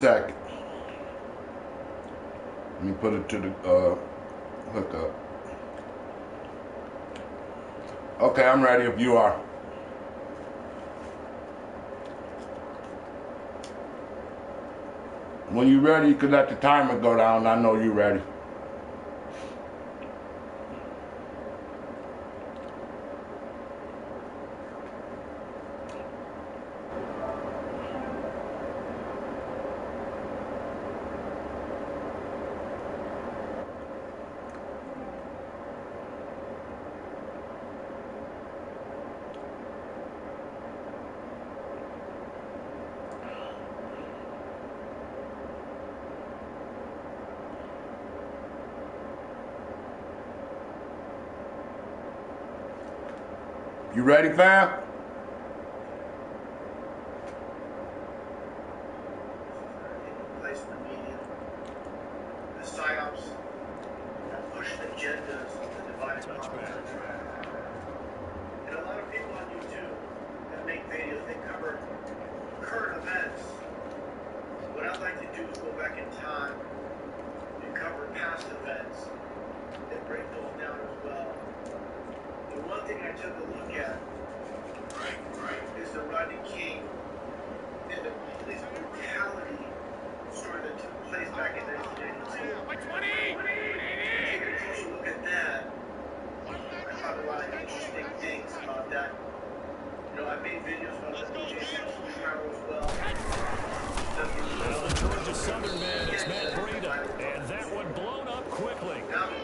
Second. Let me put it to the hookup. Okay, I'm ready if you are. When you're ready, you can let the timer go down. I know you're ready. You ready, fam? Place in the media, the psyops that push agendas of the divided country. And a lot of people on YouTube that make videos, they cover current events. What I'd like to do is go back in time and cover past events and break those down as well. The one thing I took a look at is the Rodney King and the police brutality story that took place back in 1982. Taking a closer look at that, I found a lot of interesting things about that. You know, I made videos about the O.J. Simpson trial as well. Well, the Georgia Southern man is Matt Breida, and that one blown up quickly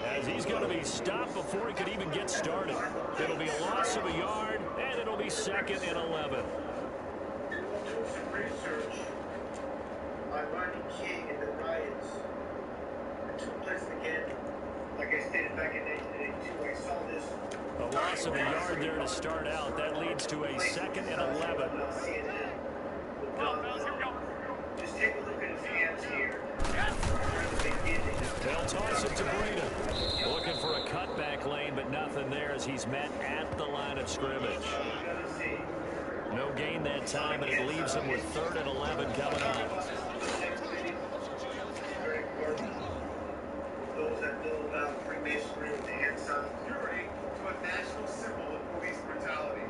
as he's going to be stopped before he could even get started. It'll be a loss of a yard, and it'll be 2nd and 11. Doing some research on Rodney King and the riots that took place again. Like I stated back in 1982, I saw this. A loss of a yard there to start out. That leads to a 2nd and 11. Just take a look at his hands here. They'll toss it to Breida. Looking for a cutback lane, but nothing there as he's met at the line of scrimmage. No gain that time, and it leaves him with 3rd and 11 coming up. Those that know about Freemasonry with the hand sign. Security to a national symbol of police brutality.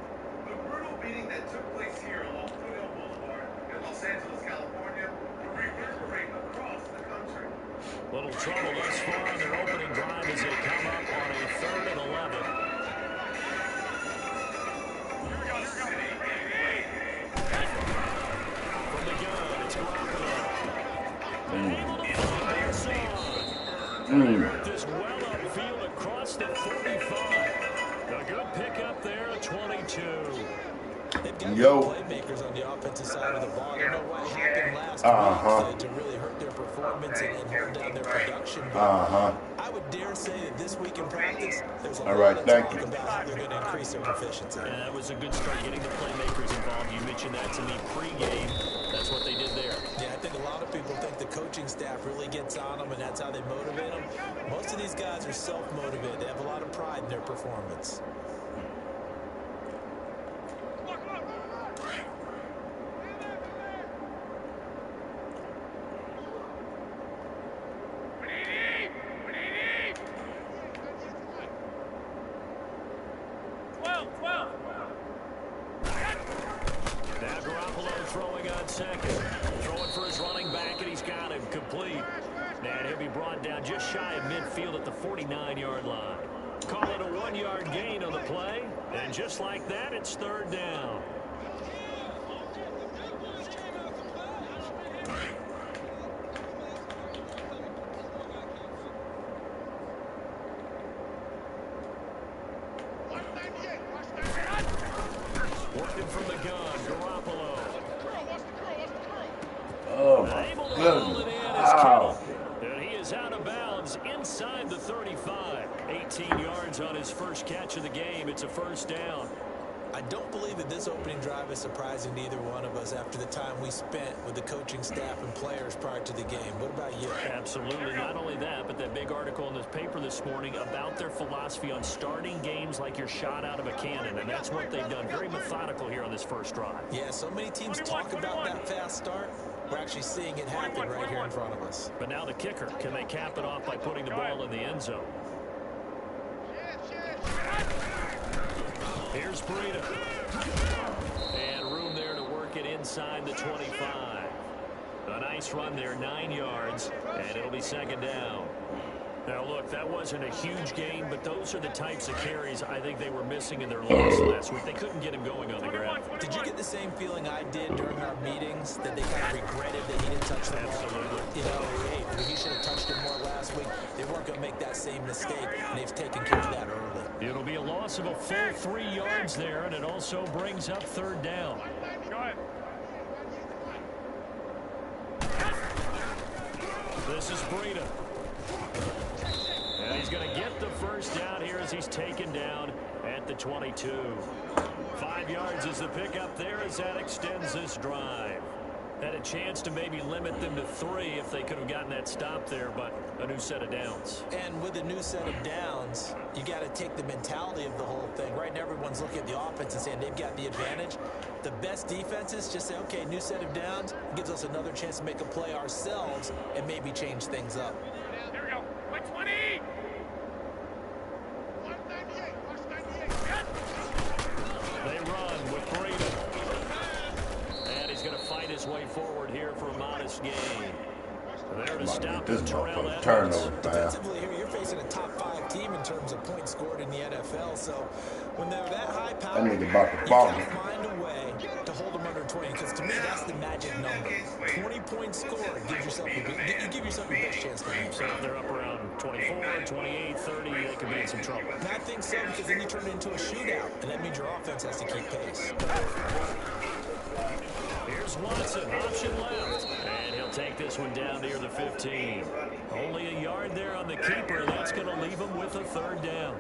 The brutal beating that took place here along Foothill Boulevard in Los Angeles, California, will reverberate across the country. Little trouble thus far on their opening drive as they come up on a 3rd and 11. From the gun, it's Garoppolo. And able to find this on. They work this well upfield across the 45. A good pickup there at 22. They've got playmakers on the offensive side of the ball. I don't know what happened last week to really hurt their performance and hold down their production. I would dare say that this week in practice, there's a lot of talk about how they're going to increase their efficiency. And that was a good start getting the playmakers involved. You mentioned that to me pregame. That's what they did there. Yeah, I think a lot of people think the coaching staff really gets on them, and that's how they motivate them. Most of these guys are self-motivated. They have a lot of pride in their performance. Now Garoppolo throwing on 2nd. Throwing for his running back, and he's got him complete. And he'll be brought down just shy of midfield at the 49-yard line. Call it a 1-yard gain on the play. And just like that, it's 3rd down. Working from the gun, Garoppolo. Oh, my Able to goodness. haul it in as Kittle. And he is out of bounds inside the 35. 18 yards on his first catch of the game. It's a 1st down. I don't believe that this opening drive is surprising to either one of us after the time we spent with the coaching staff and players prior to the game. What about you? Absolutely. Not only that, but that big article in the paper this morning about their philosophy on starting games like you're shot out of a cannon, and that's what they've done. Very methodical here on this first drive. Yeah, so many teams talk about that fast start, We're actually seeing it happen right here in front of us. But now the kicker. Can they cap it off by putting the ball in the end zone? Here's Breida. And room there to work it inside the 25. A nice run there, 9 yards, and it'll be second down. Now, look, that wasn't a huge gain, but those are the types of carries I think they were missing in their loss last week. They couldn't get him going on the ground. Did you get the same feeling I did during our meetings, that they kind of regretted that he didn't touch the ball? Absolutely. You know, hey, he should have touched it more last week. They weren't going to make that same mistake, and they've taken care of that early. It'll be a loss of a full 3 yards there, and it also brings up third down. This is Breida. And he's going to get the first down here as he's taken down at the 22. 5 yards is the pickup there as that extends this drive. Had a chance to maybe limit them to 3 if they could have gotten that stop there, but a new set of downs. And with a new set of downs, you got to take the mentality of the whole thing. Right now, everyone's looking at the offense and saying they've got the advantage. The best defenses just say, okay, new set of downs gives us another chance to make a play ourselves and maybe change things up. Here we go. 120. 198. 198. They run with Breida. And he's going to fight his way forward here for a modest gain. There to stop This Terrell motherfucker Edwards. turnover, fast. Defensively here, you're facing a top 5 team in terms of points scored in the NFL. So when they're that high power, That nigga about to you fall. got to find a way to hold them under 20. Because to me, that's the magic number. 20 points scored gives yourself you give yourself your best chance to win. So if they're up around 24, 28, 30, they could be in some trouble. And I think so, because then you turn it into a shootout, and that means your offense has to keep pace. Here's Watson, option left. And he'll take this one down near the 15. Only a yard there on the keeper, and that's going to leave him with a third down.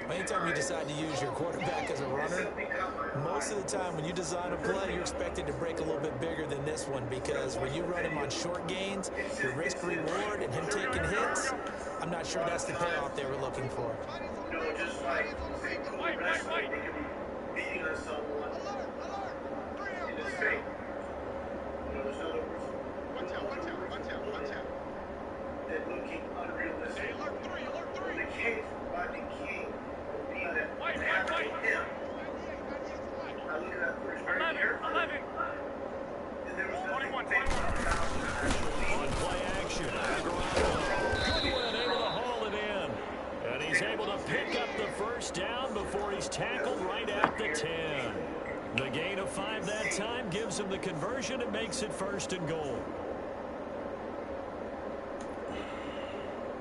Anytime you decide to use your quarterback as a runner, most of the time when you design a play, you're expected to break a little bit bigger than this one, because when you run him on short gains, your risk-reward and him taking hits, I'm not sure that's the payoff they were looking for. You know, just like wrestling, they could be beating on someone in his face. You know, there's no they're looking unrealistic. When the case Rodney King will be that happened to him. I look at that first very carefully. 11. And there was nothing 21. On play action. Goodwin able to haul it in. And he's able to pick up the first down before he's tackled right at the 10. The gain of 5 that time gives him the conversion and makes it first and goal.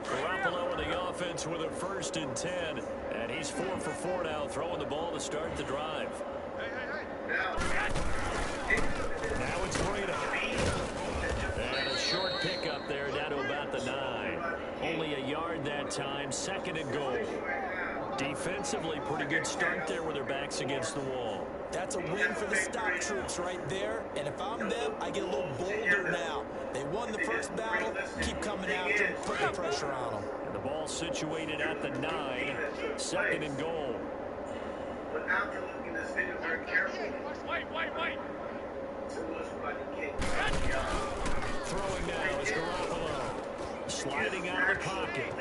Garoppolo in the offense with a 1st and 10. And he's 4 for 4 now, throwing the ball to start the drive. Now it's Breida. And a short pickup there down to about the 9. Only a yard that time, 2nd and goal. Defensively, pretty good start there with their backs against the wall. That's a win for the stop troops right there. And if I'm them, I get a little bolder now. They won the first battle. Keep coming after them, put the pressure on them. And the ball situated at the 9. 2nd and goal. But after looking at this video very carefully, Wait. so was Rodney King. Throwing now is Garoppolo. Sliding out of the pocket.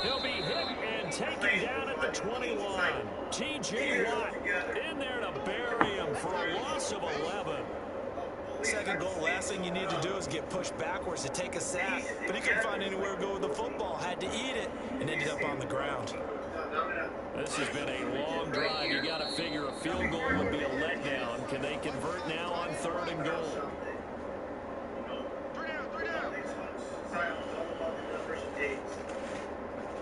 He'll be hit and taken down at the 21. T.J. Watt in there to bury him for a loss of 11. Second goal, last thing you need to do is get pushed backwards to take a sack. But he couldn't find anywhere to go with the football, had to eat it, and ended up on the ground. This has been a long drive. You got to figure a field goal would be a letdown. Can they convert now on 3rd and goal?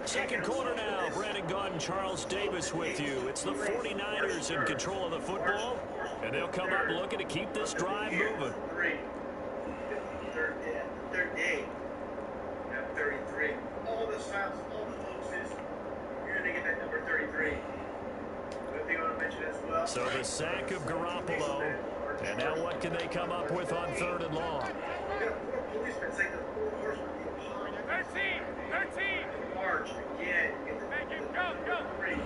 Second quarter now. Brandon Gaudin, Charles Davis with you. It's the 49ers in control of the football, and they'll come up looking to keep this drive moving. Third day at 33. All the stops, all the focuses, you're going to get that number 33. Good thing I want to mention as well. So the sack of Garoppolo, and now what can they come up with on 3rd and long? We got 4 policemen saying the 4 horsemen of the apocalypse. 13. March again. Thank you. Go. 3. You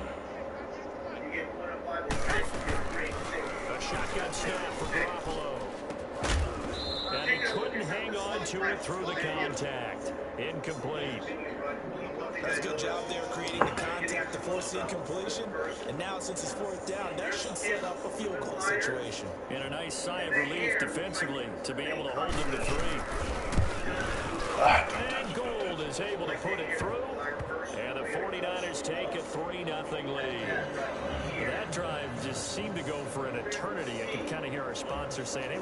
get 1 of 5 or 6. You get 3 and 6. A shotgun snap for Garoppolo. to it through the contact. Incomplete. That's a good job there creating the contact to force the incompletion. And now since it's fourth down, that should set up a field goal situation. And a nice sigh of relief defensively to be able to hold them to 3. And Gould is able to put it through. And the 49ers take a 3-0 lead. That drive just seemed to go for an eternity. I could kind of hear our sponsor saying, hey,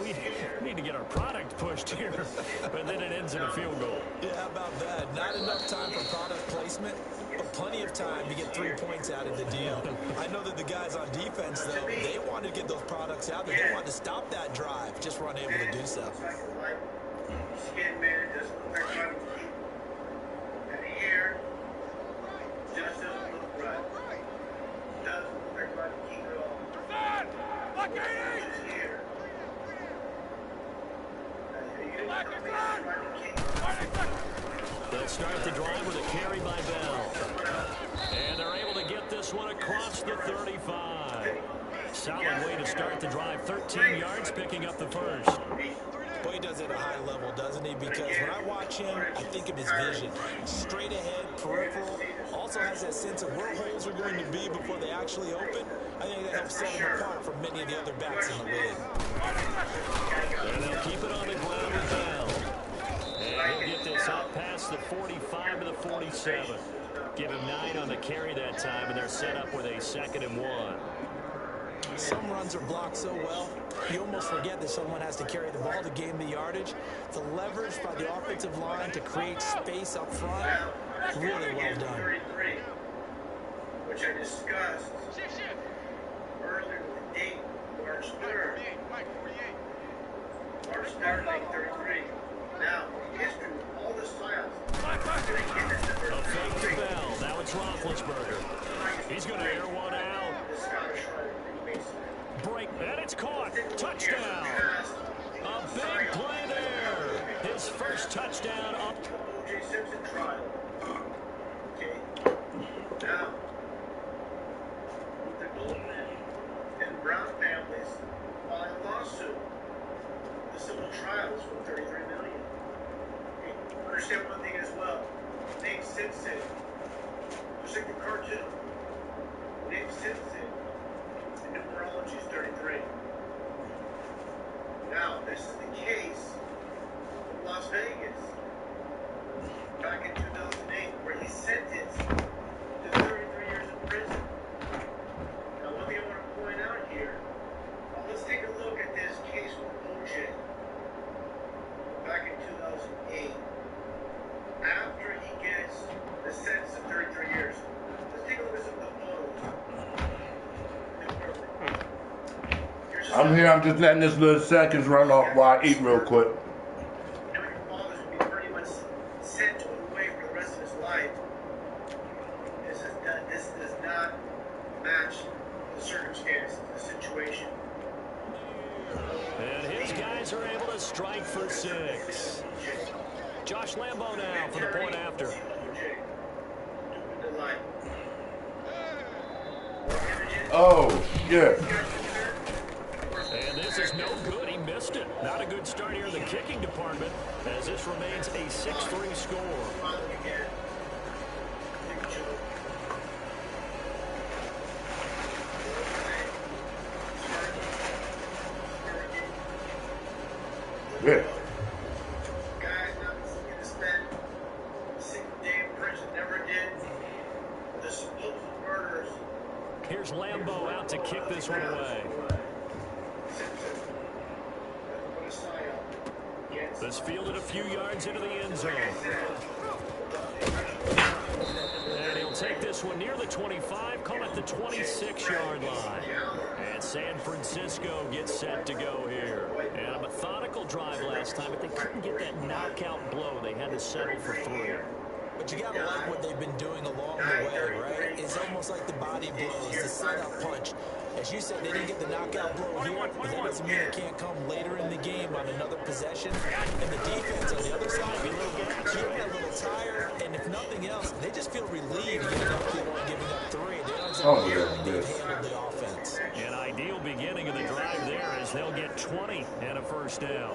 we need to get our product pushed here. But then it ends in a field goal. Yeah, how about that? Not enough time for product placement, but plenty of time to get 3 points out of the deal. I know that the guys on defense, though, they wanted to get those products out. They wanted to stop that drive, just weren't able to do so. Skin man doesn't look like running. And here, just doesn't look right. Doesn't look like running keep it all. Look at it! Just here. Let's start the drive with a carry by Bell. And they're able to get this one across the 35. Solid way to start the drive. 13 yards, picking up the first. Boy, he does it at a high level, doesn't he? Because when I watch him, I think of his vision. Straight ahead, peripheral. Also has that sense of where holes are going to be before they actually open. I think that helps set him apart from many of the other backs in the league. And they'll keep it on the ground with Bell. And he'll get this up past the 45 to the 47. Give him 9 on the carry that time, and they're set up with a 2nd and 1. Some runs are blocked so well, you almost forget that someone has to carry the ball to gain the yardage. The leverage by the offensive line to create space up front, really well done. Which I discussed earlier with the date, March 3rd. March 3rd, 1933. Now, history with all the styles. A fake to Bell. Now it's Roethlisberger. He's going to air one out. Break, and it's caught. Touchdown. A big play there. His first touchdown up. O.J. Simpson trial. Okay. Now, the Goldman and Brown families filed a lawsuit. The civil trial is for $33 million. Okay. Understand one thing as well. Nate Simpson, just like the cartoon. Nate Simpson. Numerology is 33. Now, this is the case in Las Vegas back in 2008 where he's sentenced to 33 years in prison. Now, one thing I want to point out here, let's take a look at this case with O.J. back in 2008. After he gets the sentence of 33 years, let's take a look at some of the photos. I'm here. I'm just letting this little seconds run off while I eat real quick. Now your father's going to be pretty much sent away for the rest of his life. This does not match the circumstances, the situation. And his guys are able to strike for 6. Josh Lambo now for the point after. Oh, shit. And this is no good. He missed it. Not a good start here in the kicking department as this remains a 6-3 score. Yeah. Guys not going to spend a single day in prison, never did. The supposed murderers. Here's Lambo out to kick this one away. This fielded a few yards into the end zone. And he'll take this one near the 25, call it the 26-yard line. And San Francisco gets set to go here. And a methodical drive last time, but they couldn't get that knockout blow. They had to settle for 3. But you got to like what they've been doing along the way, right? It's almost like the body blows, the setup punch. As you said, they didn't get the knockout blow here, but that doesn't mean it can't come later in the game on another possession. And the defense on the other side, a little tired, and if nothing else, they just feel relieved getting up here and giving up 3. They don't exactly feel like they've handled the offense. An ideal beginning of the drive there as they'll get 20 and a first down.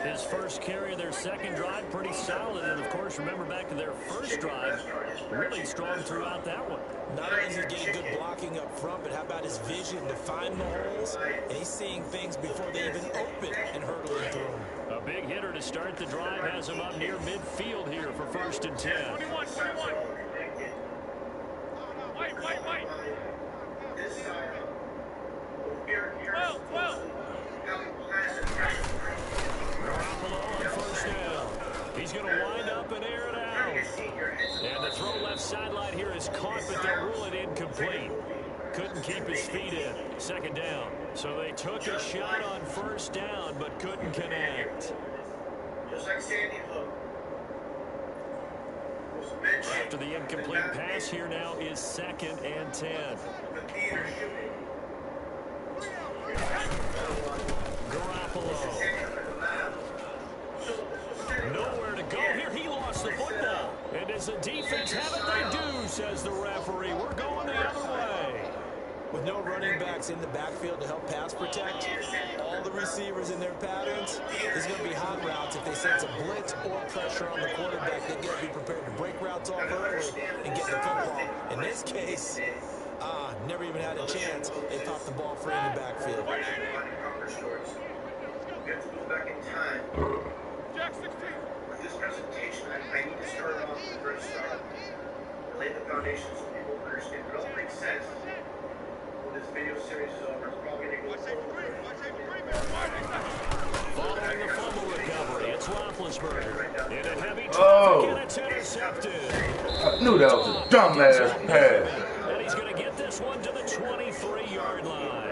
His first carry of their second drive, pretty solid. And, of course, remember back to their first drive, really strong throughout that one. Not only is he getting good blocking up front, but how about his vision to find the holes? And he's seeing things before they even open and hurdling through them. A big hitter to start the drive has him up near midfield here for 1st and 10. 21, 21. Wait. This side, here, 12. Garoppolo on 1st down. He's going to wind up and air it out. And the throw left sideline here is caught, but they'll rule it incomplete. Couldn't keep his feet in. 2nd down. So they took a shot on 1st down, but couldn't connect. Just like Sandy Hook. After the incomplete pass, here now is 2nd and 10. Garoppolo. Nowhere to go here. He lost the football. And does the defense have it? They do, says the referee. We're going the other way. With no running backs in the backfield to help pass protect, all the receivers in their patterns, there's going to be hot routes. If they sense a blitz or pressure on the quarterback, they've got to be prepared to break routes off early and get the football. In this case, never even had a chance. They popped the ball free in the backfield. We have to go back in time. Jack 16. With this presentation, I need to start off from the very start. Lay the foundation so people understand. It all makes sense. When this video series is over, it's probably going to go over. Following the fumble recovery, it's Roethlisberger. In a heavy traffic, Oh. and it's intercepted. I knew that was a dumbass pass. And he's going to get this one to the 23-yard line.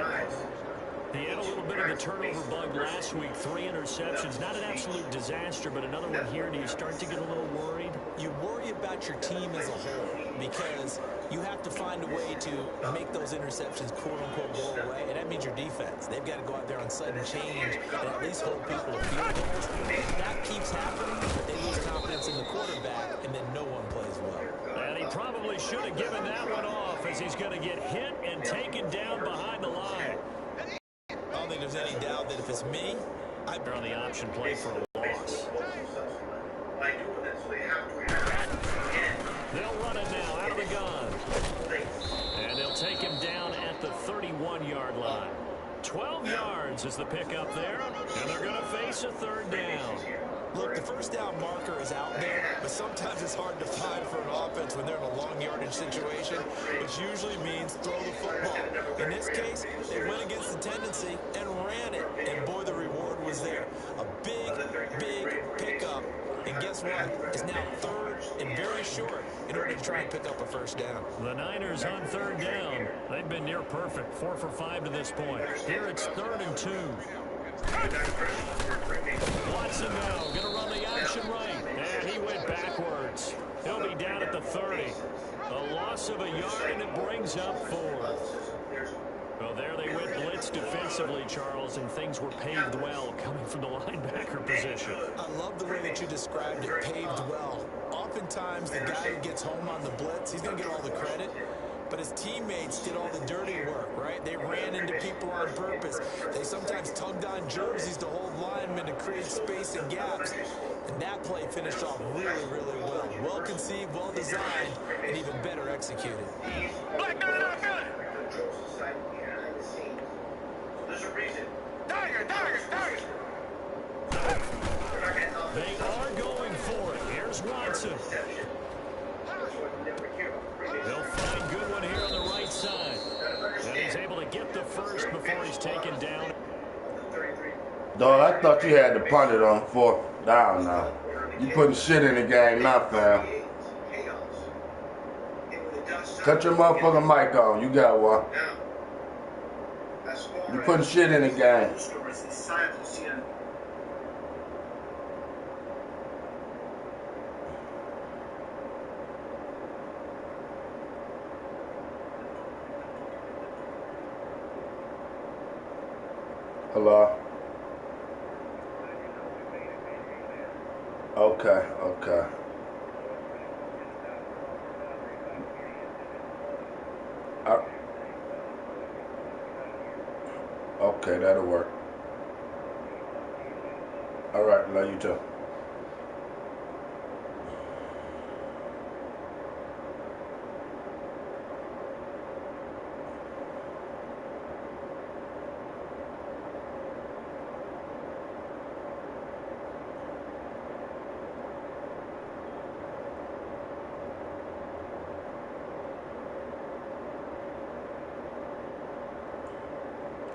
He had a little bit of the turnover bug last week. 3 interceptions. Not an absolute disaster, but another one here. Do you start to get a little worried? You worry about your team as a whole because you have to find a way to make those interceptions quote-unquote go away, and that means your defense. They've got to go out there on sudden change and at least hold people to field goals. If that keeps happening, they lose confidence in the quarterback, and then no one plays well. And he probably should have given that one off as he's going to get hit and taken down behind the line. I don't think there's any doubt that if it's me, I'd They're on the option play for a loss. By doing this, they have to react again. They'll run it now out of the gun. And they'll take him down at the 31-yard line. 12 yards is the pickup there, and they're going to face a 3rd down. Look, the 1st down marker is out there, but sometimes it's hard to find for an offense when they're in a long yardage situation, which usually means throw the football. In this case, they went against the tendency and ran it, and boy, the reward was there. A big pickup, and guess what? It's now 3rd and very short in order to try and pick up a 1st down. The Niners on 3rd down. They've been near perfect, 4 for 5 to this point. Here it's 3rd and 2. Watson now going to run the option right. And he went backwards. He'll be down at the 30. A loss of a yard, and it brings up 4. Well, there they went blitz defensively, Charles, and things were paved well coming from the linebacker position. I love the way that you described it, paved well. Oftentimes, the guy who gets home on the blitz, he's going to get all the credit. But his teammates did all the dirty work, right? They ran into people on purpose. They sometimes tugged on jerseys to hold linemen to create space and gaps. And that play finished off really, really well. Well conceived, well designed, and even better executed. Black gun out, gun. Control society behind the scenes. There's a reason. Target. They are going for it. Here's Watson. They'll find Goodwin here on the right side. And he's able to get the first before he's taken down. Dog, I thought you had to punt it on 4th down now. You putting shit in the game now, fam. Cut your motherfucking mic on. You got one. You putting shit in the game. Hello? Okay. Okay, that'll work. All right. right. Love you too.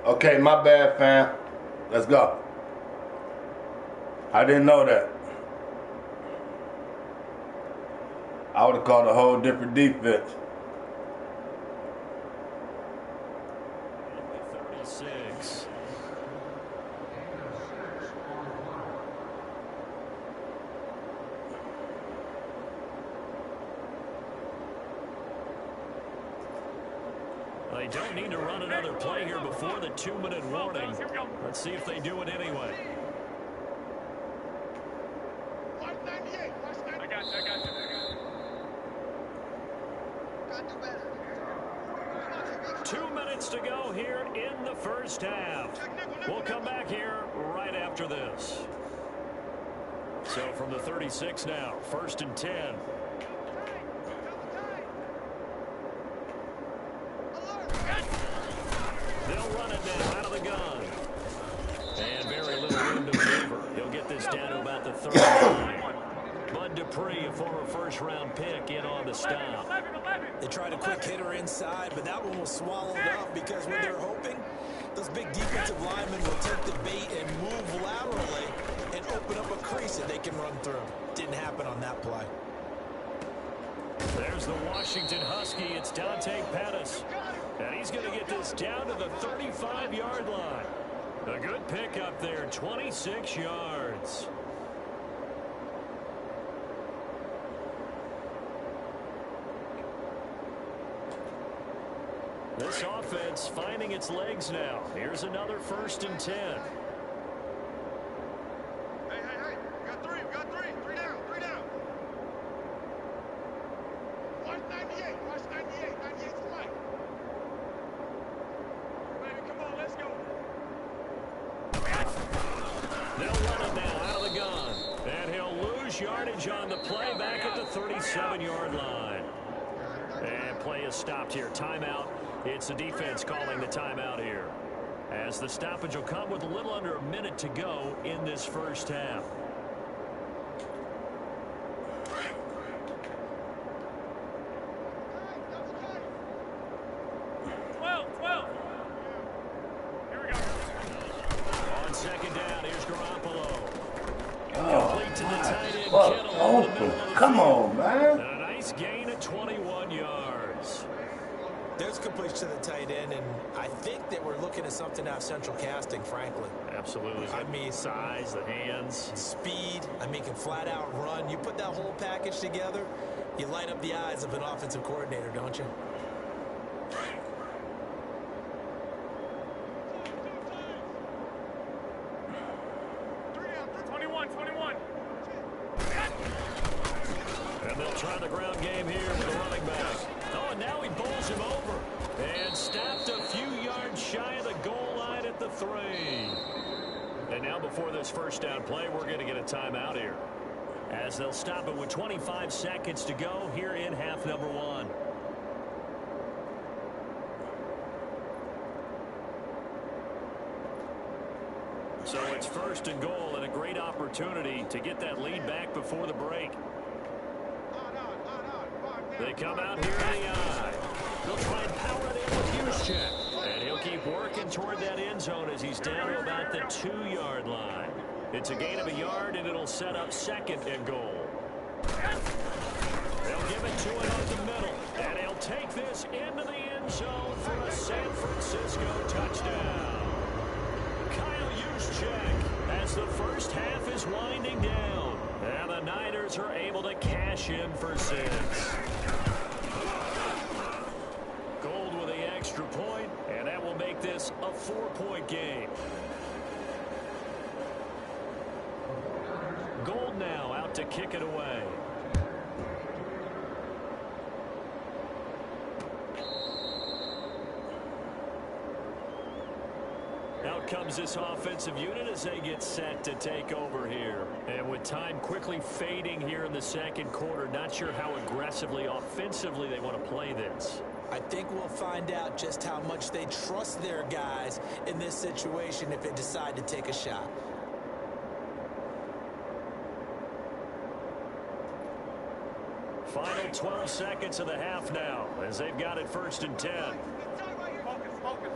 Okay, my bad, fam. Let's go. I didn't know that. I would have called a whole different defense. 36. They don't need to run another play here before the 2-minute warning. Let's see if they do it anyway. I got you. 2 minutes to go here in the first half. We'll come back here right after this. So from the 36 now, 1st and 10. They'll run it now out of the gun. And very little room to maneuver. He'll get this down to about the 39. Bud Dupree, a former first-round pick, in on the stop. They tried a quick hitter inside, but that one was swallowed up because when they're hoping, those big defensive linemen will take the bait and move laterally and open up a crease that they can run through. Didn't happen on that play. There's the Washington Husky. It's Dante Pettis. And he's going to get this down to the 35-yard line. A good pickup there, 26 yards. This offense finding its legs now. Here's another 1st and 10. Hey. We got three. Three down. Watch 98. 98's away. Baby, come on, let's go. They'll run it now out of the gun. And he'll lose yardage on the play back at the 37-yard line. And play is stopped here. Timeout. It's the defense calling the timeout here, as the stoppage will come with a little under a minute to go in this first half. Here we go. On 2nd down, here's Garoppolo. Complete to the tight end, Fuck Kittle over the middle open. of the Come field. on, man. And a nice gain of 21 yards. There's completion to the tight end, and I think that we're looking at something out of central casting, frankly. Absolutely. I mean, size, the hands. Speed, I mean, can flat out run. You put that whole package together, you light up the eyes of an offensive coordinator, don't you? And they'll try the ground game here with the running back. Oh, and now he bowls him over. And stopped a few yards shy of the goal line at the 3. And now before this first down play, we're going to get a timeout here, as they'll stop it with 25 seconds to go here in half number 1. So it's 1st and goal, and a great opportunity to get that lead back before the break. They come out here in the eye. They'll try and power it in with Juszczyk. And he'll keep working toward that end zone as he's down to about the 2-yard line. It's a gain of a yard, and it'll set up 2nd and goal. They'll give it to him up the middle. And he'll take this into the end zone for a San Francisco touchdown. Kyle Juszczyk, as the first half is winding down. And the Niners are able to cash in for 6. Gold with the extra point, and that will make this a 4-point game. Gold now out to kick it away. Now comes this offensive unit as they get set to take over here. And with time quickly fading here in the second quarter, not sure how aggressively, offensively they want to play this. I think we'll find out just how much they trust their guys in this situation if they decide to take a shot. Final 12 seconds of the half now as they've got it 1st and 10. Focus, focus.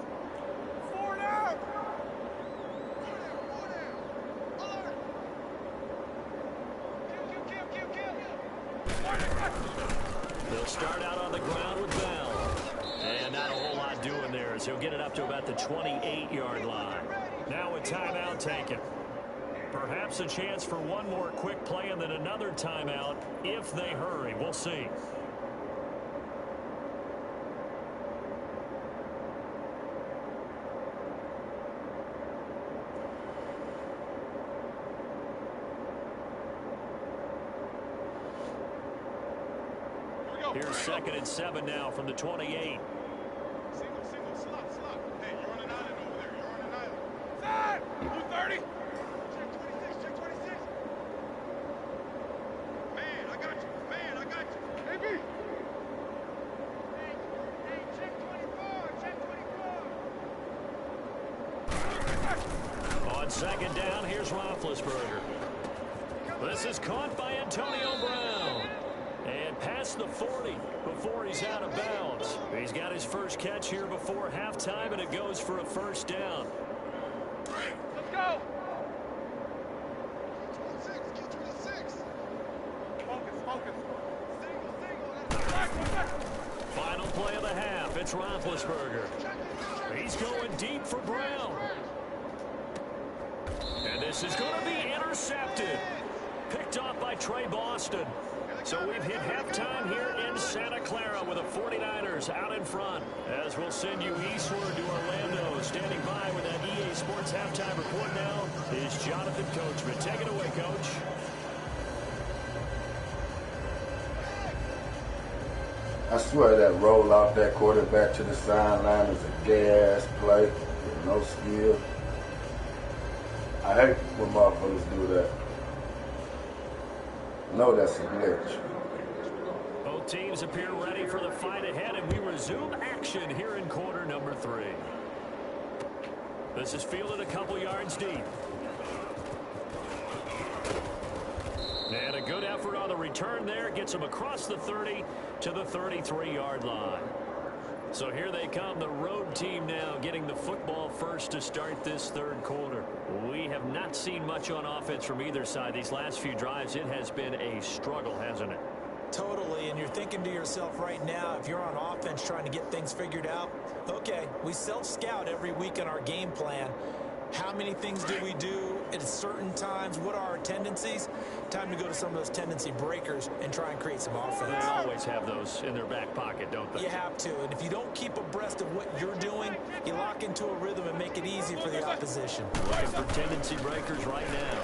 4 down. They'll start out on the ground with Bell. And not a whole lot doing there as he'll get it up to about the 28-yard line. Now a timeout taken. Perhaps a chance for one more quick play and then another timeout if they hurry. We'll see. Here's 2nd and 7 now from the 28. Single, slot. Hey, you're on an island over there. You're on an island. Side! 230. Check 26. Man, I got you. AB. Hey, check 24. On 2nd down, here's Roethlisberger. This is caught by Antonio Brown. And past the 40 before he's out of bounds. He's got his first catch here before halftime, and it goes for a 1st down. Let's go. Get 26. Focus. Single. Final play of the half. It's Roethlisberger. He's going deep for Brown. And this is going to be intercepted. Picked off by Trey Boston. So we've hit halftime here in Santa Clara with the 49ers out in front. As we'll send you eastward to Orlando. Standing by with that EA Sports halftime report now is Jonathan Coachman. Take it away, Coach. I swear that roll out that quarterback to the sideline is a gay-ass play with no skill. I hate when motherfuckers do that. No, that's a glitch. Both teams appear ready for the fight ahead, and we resume action here in quarter number 3. This is fielded a couple yards deep. And a good effort on the return there. Gets him across the 30 to the 33-yard line. So here they come, the road team now getting the football first to start this 3rd quarter. We have not seen much on offense from either side. These last few drives, it has been a struggle, hasn't it? Totally, and you're thinking to yourself right now, if you're on offense trying to get things figured out, okay, we self-scout every week in our game plan. How many things do we do at certain times? What are our tendencies? Time to go to some of those tendency breakers and try and create some offense. They always have those in their back pocket, don't they? You have to, and if you don't keep abreast of what you're doing, you lock into a rhythm and make it easy for the opposition. Looking for tendency breakers right now.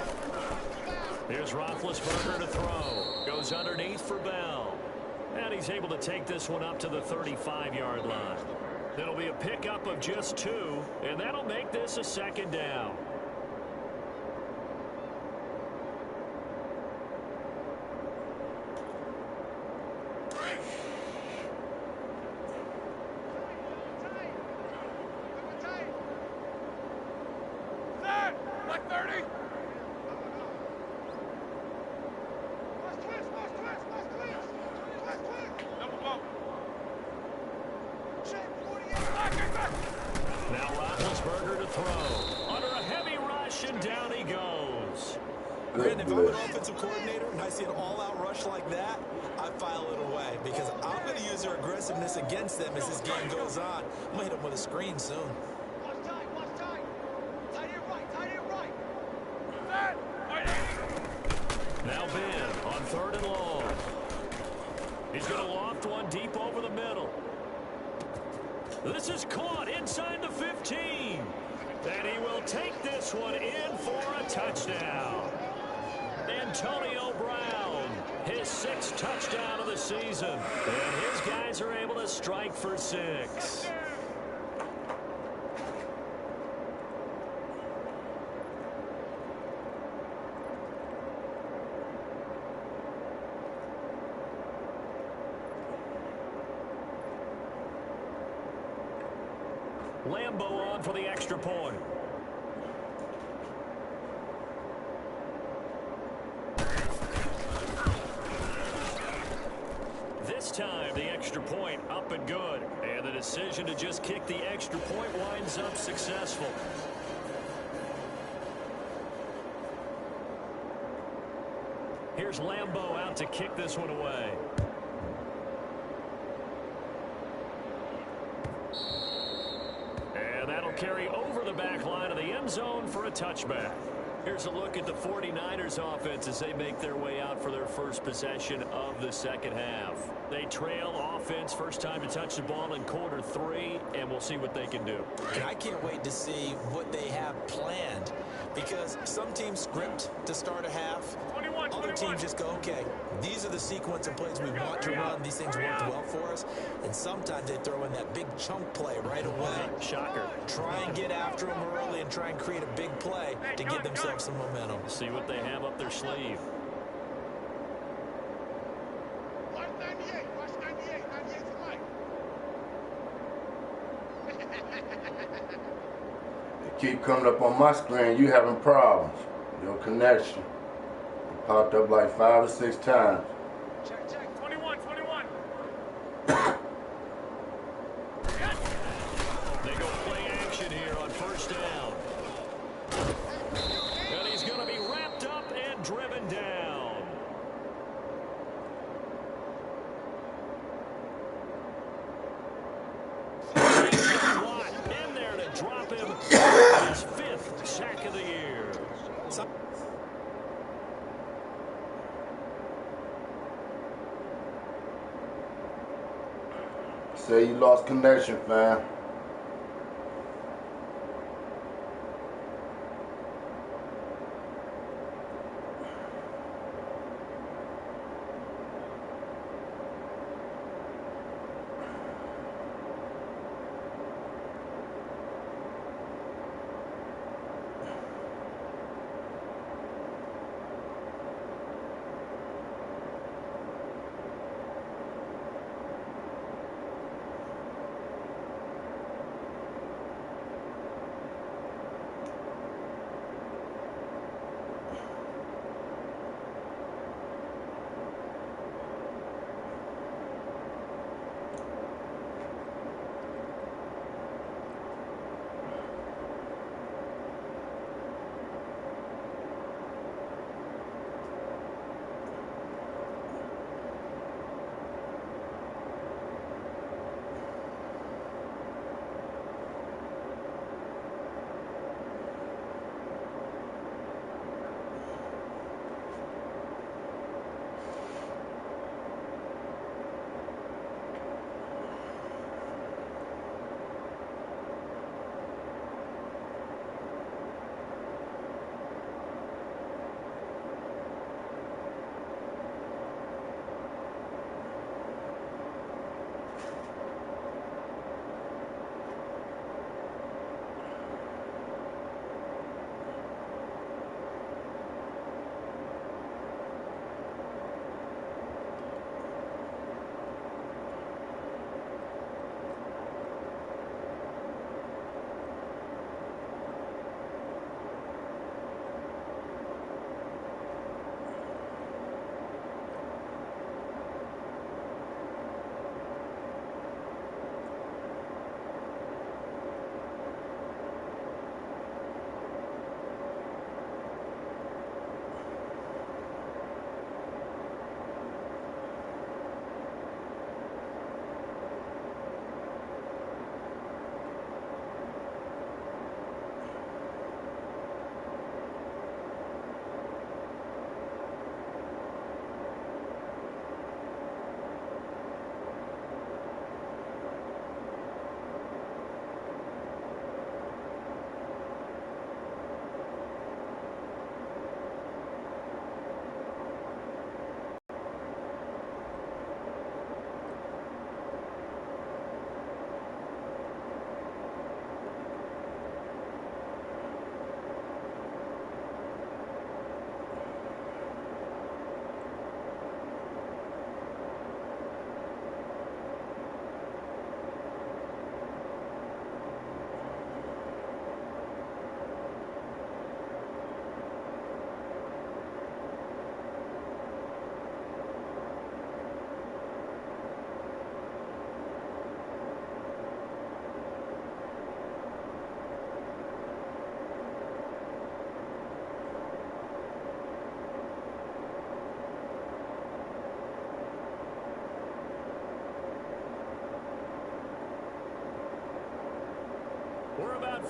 Here's Roethlisberger to throw. Goes underneath for Bell. And he's able to take this one up to the 35-yard line. It'll be a pickup of just 2, and that'll make this a 2nd down. Like 30. Double bump. Now Roethlisberger to throw. Under a heavy rush, and down he goes. Brandon, if I'm an offensive coordinator and I see an all-out rush like that, I file it away because I'm going to use their aggressiveness against them as this game goes on. I'm going to hit them with a screen soon. Watch tight. Tight end right. Set. Right end. Now Ben on 3rd and long. He's going to loft one deep over the middle. This is caught inside the 15. And he will take this one in for a touchdown. Antonio Brown, his 6th touchdown of the season. And his guys are able to strike for 6. Lambo on for the extra point. This time, the extra point up and good. And the decision to just kick the extra point winds up successful. Here's Lambo out to kick this one away. And that'll carry over the back line of the end zone for a touchback. Here's a look at the 49ers offense as they make their way out for their first possession of the second half. They trail offense first time to touch the ball in quarter 3, and we'll see what they can do. And I can't wait to see what they have planned, because some teams script to start a half. Other teams just go, okay, these are the sequence of plays we want to run. These things worked well for us. And sometimes they throw in that big chunk play right away. Shocker. Try and get after them early and try and create a big play to give themselves some momentum. See what they have up their sleeve. Watch 98. Watch 98. 98 for Mike. They keep coming up on my screen. You having problems. Your connection. Popped up like 5 or 6 times. Check. 21. They go play action here on first down. And he's going to be wrapped up and driven down. In there to drop him. His 5th sack of the year. Say you lost connection, fam.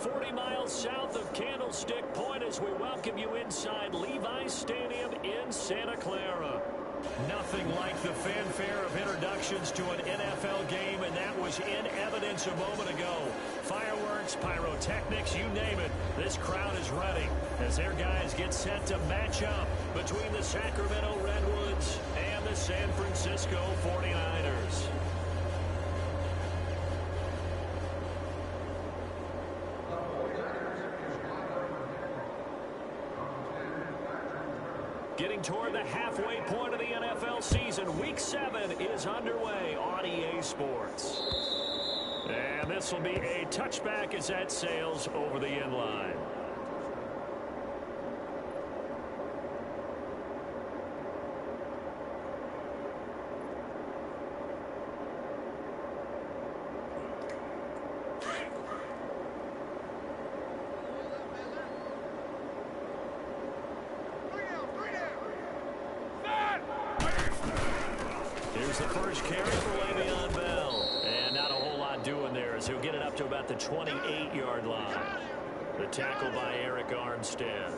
40 miles south of Candlestick Point as we welcome you inside Levi's Stadium in Santa Clara. Nothing like the fanfare of introductions to an NFL game, and that was in evidence a moment ago. Fireworks, pyrotechnics, you name it. This crowd is ready as their guys get set to match up between the Sacramento Redwoods and the San Francisco 49ers. Getting toward the halfway point of the NFL season, Week 7 is underway on EA Sports. And this will be a touchback as that sails over the end line. Here's the first carry for Le'Veon Bell. And not a whole lot doing there as he'll get it up to about the 28-yard line. The tackle by Eric Armstead.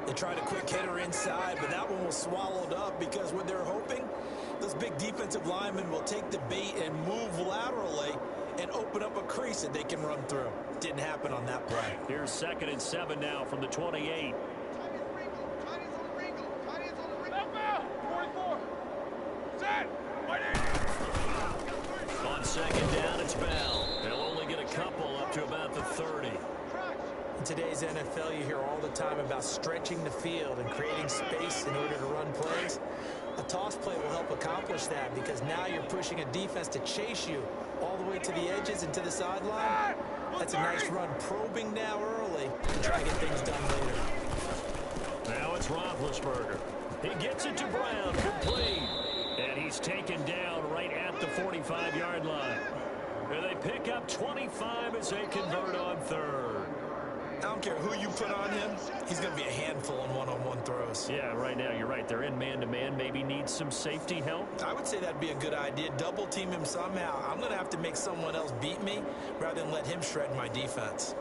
They tried a quick hitter inside, but that one was swallowed up because what they're hoping, those big defensive linemen will take the bait and move laterally and open up a crease that they can run through. Didn't happen on that play. Here's 2nd and 7 now from the 28. On 2nd down, it's Bell. They'll only get a couple up to about the 30. In today's NFL, you hear all the time about stretching the field and creating space in order to run plays. A toss play will help accomplish that because now you're pushing a defense to chase you all the way to the edges and to the sideline. That's a nice run, probing now early to try to get things done later. Now it's Roethlisberger. He gets it to Brown, complete. And he's taken down right at the 45-yard line. And they pick up 25 as they convert on 3rd. I don't care who you put on him. He's going to be a handful in one-on-one throws. Yeah, right now, you're right. They're in man-to-man. Maybe needs some safety help. I would say that'd be a good idea. Double team him somehow. I'm going to have to make someone else beat me rather than let him shred my defense.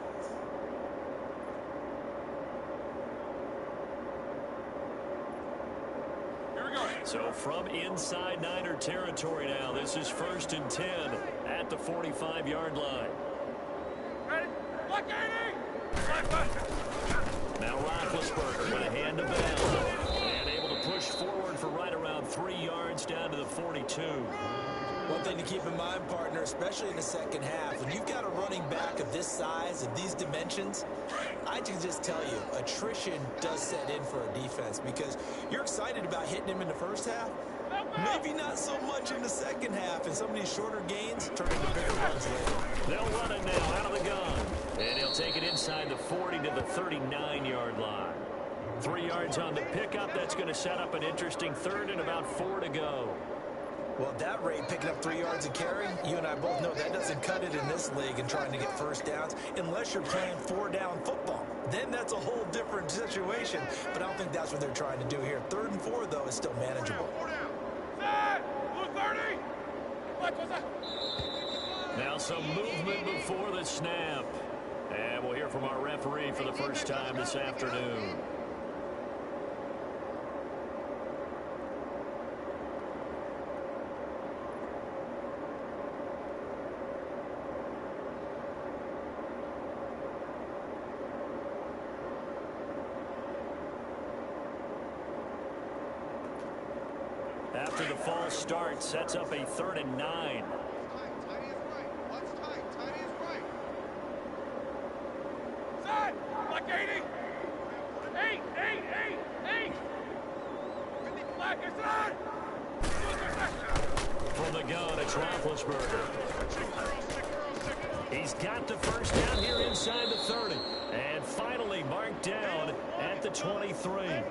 So from inside Niner territory now, this is 1st and 10 at the 45-yard line. Ready? Look, 80! Now Roethlisberger going to hand to Bell. And able to push forward for right around 3 yards down to the 42. One thing to keep in mind, partner, especially in the second half, when you've got a running back of this size, of these dimensions, I can just tell you, attrition does set in for a defense because you're excited about hitting him in the first half. Maybe not so much in the second half, and some of these shorter gains turn into bigger runs later. They'll run it now out of the gun. And he'll take it inside the 40 to the 39-yard line. 3 yards on the pickup. That's going to set up an interesting 3rd and about 4 to go. Well, at that rate, picking up 3 yards a carry, you and I both know that doesn't cut it in this league and trying to get first downs unless you're playing 4-down football. Then that's a whole different situation, but I don't think that's what they're trying to do here. 3rd and 4, though, is still manageable. Now some movement before the snap. And we'll hear from our referee for the first time this afternoon. After the false start, sets up a 3rd and 9. From the gun, it's Roethlisberger. He's got the first down here inside the 30. And finally marked down at the 23.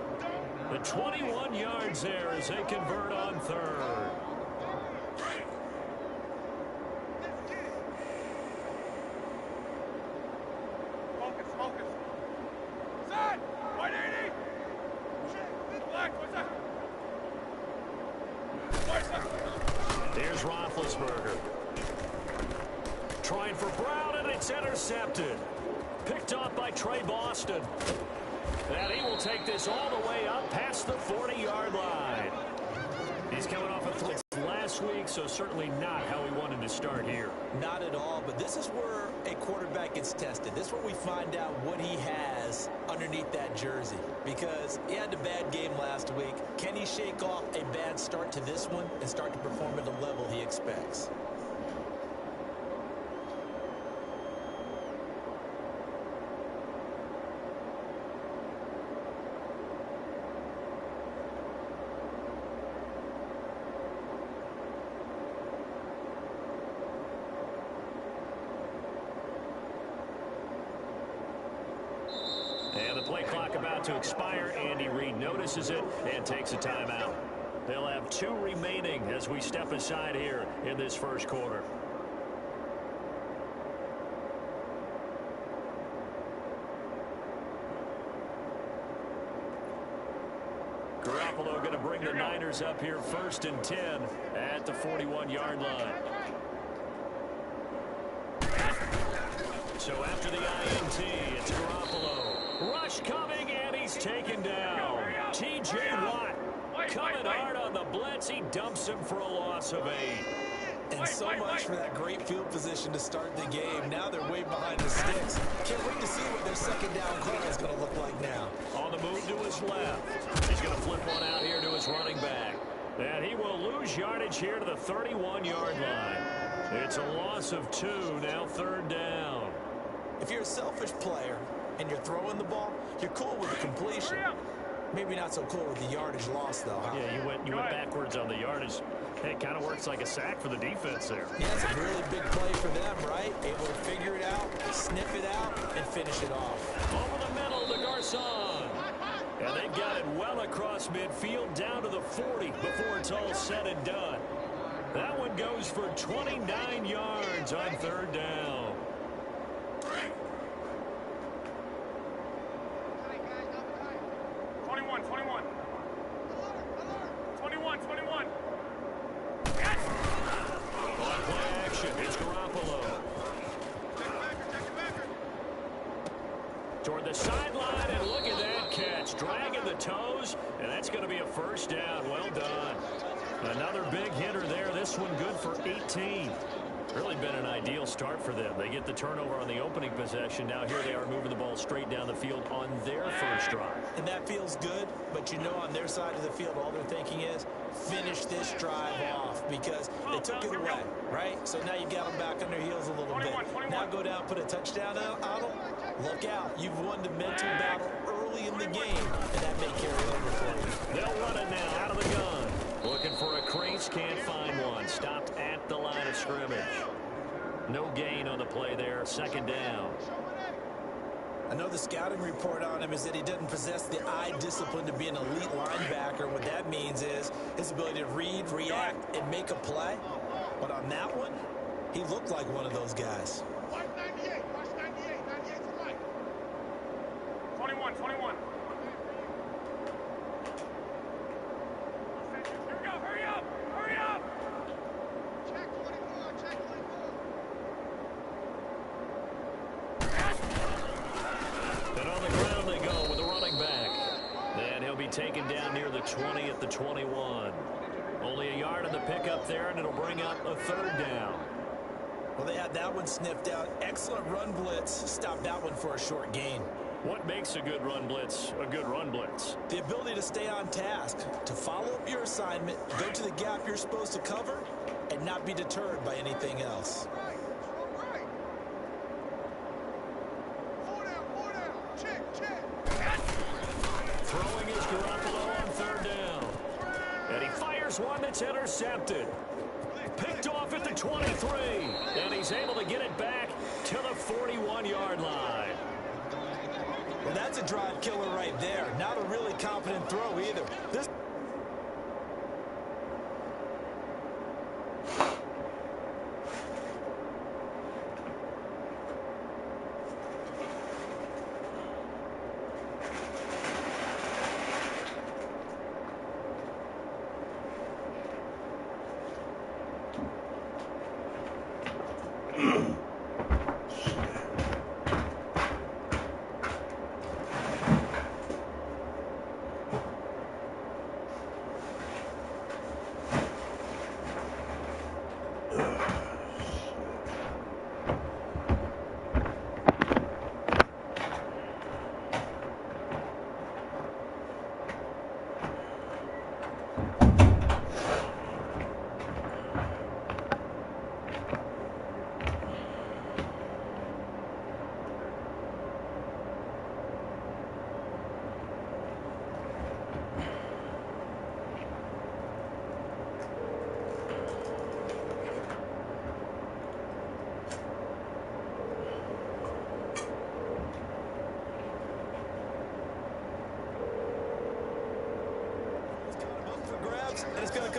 The 21 yards there as they convert on 3rd. Here's Roethlisberger. Trying for Brown, and it's intercepted. Picked off by Trey Boston. And he will take this all the way up past the 40-yard line. He's coming off a throw last week, so certainly not how we wanted to start here. Not at all, but this is where a quarterback gets tested. This is where we find out what he has underneath that jersey. Because he had a bad game last week. Can he shake off a bad start to this one and start to perform at the level he expects? And the play clock about to expire. Andy Reid notices it and takes a timeout. They'll have 2 remaining as we step aside here in this first quarter. Garoppolo going to bring the Niners up here 1st and 10 at the 41-yard line. So after the INT, it's Garoppolo. Rush coming, and he's taken down. T.J. Watt coming hard on the blitz. He dumps him for a loss of 8. And so much for that great field position to start the game. Now they're way behind the sticks. Can't wait to see what their second down call is going to look like now. On the move to his left. He's going to flip one out here to his running back. And he will lose yardage here to the 31-yard line. It's a loss of 2, now 3rd down. If you're a selfish player and you're throwing the ball, you're cool with the completion. Maybe not so cool with the yardage loss, though, huh? Yeah, you went backwards on the yardage. Hey, it kind of works like a sack for the defense there. Yeah, it's a really big play for them, right? Able to figure it out, sniff it out, and finish it off. Over the middle to Garcon. And they've got it well across midfield down to the 40 before it's all said and done. That one goes for 29 yards on 3rd down. 21. 21. On play action, it's Garoppolo. Toward the sideline, and look at that catch. Dragging the toes, and that's going to be a 1st down. Well done. Another big hitter there. This one good for 18. Really been an ideal start for them. They get the turnover on the opening possession. Now here they are moving the ball straight down the field on their first drive. And that feels good, but you know on their side of the field, all they're thinking is finish this drive off because they took it away, right? So now you've got them back on their heels a little bit. Now go down, put a touchdown on them. Look out. You've won the mental battle early in the game, and that may carry over for you. They'll run it now out of the gun. Looking for a crease, can't find one. Stopped at the line of scrimmage. No gain on the play there. 2nd down. I know the scouting report on him is that he doesn't possess the eye discipline to be an elite linebacker. What that means is his ability to read, react, and make a play. But on that one, he looked like one of those guys. Watch 98. Watch 98. 98 to Mike. 21. Here we go. Hurry up. Check 24. And on the ground they go with the running back. And he'll be taken down near the 20 at the 21. Only a yard on the pickup there, and it'll bring up a 3rd down. Well, they had that one sniffed out. Excellent run blitz. Stopped that one for a short gain. What makes a good run blitz a good run blitz? The ability to stay on task, to follow up your assignment, go to the gap you're supposed to cover, and not be deterred by anything else. Throwing is Garoppolo on 3rd down. And he fires one that's intercepted. Picked off at the 23. And he's able to get it back to the 41-yard line. Well, that's a drive killer right there. Not a really confident throw either. This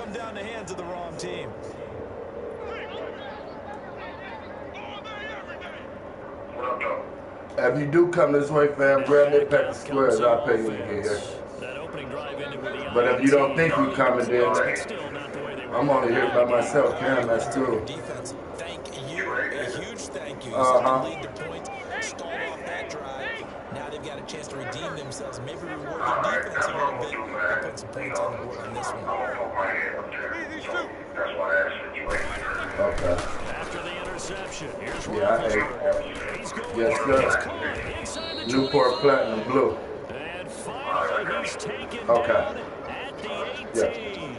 falling down the hands of the wrong team. If you do come this way, fam, grab that pack of squares. I'll pay you to get here. That opening drive ended with the But if you don't think you coming, then still not the way they were. I'm only here by myself. Cam, that's cool. Defense, thank you. A huge thank you. You saw them lead the point, stalled off that drive. Now they've got a chance to redeem themselves, maybe reward their defense a little bit, and put some points on the board on this one. Okay. After the interception, here's He's going. Yes, sir. Newport Platinum Blue. And finally, he's taken down at the 18.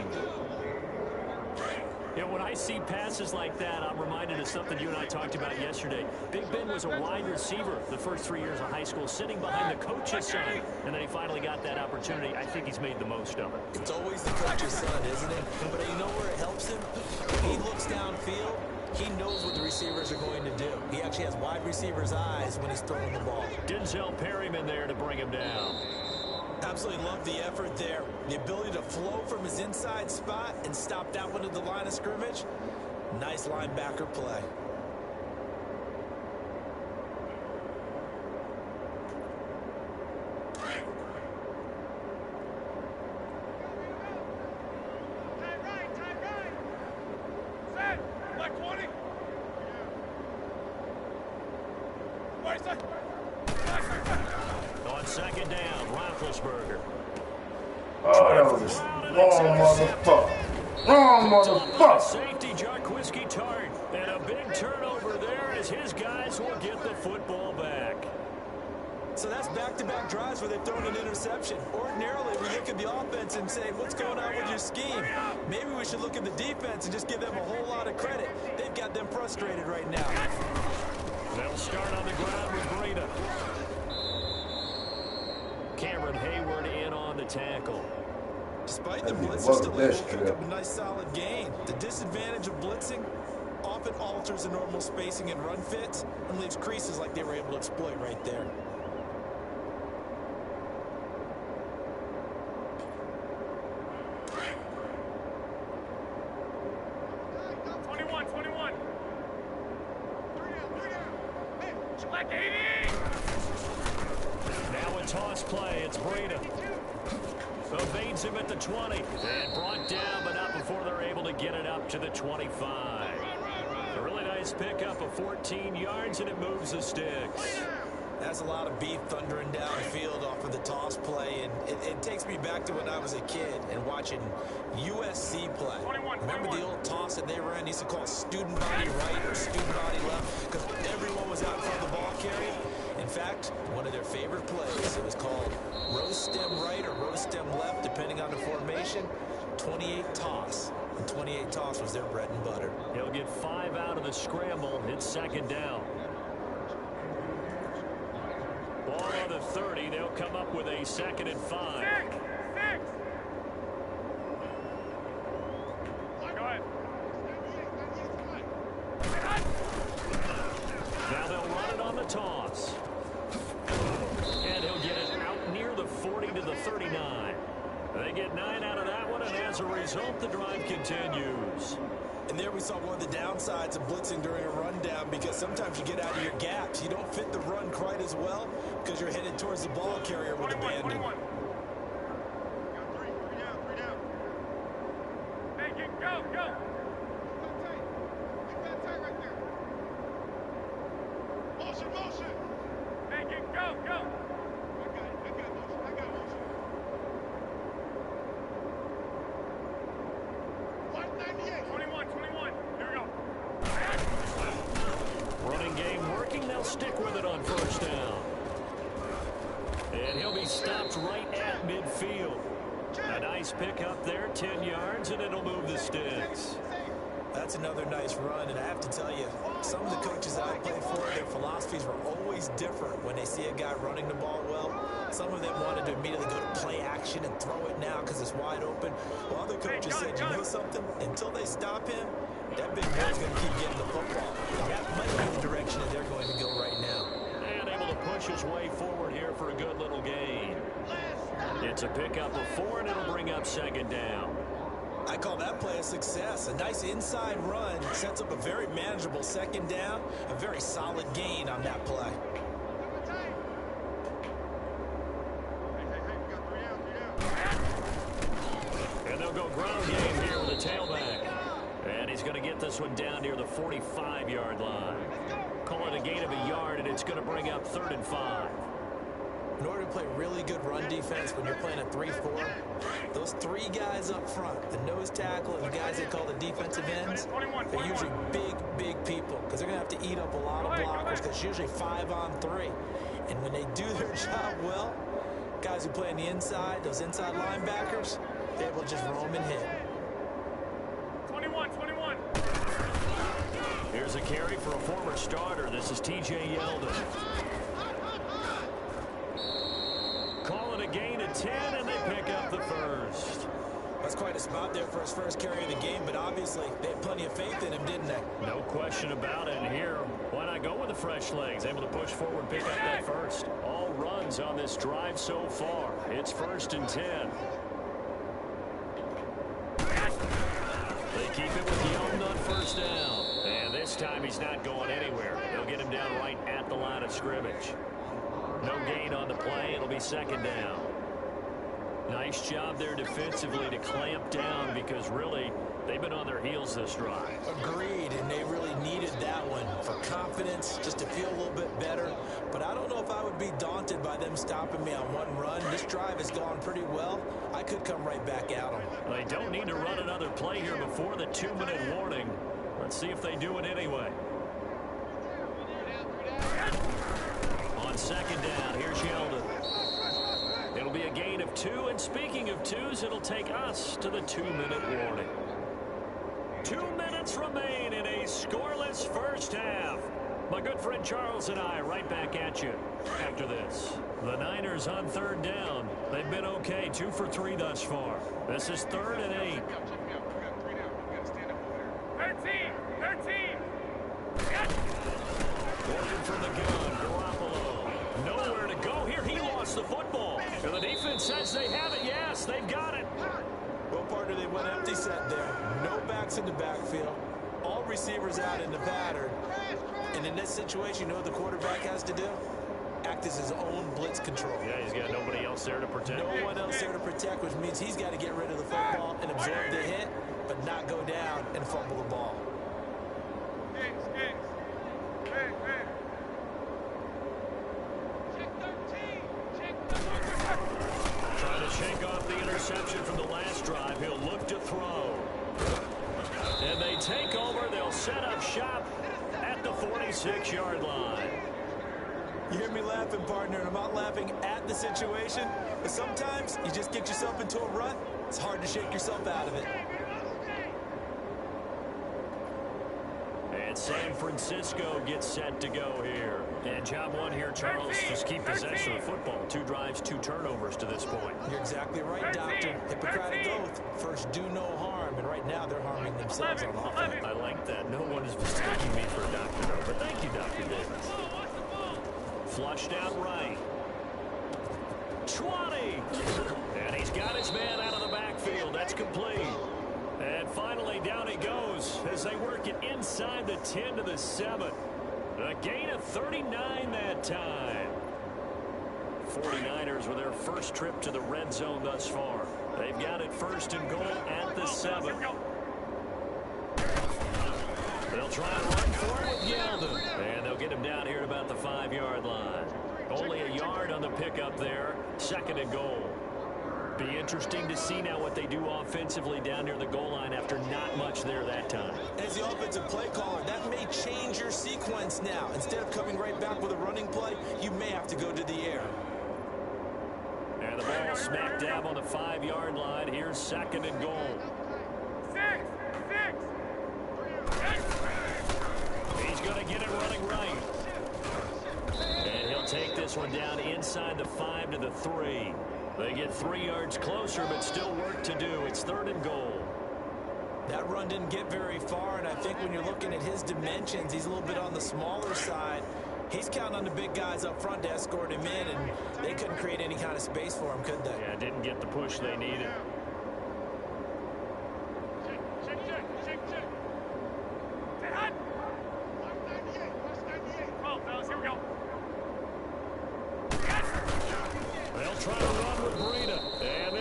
You know, when I see passes like that, I'm reminded of something you and I talked about yesterday. Big Ben was a wide receiver the first 3 years of high school, sitting behind the coach's son, and then he finally got that opportunity. I think he's made the most of it. It's always the coach's son, isn't it? But you know where it helps him? He looks downfield. He knows what the receivers are going to do. He actually has wide receivers' eyes when he's throwing the ball. Denzel Perryman there to bring him down. Absolutely love the effort there. The ability to flow from his inside spot and stop that one at the line of scrimmage. Nice linebacker play. On second down, Roethlisberger. Oh, that was a wrong motherfucker. Wrong motherfucker. Safety Jarquiski Tart. And a big turnover there as his guys will get the football back. So that's back-to-back drives where they've thrown an interception. Ordinarily, we look at the offense and say, what's going on with your scheme? Maybe we should look at the defense and just give them a whole lot of credit. They've got them frustrated right now. They'll start on the ground with Breda. Cameron Hayward in on the tackle. Despite the blitz, they're still able to pick up a nice solid gain. The disadvantage of blitzing often alters the normal spacing and run fits and leaves creases like they were able to exploit right there. Now a toss play. It's Breda. Evades him at the 20. And brought down, but not before they're able to get it up to the 25. A really nice pickup of 14 yards, and it moves the sticks. That's a lot of beef thundering downfield off of the toss play, and it takes me back to when I was a kid and watching USC play. Remember the old toss that they ran? They used to call it student body right or student body left because everyone was out in front of the ball carrier. In fact, one of their favorite plays, it was called rose stem right or rose stem left, depending on the formation. 28 toss, and 28 toss was their bread and butter. He'll get 5 out of the scramble. It's second down. Ball on the 30. They'll come up with a 2nd and 5. Go ahead. Now they'll run it on the toss. And he'll get it out near the 40 to the 39. They get 9 out of that one, and as a result, the drive continues. And there we saw one of the downsides of blitzing during a rundown because sometimes you get out of your gaps. You don't fit the run quite as well because you're headed towards the ball carrier with abandon. 21. Three down. Hey, go. Keep that tight right there. Motion. Hey, go. I got motion. 198. 21. Here we go. Running game working. They'll stick with it on first down. And he'll be stopped right at midfield. A nice pickup there, 10 yards, and it'll move the sticks. That's another nice run, and I have to tell you, some of the coaches I played for, their philosophies were always different when they see a guy running the ball well. Some of them wanted to immediately go to play action and throw it now because it's wide open. While other coaches said, you know something? Until they stop him, that big boy's going to keep getting the football. That might be the direction that they're going to go right now. And able to push his way forward here for a good little gain. It's a pickup of 4, and it'll bring up second down. I call that play a success. A nice inside run sets up a very manageable second down, a very solid gain on that play. And they'll go ground game here with a tailback. And he's going to get this one down near the 45-yard line. Call it a gain of a yard, and it's going to bring up 3rd and 5. In order to play really good run defense when you're playing a 3-4, those 3 guys up front, the nose tackle and the guys they call the defensive ends, they're usually big people because they're going to have to eat up a lot of blockers because it's usually 5-on-3. And when they do their job well, guys who play on the inside, those inside linebackers, they're able to just roam and hit. 21. Here's a carry for a former starter. This is T.J. Yeldon. Call it a gain of 10, and they pick up the first. That's quite a spot there for his first carry of the game, but obviously they had plenty of faith in him, didn't they? No question about it. And here, why not go with the fresh legs? Able to push forward, pick up that first. All runs on this drive so far. It's 1st and 10. They keep it with Yeldon on first down. And this time he's not going anywhere. They'll get him down right at the line of scrimmage. No gain on the play. It'll be 2nd down. Nice job there defensively to clamp down because really they've been on their heels this drive. Agreed, and they really needed that one for confidence, just to feel a little bit better. But I don't know if I would be daunted by them stopping me on one run. This drive has gone pretty well. I could come right back at them. They don't need to run another play here before the 2-minute warning. Let's see if they do it anyway. On 2nd down, here's Yeldon. It'll be a gain of 2, and speaking of 2s, it'll take us to the 2-minute warning. 2 minutes remain in a scoreless first half. My good friend Charles and I right back at you after this. The Niners on 3rd down. They've been okay, 2 for 3 thus far. This is 3rd and 8. 13. Working from the gun, Garoppolo. Nowhere to go here. He lost the football. And the defense says they have it. Yes, they've got it. Well, partner, they went empty set there. No backs in the backfield. All receivers out in the pattern. And in this situation, you know what the quarterback has to do? Act as his own blitz control. Yeah, he's got nobody else there to protect. No one else there to protect, which means he's got to get rid of the football and absorb the hit, but not go down and fumble the ball. Trying to shake off the interception from the last drive. He'll look to throw. And they take over. They'll set up shop at the 46-yard line. You hear me laughing, partner, and I'm not laughing at the situation, but sometimes you just get yourself into a rut. It's hard to shake yourself out of it. And San Francisco gets set to go here. And job one here, Charles, just keep possession of the football. 2 drives, 2 turnovers to this point. You're exactly right, Doctor. Hippocratic oath. First, do no harm. And right now, they're harming themselves on offense. I like that. No one is mistaking me for a doctor, though. But thank you, Dr. Davis. Flushed out right. 20. And he's got his man out of the backfield. That's complete. And finally, down he goes as they work it inside the 10 to the 7. A gain of 39 that time. 49ers with their first trip to the red zone thus far. They've got it 1st and goal at the 7. They'll try and run for it with Yeldon. And they'll get him down here at about the 5-yard line. Only a yard on the pickup there. 2nd and goal. Be interesting to see now what they do offensively down near the goal line after not much there that time. As the offensive play caller, that may change your sequence now. Instead of coming right back with a running play, you may have to go to the air. And the ball smack dab on the 5-yard line. Here's 2nd and goal. 6. He's going to get it running right. And he'll take this one down inside the 5 to the 3. They get 3 yards closer, but still work to do. It's 3rd and goal. That run didn't get very far, and I think when you're looking at his dimensions, he's a little bit on the smaller side. He's counting on the big guys up front to escort him in, and they couldn't create any kind of space for him, could they? Yeah, didn't get the push they needed.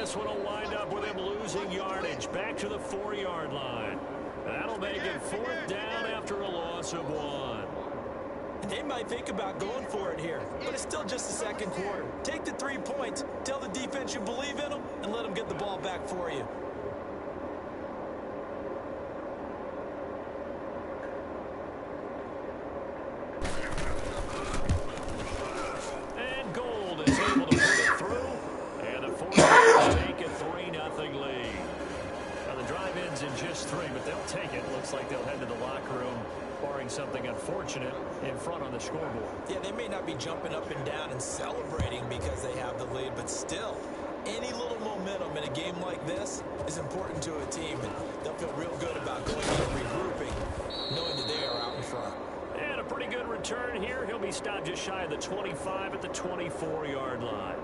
this one will wind up with him losing yardage back to the 4-yard line. That'll make it 4th down after a loss of 1. They might think about going for it here, but it's still just the second quarter. Take the 3 points, tell the defense you believe in them, and let them get the ball back for you. And Gold is able to put it through, and the 49ers take a 3-0 lead. Now the drive ends in just 3, but they'll take it. Looks like they'll head to the locker room, barring something unfortunate, in front on the scoreboard. Yeah, they may not be jumping up and down and celebrating because they have the lead, but still, any little momentum in a game like this is important to a team, and they'll feel real good about going in and regrouping, knowing that they are out in front. And a pretty good return here. He'll be stopped just shy of the 25 at the 24-yard line.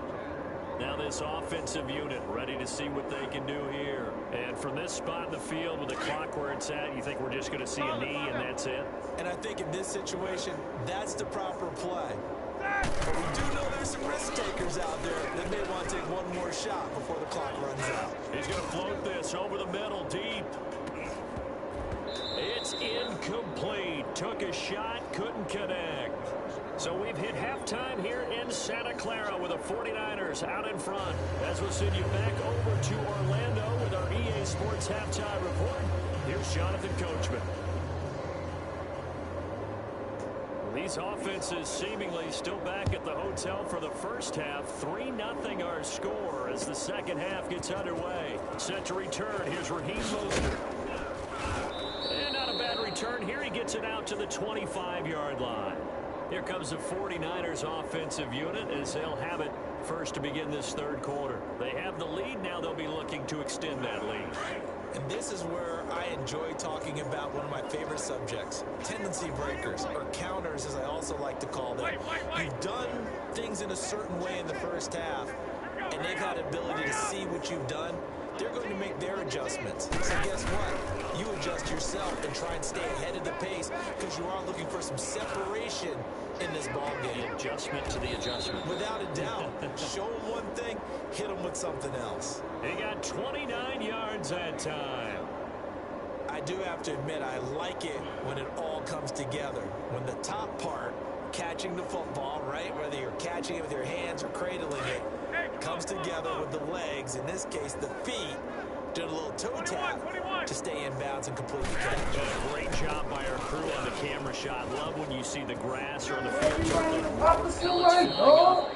Now this offensive unit ready to see what they can do here. And from this spot in the field with the clock where it's at, you think we're just going to see a knee and that's it? And I think in this situation, that's the proper play. But we do know there's some risk takers out there that may want to take one more shot before the clock runs out. He's going to float this over the middle deep. It's incomplete. Took a shot, couldn't connect. So we've hit halftime here in Santa Clara with the 49ers out in front. As we'll send you back over to Orlando with our EA Sports Halftime Report. Here's Jonathan Coachman. These offenses seemingly still back at the hotel for the first half. 3-0 our score as the second half gets underway. Set to return. Here's Raheem Mostert. And not a bad return here. He gets it out to the 25-yard line. Here comes the 49ers offensive unit as they'll have it first to begin this third quarter. They have the lead. Now they'll be looking to extend that lead. And this is where I enjoy talking about one of my favorite subjects, tendency breakers, or counters as I also like to call them. You've done things in a certain way in the first half, and they've had the ability to see what you've done. They're going to make their adjustments. So guess what? You adjust yourself and try and stay ahead of the pace because you are looking for some separation in this ball game. The adjustment to the adjustment. Without a doubt. Show them one thing, hit them with something else. He got 29 yards that time. I do have to admit, I like it when it all comes together. When the top part, catching the football, right, whether you're catching it with your hands or cradling it, comes together with the legs, in this case the feet, doing a little toe tap to stay in bounds and complete the catch. Great job by our crew on the camera shot. Love when you see the grass or the field.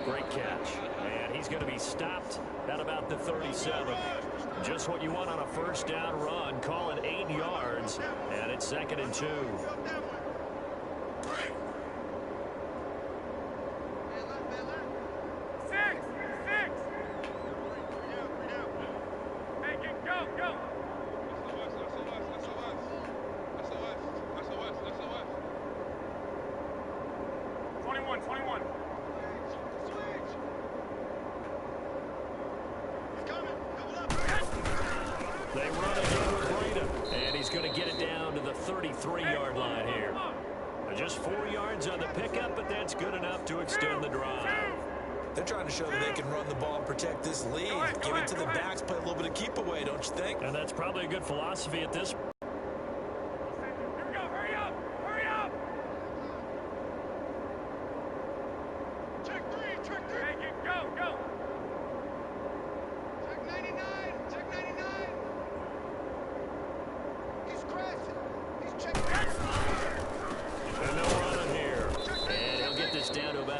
Great catch. And he's going to be stopped at about the 37. Just what you want on a first down run. Call it 8 yards, and it's 2nd and 2. They run again with Breda, and he's going to get it down to the 33-yard line here. Just 4 yards on the pickup, but that's good enough to extend the drive. They're trying to show that they can run the ball and protect this lead. Give it to the backs, play a little bit of keep away, don't you think? And that's probably a good philosophy at this point.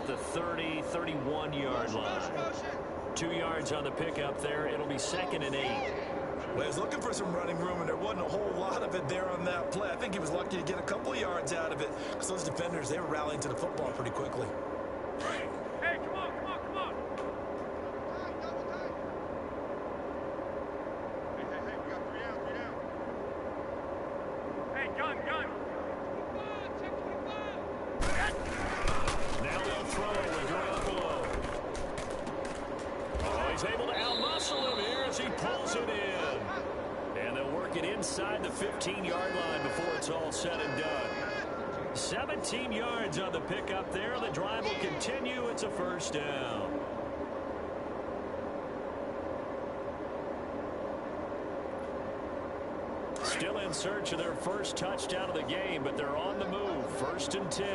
The 30-31-yard line. 2 yards on the pickup there. It'll be 2nd and 8. Well, he was looking for some running room, and there wasn't a whole lot of it there on that play. I think he was lucky to get a couple of yards out of it because those defenders, they were rallying to the football pretty quickly. Hey, come on, come on, come on. Double tight. Hey, we got 3 down, 3 down. Hey, gun. Check 25. Now they'll throw with Garoppolo. Oh, he's able to outmuscle him here as he pulls it in. And they'll work it inside the 15-yard line before it's all said and done. 17 yards on the pickup there. The drive will continue. It's a first down. Still in search of their first touchdown of the game, but they're on the move. 1st and 10.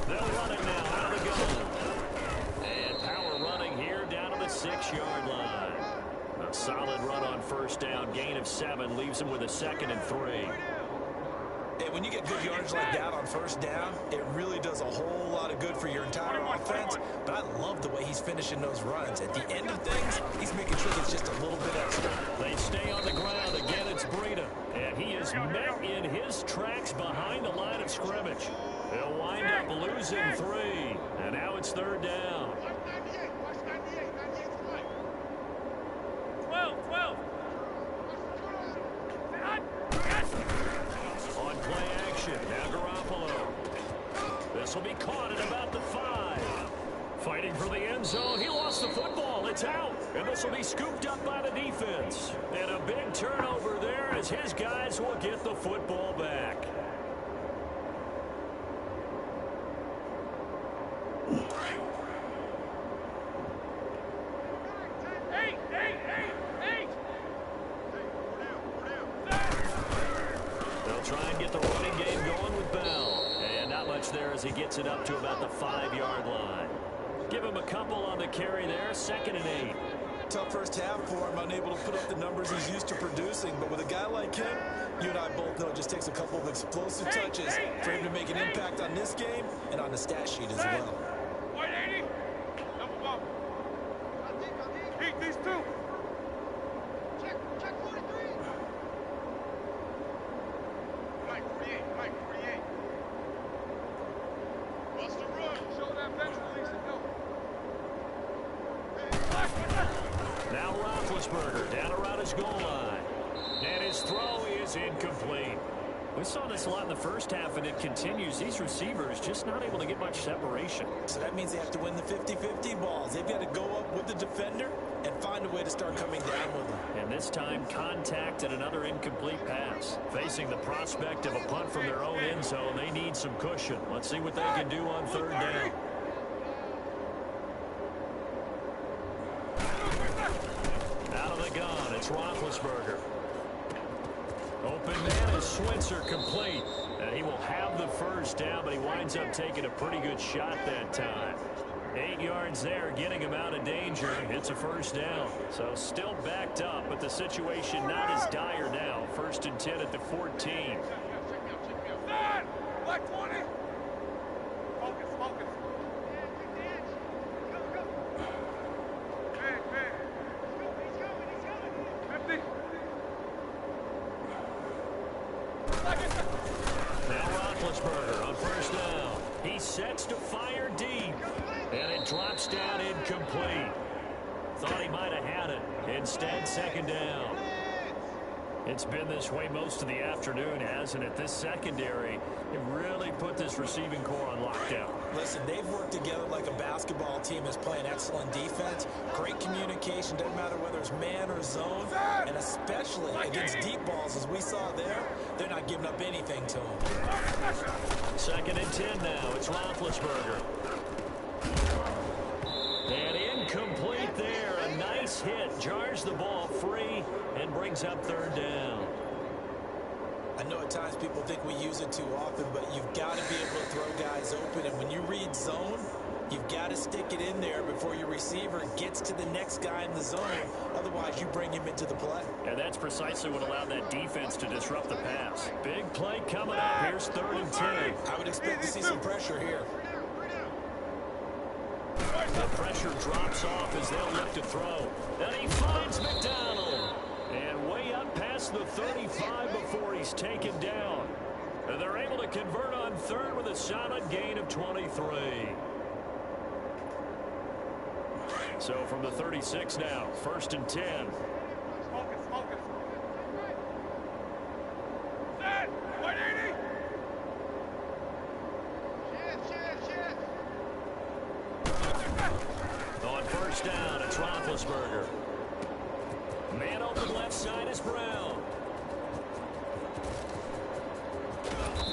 They'll run it now out of the gun. And power running here down to the 6-yard line. A solid run on 1st down. Gain of 7 leaves them with a 2nd and 3. And when you get good yardage like that on 1st down, it really does a whole lot of good for your entire offense. But I love the way he's finishing those runs. At the end of things, he's making sure it's just a little bit extra. They stay on the ground. Again, it's Breida. And he is met in his tracks behind the line of scrimmage. He'll wind up losing 3. And now it's 3rd down. 12. On play action, now Garoppolo. This will be caught at about the 5. Fighting for the end zone. He lost the football. It's out. And this will be scooped up by the defense. And a big turnover there as his guys will get the football back. They'll try and get the running game going with Bell. And not much there as he gets it up to about the 5-yard line. Give him a couple on the carry there. 2nd and 8. Tough first half for him, unable to put up the numbers he's used to producing. But with a guy like him, you and I both know it just takes a couple of explosive touches for him to make an impact on this game and on the stat sheet as well. 180. Double bump. Keep these 2. Check 43. Mike 48. Bust the run. Show that bench release and go. Now Roethlisberger down around his goal line. And his throw is incomplete. We saw this a lot in the first half, and it continues. These receivers just not able to get much separation. So that means they have to win the 50-50 balls. They've got to go up with the defender and find a way to start coming down with them. And this time, contact and another incomplete pass. Facing the prospect of a punt from their own end zone, they need some cushion. Let's see what they can do on 3rd down. Out of the gun, it's Roethlisberger. Open man is Switzer complete. And he will have the 1st down, but he winds up taking a pretty good shot that time. 8 yards there, getting him out of danger. It's a 1st down. So still backed up, but the situation not as dire now. 1st and 10 at the 14. Black 20. Focus. Man. 50. Now Roethlisberger on 1st down. He sets to fire deep. And it drops down incomplete. Thought he might have had it. Instead, 2nd down. It's been this way most of the afternoon, hasn't it? This secondary, it really put this receiving core on lockdown. Listen, they've worked together like a basketball team that's playing excellent defense. Great communication, doesn't matter whether it's man or zone. And especially against deep balls, as we saw there, they're not giving up anything to them. 2nd and 10 now. It's Roethlisberger. And incomplete there. A nice hit. Jars the ball free and brings up 3rd down. I know at times people think we use it too often, but you've got to be able to throw guys open. And when you read zone, you've got to stick it in there before your receiver gets to the next guy in the zone. Otherwise, you bring him into the play. And that's precisely what allowed that defense to disrupt the pass. Big play coming up. Here's 3rd and 10. I would expect to see some pressure here. The pressure drops off as they'll look to throw. And he finds McDonald. And way up past the 35 before he's taken down. And they're able to convert on 3rd with a solid gain of 23. So from the 36 now, 1st and 10. Focus. Set. 180. Shit. On 1st down, it's Roethlisberger. Man open left side is Brown.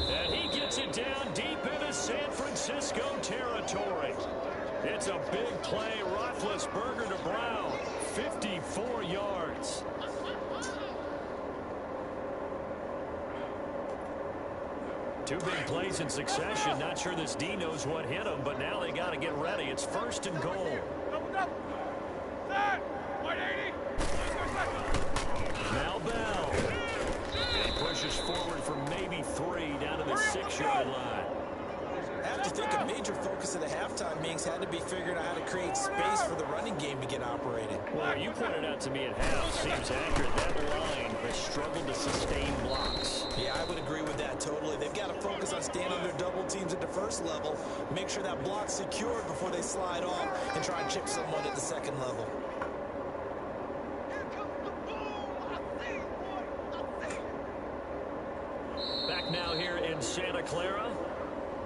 And he gets it down deep into San Francisco territory. It's a big play. Roethlisberger to Brown. 4 yards. Two big plays in succession. Not sure this D knows what hit him, but now they got to get ready. It's 1st and goal. Now Bell. And he pushes forward for maybe 3 down to the 6-yard line. I have to think a major focus of the halftime meetings had to be figuring out how to create space for the running game to get operating. Well, you pointed out to me at half, seems accurate. That line has struggled to sustain blocks. Yeah, I would agree with that totally. They've got to focus on staying under double teams at the first level, make sure that block's secured before they slide off, and try and chip someone at the second level. Back now here in Santa Clara.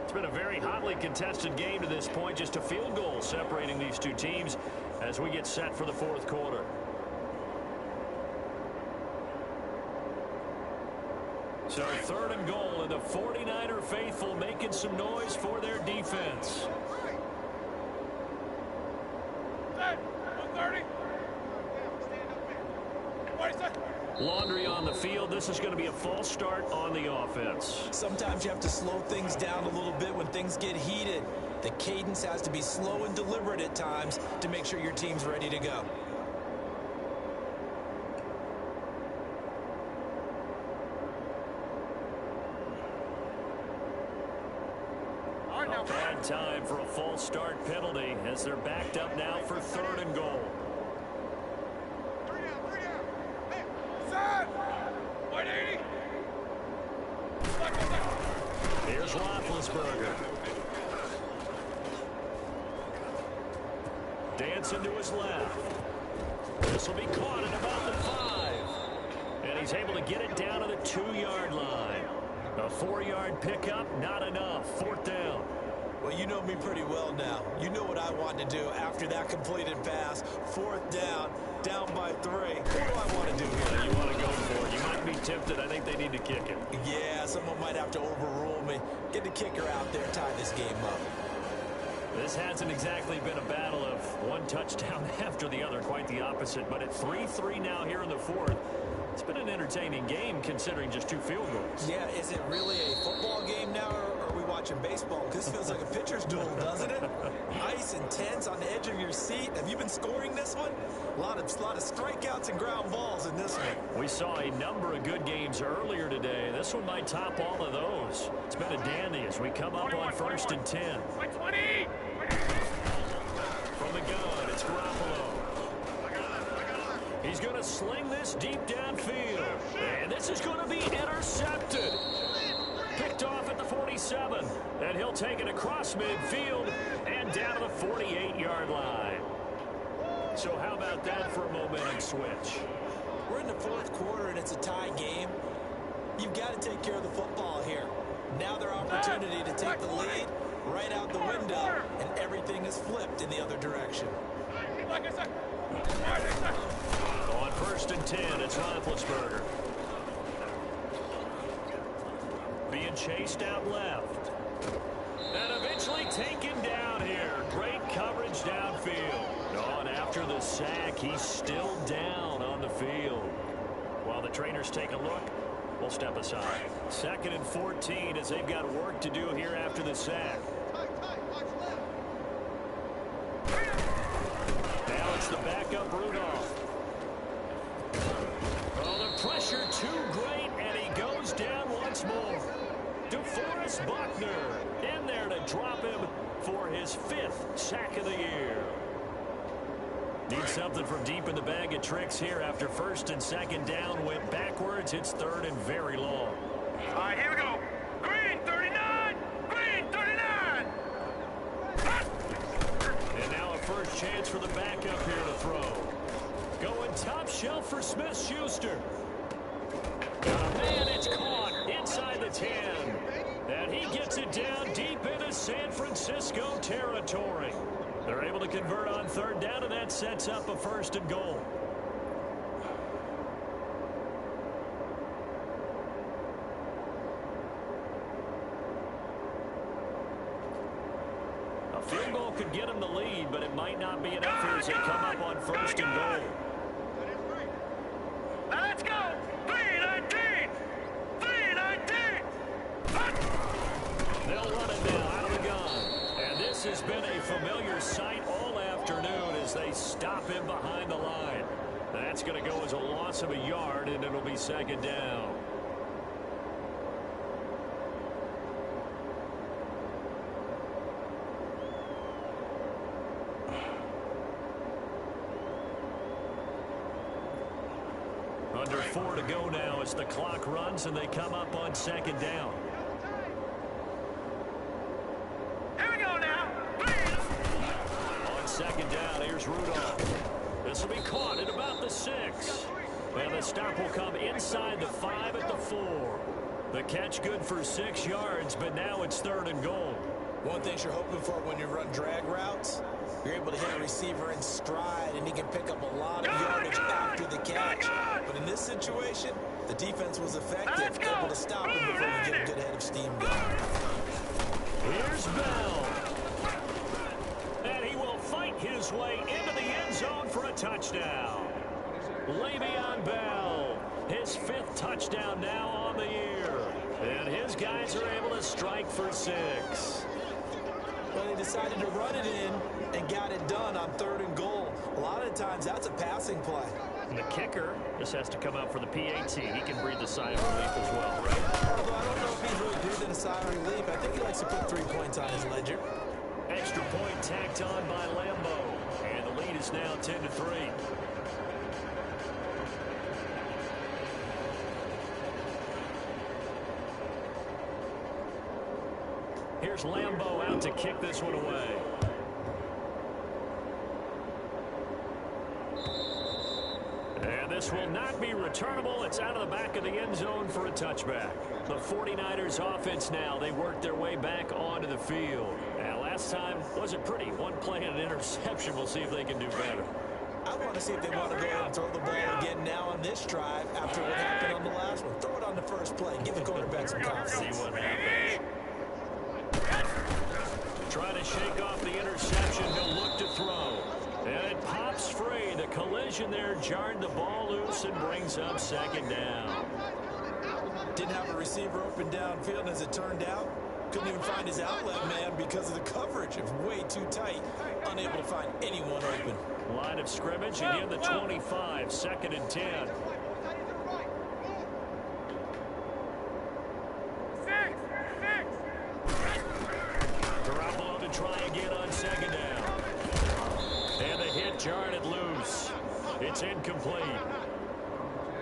It's been a very hotly contested game to this point. Just a field goal separating these two teams as we get set for the 4th quarter. So 3rd and goal, and the 49er faithful making some noise for their defense. Laundry on the field. This is going to be a false start on the offense. Sometimes you have to slow things down a little bit when things get heated. The cadence has to be slow and deliberate at times to make sure your team's ready to go. A bad time for a false start penalty as they're backed up now for 3rd and goal. Here's Roethlisberger. Dancing to his left. This will be caught at about the 5. And he's able to get it down to the 2-yard line. A 4-yard pickup, not enough. 4th down. Well, you know me pretty well now. You know what I want to do after that completed pass. 4th down, down by 3. What do I want to do here? You want to go for it. You might be tempted. I think they need to kick it. Yeah, someone might have to overrule me. Get the kicker out there, tie this game up. This hasn't exactly been a battle of one touchdown after the other. Quite the opposite. But at 3-3 now here in the 4th, it's been an entertaining game considering just 2 field goals. Yeah, is it really a football game now, or are we watching baseball? This feels like a pitcher's duel, doesn't it? Nice and tense on the edge of your seat. Have you been scoring this one? A lot of strikeouts and ground balls in this one. We saw a number of good games earlier today. This one might top all of those. It's been a dandy as we come up on 1st and 10. From the gun, it's Garoppolo. He's going to sling this deep downfield. And this is going to be intercepted. Picked off at the 47. And he'll take it across midfield and down to the 48-yard line. So how about that for a momentum switch? We're in the 4th quarter, and it's a tie game. You've got to take care of the football here. Now their opportunity to take the lead right out the window, and everything is flipped in the other direction. On 1st and 10, it's Roethlisberger. Being chased out left. And eventually taken down here. Great coverage downfield. Oh, and after the sack, he's still down on the field. While the trainers take a look, we'll step aside. 2nd and 14 as they've got work to do here after the sack. Now it's the backup Rudolph. Oh, the pressure too great, and he goes down once more. DeForest Buckner in there to drop him for his 5th sack of the year. Need something from deep in the bag of tricks here after 1st and 2nd down. Went backwards. It's 3rd and very long. All right, here we go. Green 39! Green 39! And now a first chance for the backup here to throw. Going top shelf for Smith-Schuster. Man, it's caught inside the 10. And he gets it down deep into San Francisco territory. They're able to convert on 3rd down, and that sets up a 1st and goal. A field goal could get him the lead, but it might not be enough here as they come up on 1st and goal. That's going to go as a loss of a yard, and it'll be second down. Under 4 to go now as the clock runs and they come up on second down. Here we go now. On second down, here's Rudolph. This will be caught at about the 6. And the stop will come inside the 5 at the 4. The catch good for 6 yards, but now it's 3rd and goal. One thing you're hoping for when you run drag routes, you're able to hit a receiver in stride, and he can pick up a lot of yardage after the catch. But in this situation, the defense was effective, able to stop him before you get a good head of steam going. Here's Bell. And he will fight his way into the end zone for a touchdown. Le'Veon Bell, his 5th touchdown now on the year. And his guys are able to strike for 6. Well, they decided to run it in and got it done on 3rd and goal. A lot of times, that's a passing play. And the kicker just has to come out for the PAT. He can breathe a sigh of relief as well, right? Although I don't know if he's really breathing a sigh of relief. I think he likes to put 3 points on his ledger. Extra point tacked on by Lambo. And the lead is now 10-3. Here's Lambo out to kick this one away. And this will not be returnable. It's out of the back of the end zone for a touchback. The 49ers offense now, they worked their way back onto the field. And last time wasn't pretty. One play and an interception. We'll see if they can do better. I want to see if they want to go ahead and throw the ball again now on this drive after what happened on the last one. Throw it on the first play. Give the quarterback some confidence. See what happens. Trying to shake off the interception. He'll look to throw. And it pops free. The collision there jarred the ball loose and brings up second down. Didn't have a receiver open downfield, and as it turned out, couldn't even find his outlet man because of the coverage. It was way too tight. Unable to find anyone open. Line of scrimmage again, the 25, 2nd and 10. Garoppolo to try again on second down. And the hit jarred it loose. It's incomplete.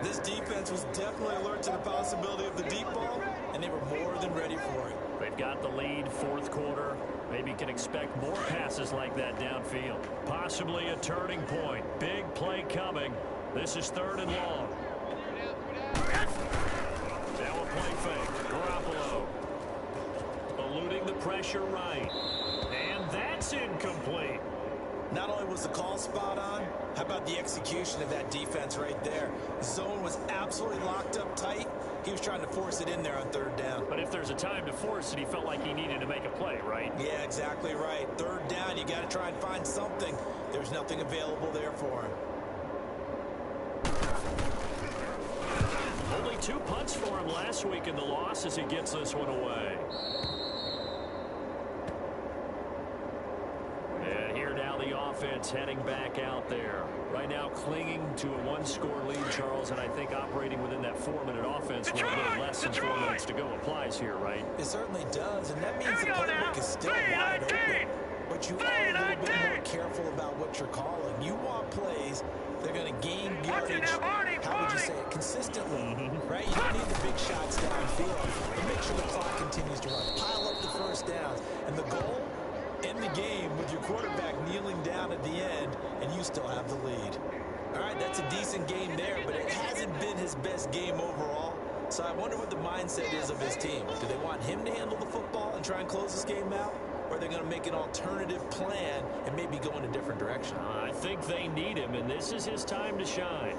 This defense was definitely alert to the possibility of the deep ball, and they were more than ready for it. They've got the lead, 4th quarter. Maybe you can expect more passes like that downfield. Possibly a turning point. Big play coming. This is 3rd and long. Now a play fake. Garoppolo eluding the pressure right. And that's incomplete. Not only was the call spot on, how about the execution of that defense right there? The zone was absolutely locked up tight. He was trying to force it in there on 3rd down. But if there's a time to force it, he felt like he needed to make a play, right? Yeah, exactly right. 3rd down, you got to try and find something. There's nothing available there for him. Only 2 punts for him last week in the loss as he gets this one away. And here now the offense heading back out there. Right now clinging to a 1-score lead, Charles, and I think operating within that 4-minute offense with a little less than 4 minutes to go applies here, right? It certainly does, and that means the playbook is still wide open. But you are a little bit more careful about what you're calling. You want plays that are going to gain yardage, how would you say it, consistently, right? You don't need the big shots downfield, but make sure the clock continues to run. Pile up the first downs, and the goal, end the game with your quarterback kneeling down at the end, and you still have the lead. All right, that's a decent game there, but it hasn't been his best game overall. So I wonder what the mindset is of his team. Do they want him to handle the football and try and close this game out? Or are they going to make an alternative plan and maybe go in a different direction? I think they need him, and this is his time to shine.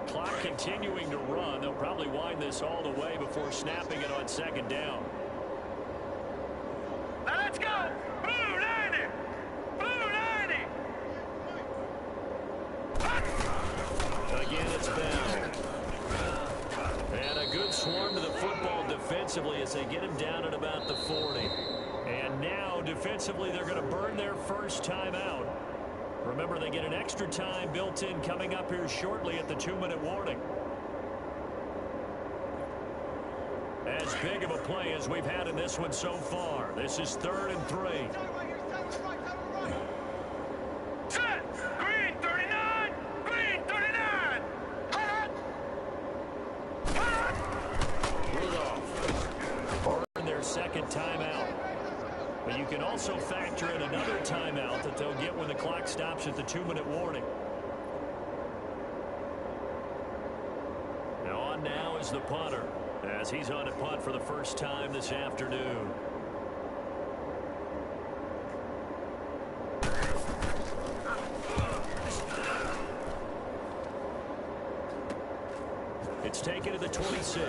Clock continuing to run. They'll probably wind this all the way before snapping it on second down. Let's go! Blue 90! Blue 90! Again, it's Bell. And a good swarm to the football defensively as they get him down at about the 40. And now, defensively, they're going to burn their first time out. Remember, they get an extra time built in coming up here shortly at the 2-minute warning. As big of a play as we've had in this one so far. This is 3rd and 3. Set! Green 39! Green 39! Hot! Hot! Rudolph. In their second timeout. But you can also factor in another timeout that they'll get when the clock stops at the 2-minute warning. Now on now is the punter, as he's on to punt for the first time this afternoon. It's taken to the 26.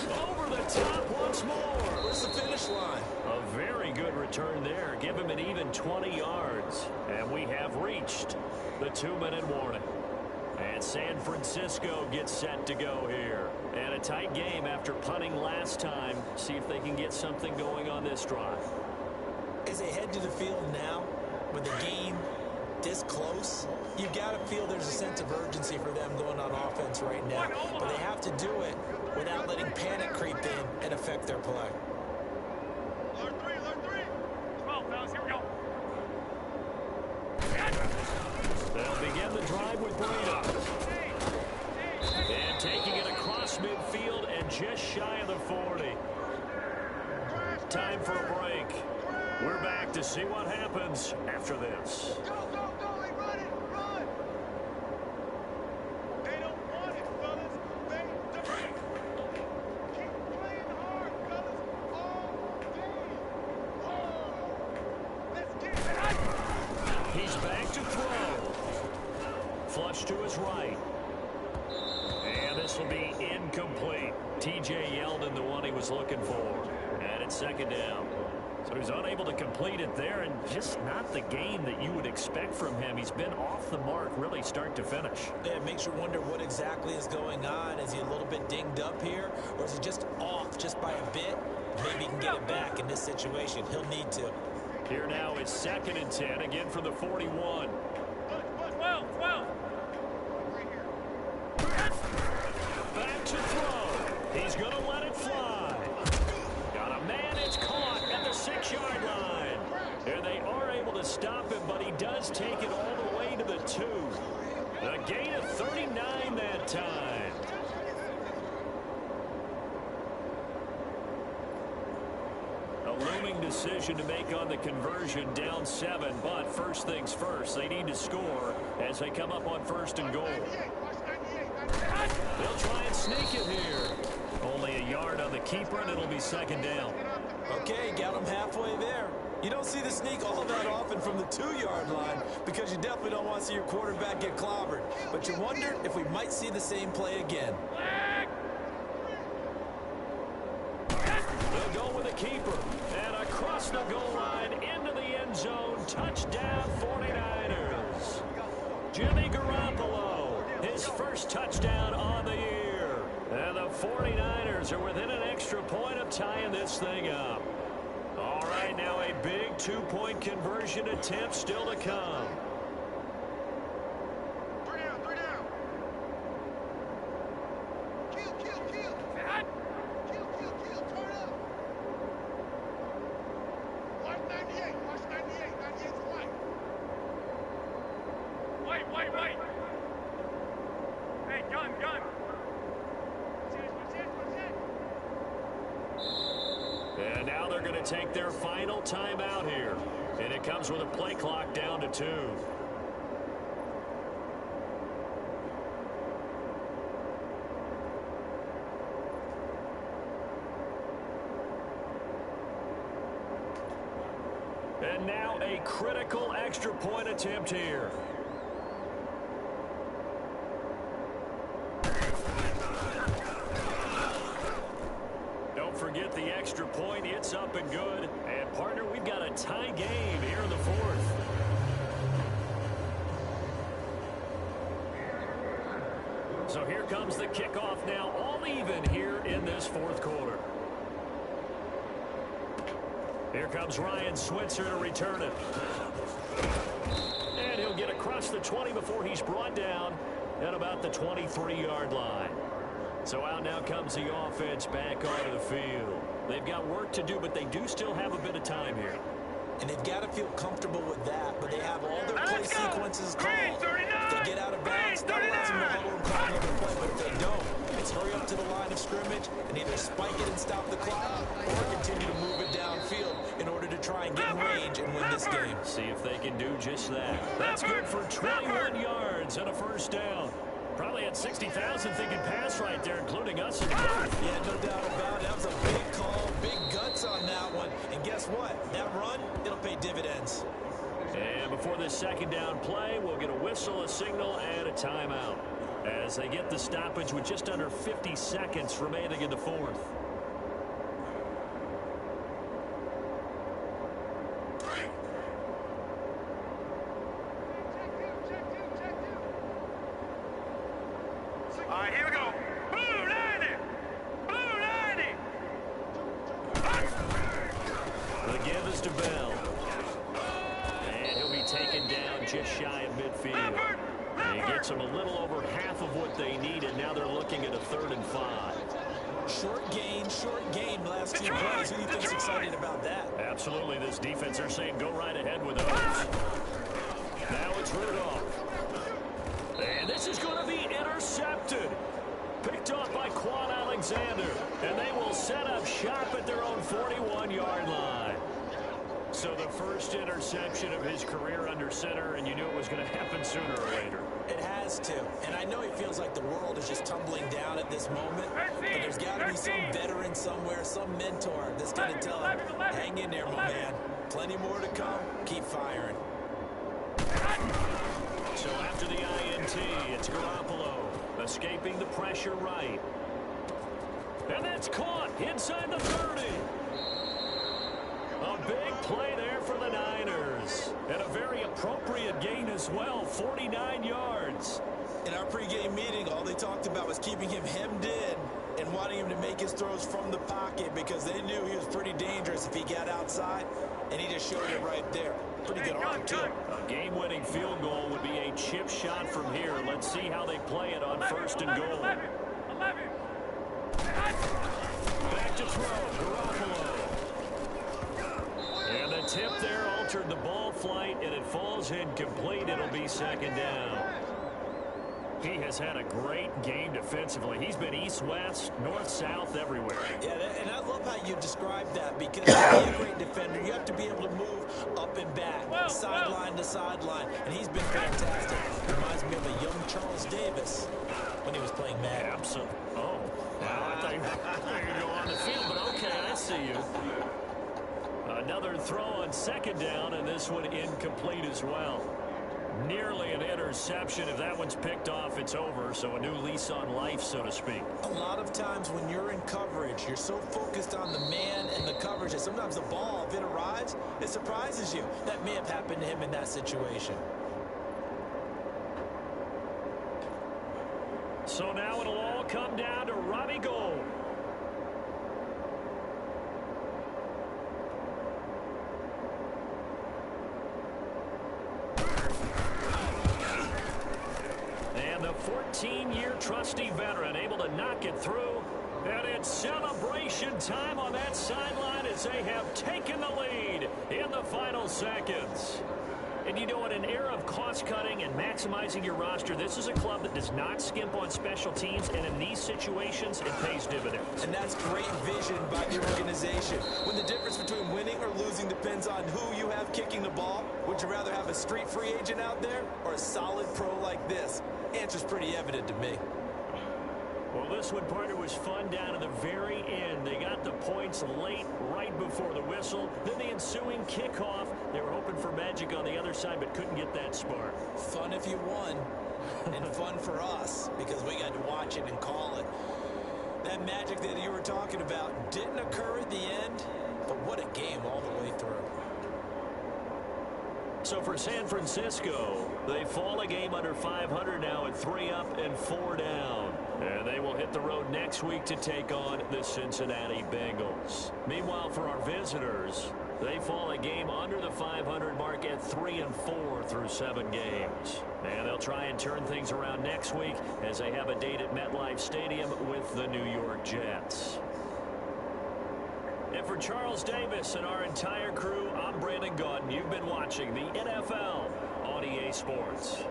Over the top once more. Where's the finish line? A very good return there. Give him an even 20 yards. And we have reached the 2-minute warning. And San Francisco gets set to go here. And a tight game after punting last time. See if they can get something going on this drive. As they head to the field now, with the game this close, you've got to feel there's a sense of urgency for them going on offense right now. But they have to do it without letting panic creep in and affect their play. Alert 3, alert 3. 12, fellas, here we go. They'll begin the drive with Burrito. And taking it across midfield and just shy of the 40. Time for a break. We're back to see what happens after this. Go, go, go, they run it, run! They don't want it, fellas. They don't. Keep playing hard, fellas, all day. Oh, let's get it. He's back to throw. Flush to his right. And this will be incomplete. TJ Yeldon, the one he was looking for. And it's 2nd down. So he's unable to complete it there, and just not the game that you would expect from him. He's been off the mark really start to finish. Yeah, it makes you wonder what exactly is going on. Is he a little bit dinged up here, or is he just off just by a bit? Maybe he can get it back in this situation. He'll need to. Here now is 2nd and 10, again from the 41. 12, 12. Back to throw. He's going to let it fly. Got a man, it's caught at the 6-yard line. And they are able to stop him, but he does take it all the way to the 2. A gain of 39 that time. A looming decision to make on the conversion, down 7, but first things first, they need to score as they come up on 1st and goal. They'll try and sneak it here. Only a yard on the keeper, and it'll be 2nd down. Okay, got him halfway there. You don't see the sneak all that often from the 2-yard line because you definitely don't want to see your quarterback get clobbered. But you wonder if we might see the same play again. They'll go with a keeper. And across the goal line into the end zone. Touchdown 49ers. Jimmy Garoppolo, his first touchdown on the year. And the 49ers are within an extra point of tying this thing up. All right, now a big 2-point conversion attempt still to come. 3 down, 3 down. Kill, kill, kill. Kill, kill, kill. Turn up. Watch 98. Watch 98. 98's white. White, white, white. Hey, gun, gun. And now they're going to take their final timeout here. And it comes with a play clock down to 2. And now a critical extra point attempt here. Don't forget the extra point. It's up and good. And, partner, we've got a tie game here in the 4th. So here comes the kickoff now, all even here in this 4th quarter. Here comes Ryan Switzer to return it. And he'll get across across the 20 before he's brought down at about the 23-yard line. So out now comes the offense back onto the field. They've got work to do, but they do still have a bit of time here. And they've got to feel comfortable with that, but they have all their play sequences called. If they get out of bounds, that allows them to huddle and call another play, but if they don't, it's hurry up to the line of scrimmage and either spike it and stop the clock or continue to move it downfield in order to try and get in range and win this game. See if they can do just that. That's good for 21 yards and a first down. Probably had 60,000 thinking pass right there, including us in the booth. Yeah, no doubt about it. That was a big call, big guts on that one. And guess what? That run, it'll pay dividends. And before this second down play, we'll get a whistle, a signal, and a timeout as they get the stoppage with just under 50 seconds remaining in the fourth. All right, here we go. Blue 90. Blue 90. The give is to Bell. And he'll be taken down just shy of midfield. And he gets them a little over half of what they needed. Now they're looking at a 3rd and 5. Short gain, last two plays. Who do you think's excited about that? Absolutely. This defense, they're saying go right ahead with those. Now it's Rudolph. And this is going to be intercepted. Picked off by Quan Alexander. And they will set up shop at their own 41-yard line. So the first interception of his career under center, and you knew it was going to happen sooner or later. It has to. And I know he feels like the world is just tumbling down at this moment, but there's got to be some veteran somewhere, some mentor that's going to tell him, hang in there, my man. Plenty more to come. Keep firing. So after the INT, it's Garoppolo escaping the pressure right. And that's caught inside the 30. A big play there for the Niners. And a very appropriate gain as well, 49 yards. In our pregame meeting, all they talked about was keeping him hemmed in and wanting him to make his throws from the pocket because they knew he was pretty dangerous if he got outside, and he just showed it right there. Pretty good arm, too. A game-winning field goal would be a chip shot from here. Let's see how they play it on 1st and goal. Back to throw, Garoppolo. And the tip there altered the ball flight, and it falls incomplete. It'll be 2nd down. He has had a great game defensively. He's been east-west, north-south, everywhere. Yeah, and I love how you describe that because to be a great defender, you have to be able to move up and back, sideline to sideline, and he's been fantastic. Reminds me of a young Charles Davis when he was playing Madden. Absolutely. Oh, wow, I thought you were going on the field, but okay, I see you. Another throw on 2nd down, and this one incomplete as well. Nearly an interception. If that one's picked off, it's over. So a new lease on life, so to speak. A lot of times when you're in coverage, you're so focused on the man and the coverage that sometimes the ball, if it arrives, it surprises you. That may have happened to him in that situation. So now it'll all come down to Robbie Gould. And the 14-year trusty veteran able to knock it through. And it's celebration time on that sideline as they have taken the lead in the final seconds. And you know, in an era of cost-cutting and maximizing your roster, this is a club that does not skimp on special teams, and in these situations, it pays dividends. And that's great vision by the organization. When the difference between winning or losing depends on who you have kicking the ball, would you rather have a street free agent out there or a solid pro like this? Answer's pretty evident to me. Well, this one, partner, was fun down to the very end. They got the points late, right before the whistle. Then the ensuing kickoff. They were hoping for magic on the other side, but couldn't get that spark. Fun if you won, and fun for us, because we got to watch it and call it. That magic that you were talking about didn't occur at the end, but what a game all the way through. So for San Francisco, they fall a game under 500 now at 3 up and 4 down. And they will hit the road next week to take on the Cincinnati Bengals. Meanwhile, for our visitors, They fall a game under the 500 mark at 3-4 through 7 games. And they'll try and turn things around next week as they have a date at MetLife Stadium with the New York Jets. And for Charles Davis and our entire crew, I'm Brandon Gaudin. You've been watching the NFL on EA Sports.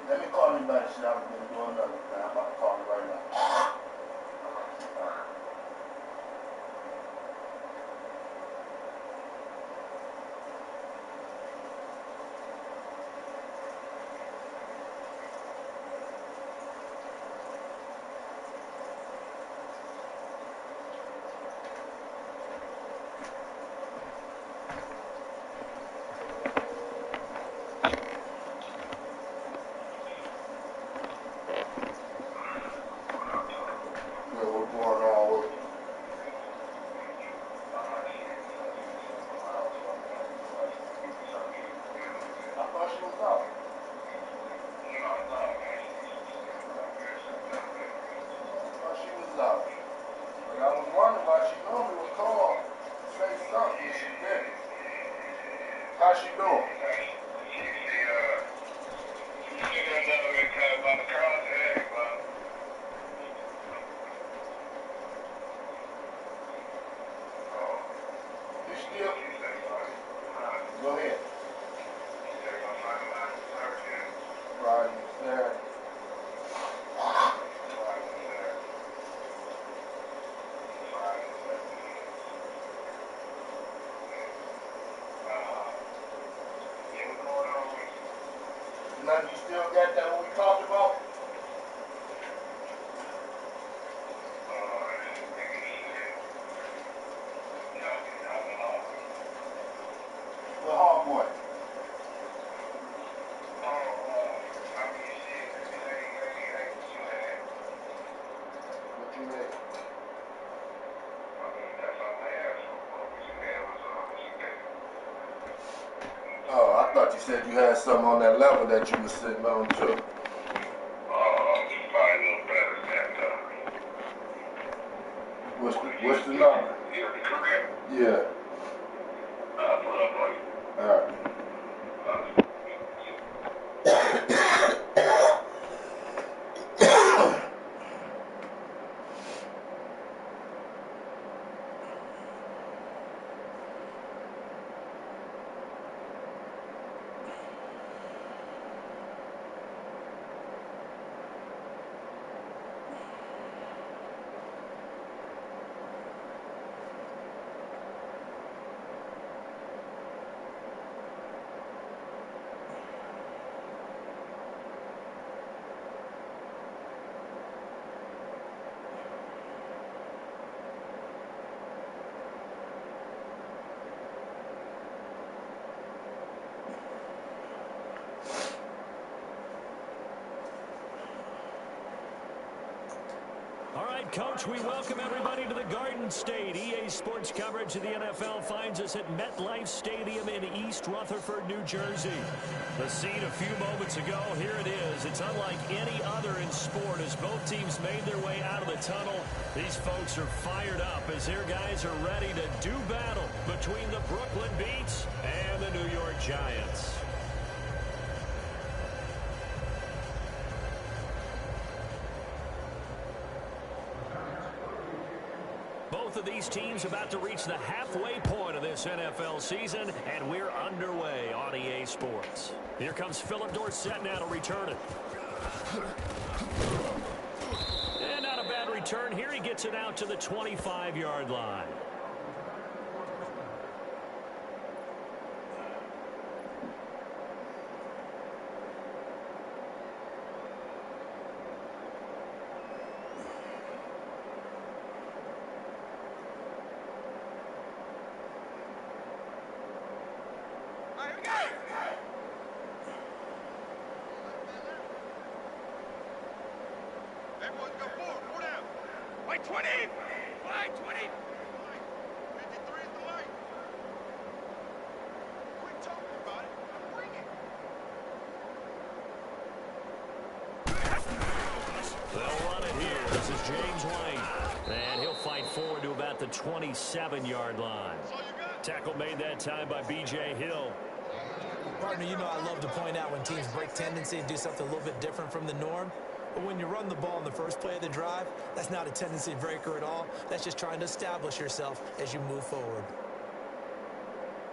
Let me call you back. Shit, I'm going to do another thing. I'm about to call you right now. What's going on with I thought she was out. I thought she was out. But I was wondering why she normally would call to say something. She didn't. How's she doing? You still? Go ahead. Friday, Saturday. Nothing, you still got that what we talked about? The hard boy. What you made? Oh, I thought you said you had something on that level that you was sitting on too. What's the number? Yeah. Alright. All right, Coach, we welcome everybody to the Garden State. EA Sports coverage of the NFL finds us at MetLife Stadium in East Rutherford, New Jersey. The scene a few moments ago, here it is. It's unlike any other in sport as both teams made their way out of the tunnel. These folks are fired up as their guys are ready to do battle between the Brooklyn Beats and the New York Giants. Both of these teams about to reach the halfway point of this NFL season, and we're underway on EA Sports. Here comes Philip Dorsett now to return it. And not a bad return here. He gets it out to the 25-yard line. Everyone go forward. Go down. White 20. White 20. 53 is the light. Quit talking about it. Bring it. They'll run it here. This is James White. And he'll fight forward to about the 27-yard line. Tackle made that time by B.J. Hill. Partner, you know I love to point out when teams break tendency and do something a little bit different from the norm. But when you run the ball in the first play of the drive, that's not a tendency breaker at all. That's just trying to establish yourself as you move forward.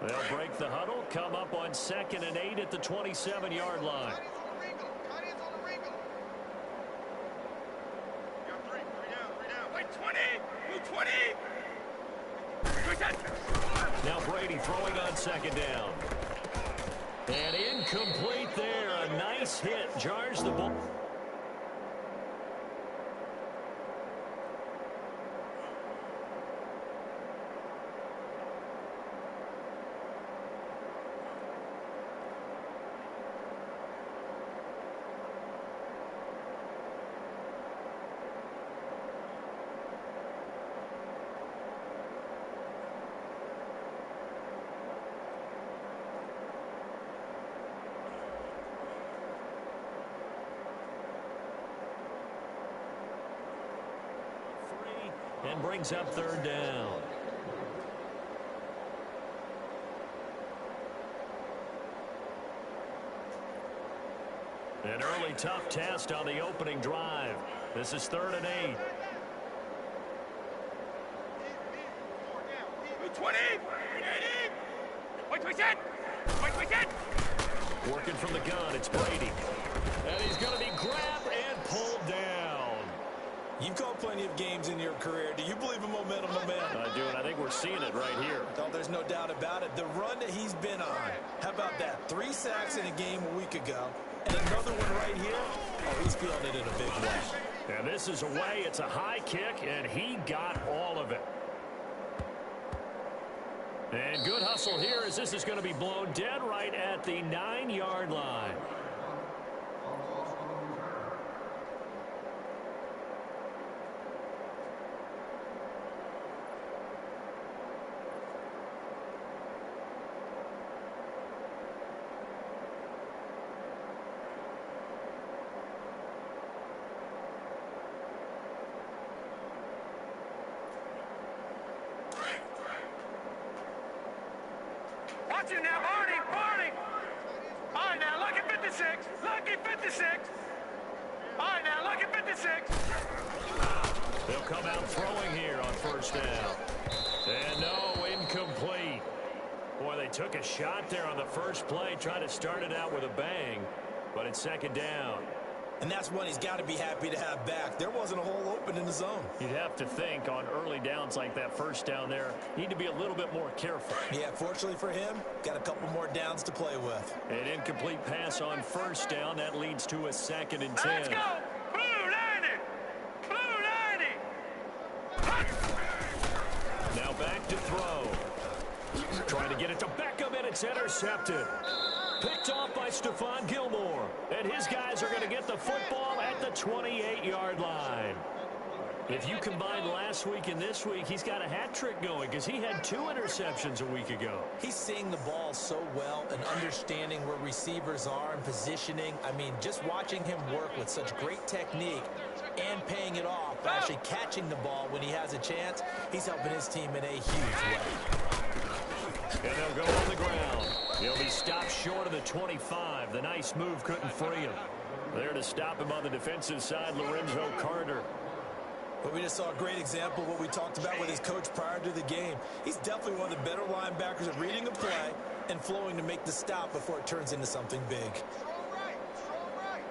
They'll break the huddle, come up on 2nd and 8 at the 27-yard line. Now Brady throwing on second down. And incomplete there. A nice hit. Jars the ball. And brings up third down. An early tough test on the opening drive. This is 3rd and 8. 20. Working from the gun, it's Brady. And he's going to be grabbed and pulled down. You've called plenty of games in your career. Do you believe in momentum, my man? I do, and I think we're seeing it right here. Oh, there's no doubt about it. The run that he's been on. How about that? 3 sacks in a game a week ago. And another one right here. Oh, he's feeling it in a big way. And this is away. It's a high kick, and he got all of it. And good hustle here as this is going to be blown dead right at the 9-yard line. Watch it now, Barney. All right, now, look at 56. All right, now, look at 56. They'll come out throwing here on first down. And no, incomplete. Boy, they took a shot there on the first play, trying to start it out with a bang, but it's second down. And that's one he's got to be happy to have back. There wasn't a hole open in the zone. You'd have to think on early downs like that first down there, need to be a little bit more careful. Yeah, fortunately for him, got a couple more downs to play with. An incomplete pass on first down. That leads to a 2nd and 10. Let's go. Blue 90. Now back to throw. Trying to get it to Beckham, and it's intercepted. Picked off by Stephon Gilmore. And his guys are going to get the football at the 28-yard line. If you combine last week and this week, he's got a hat trick going because he had 2 interceptions a week ago. He's seeing the ball so well and understanding where receivers are and positioning. I mean, just watching him work with such great technique and paying it off, actually catching the ball when he has a chance, he's helping his team in a huge way. And they'll go on the ground. He'll be stopped short of the 25. The nice move couldn't free him. There to stop him on the defensive side, Lorenzo Carter. But we just saw a great example of what we talked about with his coach prior to the game. He's definitely one of the better linebackers at reading a play and flowing to make the stop before it turns into something big. Strong right.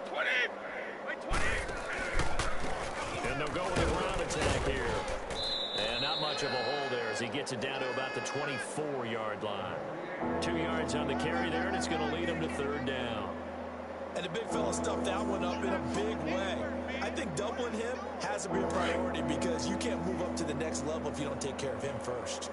20. And they'll go with the ground attack here. And not much of a hole there as he gets it down to about the 24-yard line. 2 yards on the carry there, and it's going to lead him to 3rd down. And the big fella stuffed that one up in a big way. I think doubling him has to be a priority because you can't move up to the next level if you don't take care of him first.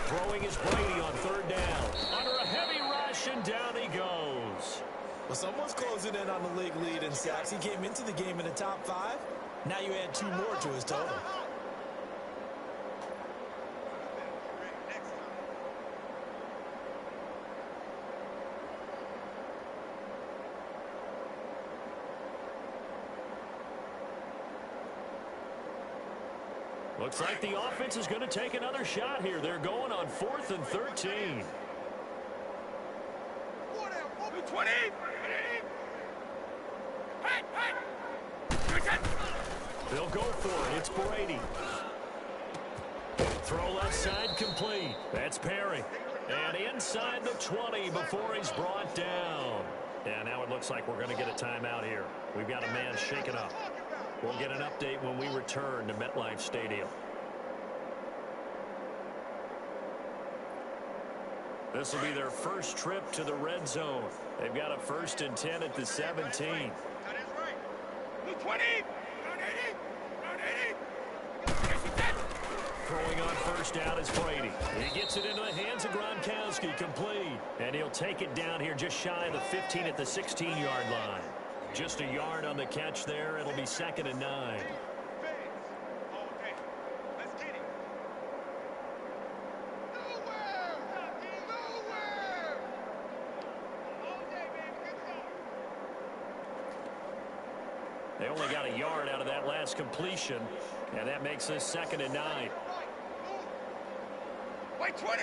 Throwing is Brady on 3rd down. Under a heavy rush, and down he goes. Well, someone's closing in on the league lead in sacks. He came into the game in the top 5. Now you add 2 more to his total. Looks like the offense is going to take another shot here. They're going on 4th and 13. 20. They'll go for it. It's Brady. Throw left side complete. That's Perry. And inside the 20 before he's brought down. And now it looks like we're going to get a timeout here. We've got a man shaken up. We'll get an update when we return to MetLife Stadium. This will be their first trip to the red zone. They've got a 1st and 10 at the 17. Throwing on first down is Brady. He gets it into the hands of Gronkowski, complete. And he'll take it down here just shy of the 15 at the 16-yard line. Just a yard on the catch there. It'll be 2nd and 9. They only got a yard out of that last completion, and that makes this 2nd and 9. Wait 20!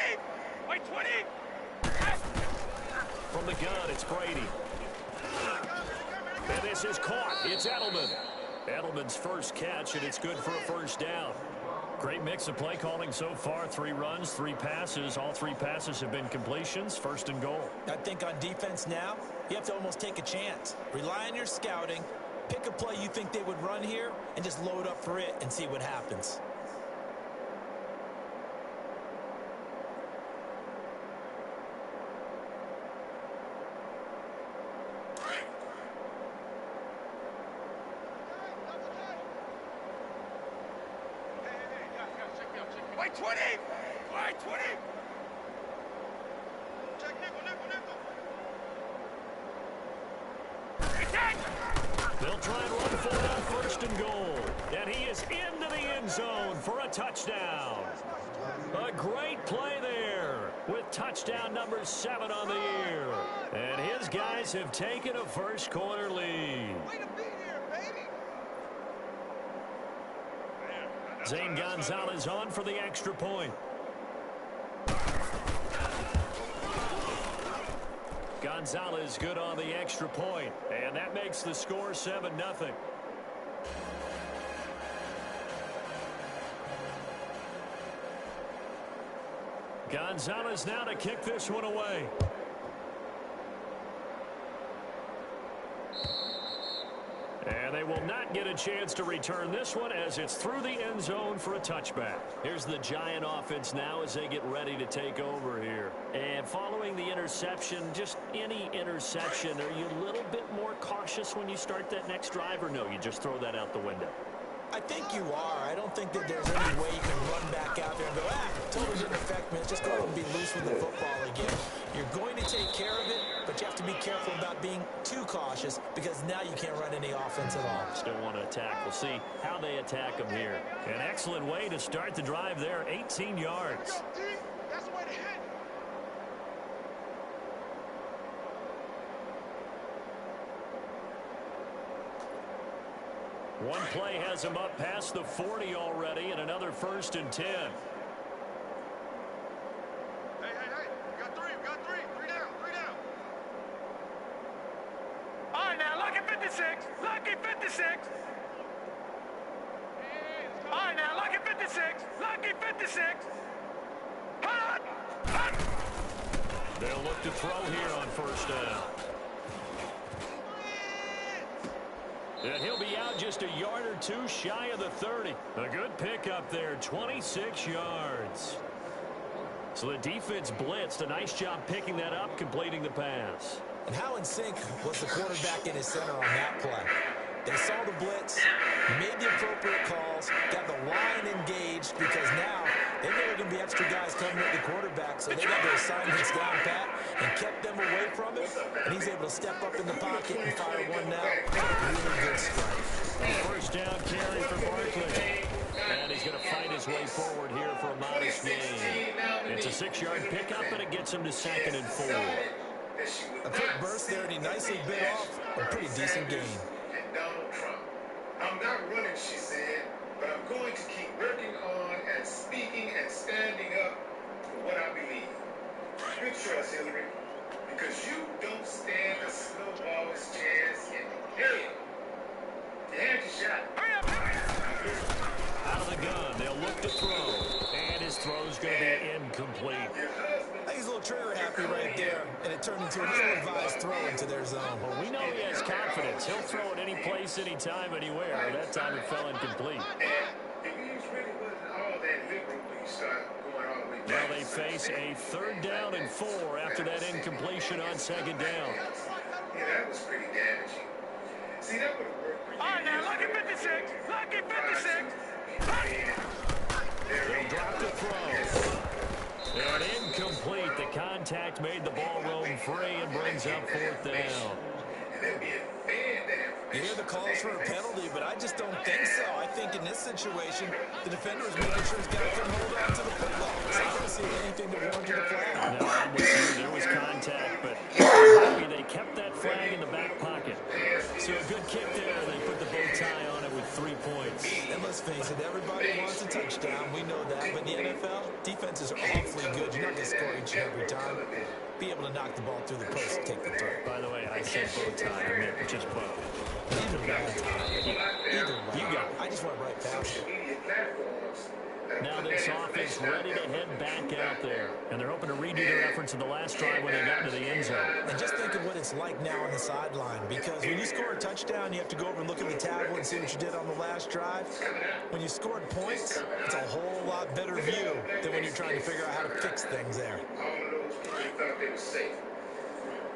Wait 20! From the gun, it's Brady. And this is caught. It's Edelman. Edelman's first catch, and it's good for a first down. Great mix of play calling so far. 3 runs, 3 passes. All 3 passes have been completions. 1st and goal. I think on defense now, you have to almost take a chance. Rely on your scouting. Pick a play you think they would run here and just load up for it and see what happens. Wait 20! Wait 20! Check nickel, nickel, nickel. They'll try and run for it on 1st and goal. And he is into the end zone for a touchdown. A great play there with touchdown number 7 on the year. And his guys have taken a first quarter lead. Way to be there, baby! Zane Gonzalez on for the extra point. Gonzalez good on the extra point, and that makes the score 7-0. Gonzalez now to kick this one away. And they will not get a chance to return this one as it's through the end zone for a touchback. Here's the Giant offense now as they get ready to take over here. And following the interception, just any interception, are you a little bit more cautious when you start that next drive, or no, you just throw that out the window? I think you are. I don't think that there's any way you can run back out there and go, totally didn't affect me. Let's just go ahead and be loose with the football again. You're going to take care of it, but you have to be careful about being too cautious because now you can't run any offense at all. Still want to attack. We'll see how they attack them here. An excellent way to start the drive there, 18 yards. That's the way to hit. One play has him up past the 40 already, and another 1st and 10. Hey, we got 3, three down. All right, now, lucky 56, lucky 56. All right, now, lucky 56, lucky 56. Hut! They'll look to throw here on 1st down. And he'll be out just a yard or 2 shy of the 30. A good pickup there, 26 yards. So the defense blitzed. A nice job picking that up, completing the pass. And how in sync was the quarterback in his center on that play? They saw the blitz, made the appropriate calls, got the line engaged because now they know there are going to be extra guys coming at the quarterback, so they got their assignments down pat and kept them away from it, and he's able to step up in the pocket and fire one now. Really good strike. First down carry for Barkley. And he's going to fight his way forward here for a modest gain. It's a 6-yard pickup, and it gets him to 2nd and 4. A quick burst there, and he nicely bit off a pretty decent gain. Donald Trump. I'm not running, she said, but I'm going to keep working on and speaking and standing up for what I believe. Good choice, Hillary, because you don't stand a snowball's chance in hell. You had your shot. Out of the gun, they'll look to throw. And his is going to be incomplete. I think he's a little trigger happy right there, and it turned into an ill-advised throw into their zone. Well, we know he has confidence. He'll throw it any place, anytime, anywhere. That time it fell incomplete. Now they face a 3rd down and 4 after that incompletion on 2nd down. Yeah, that was pretty damaging. See, that would have worked. All right, now, lucky 56. Lucky 56. They'll drop the throw. And incomplete. The contact made the ball roam free and brings up 4th down. You hear the calls for a penalty, but I just don't think so. I think in this situation, the defender is making sure he's got to hold on to the football. So I don't see anything to warrant the flag. No, I'm with you. There was contact, but maybe they kept that flag in the back pocket. So a good kick there, and they put the bow tie on it with 3 points. And let's face it, everybody wants a touchdown. We know that. But in the NFL, defenses are awfully good. You're not going to score each and every time. Be able to knock the ball through the post and take the throw. By the way, I said bow tie. I meant just bow. Either way, you got it. I just went right past it. Now this offense ready to head back out there. And they're hoping to redo their efforts in the last drive when they got into the end zone. And just think of what it's like now on the sideline. Because when you score a touchdown, you have to go over and look at the tablet and see what you did on the last drive. When you scored points, it's a whole lot better view than when you're trying to figure out how to fix things there. All of those people thought they were safe.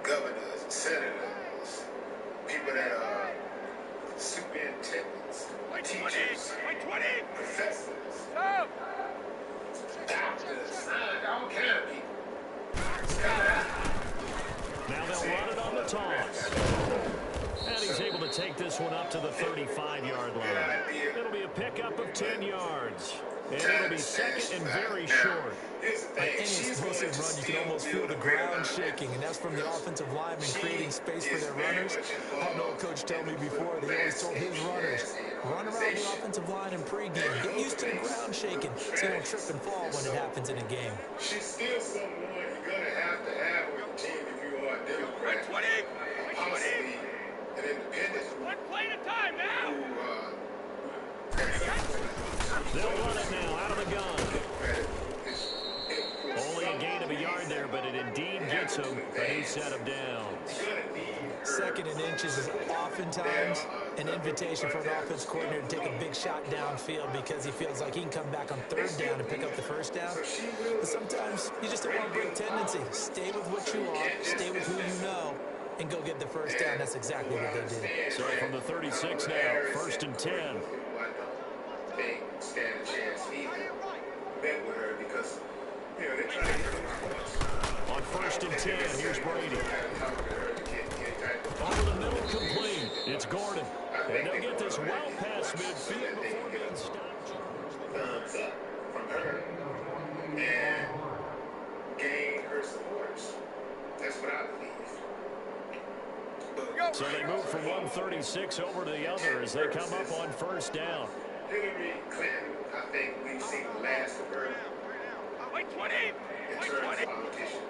Governors, senators, people that are superintendents, teachers, professors, doctors, all kind of people. Now they'll run it on the toss. And he's able to take this one up to the 35-yard line. It'll be a pickup of 10 yards. And it'll be 2nd and very short. By any explosive run, you can almost feel the ground shaking, and that's from the offensive linemen creating space for their runners. I had an old coach tell me before, they always told his runners, run around the offensive line in pregame. Get used to the ground shaking so you don't trip and fall when it happens in a game. She's still someone you're going to have on your team if you are a Democrat. Possibly an independent. One play at a time now. They'll run it now out of the gun. Only a gain of a yard there, but it indeed gets him a new set of downs. 2nd and inches is oftentimes an invitation for an offense coordinator to take a big shot downfield because he feels like he can come back on 3rd down and pick up the 1st down. But sometimes you just don't want to break tendency. Stay with what you are, stay with who you know, and go get the 1st down. That's exactly what they did. So from the 36 now, 1st and 10. They stand a chance either. Bet with her because, you know, they're trying to get them on 1st and 10, here's Brady. Over the middle, complete. It's Gordon. And they'll get this well past midfield before being stopped. Thumbs up from her and gain her supporters. That's what I believe. So they move from 136 over to the other as they come up on 1st down. Hillary Clinton, I think we've seen the last of her. Wait, 20. In terms of politician.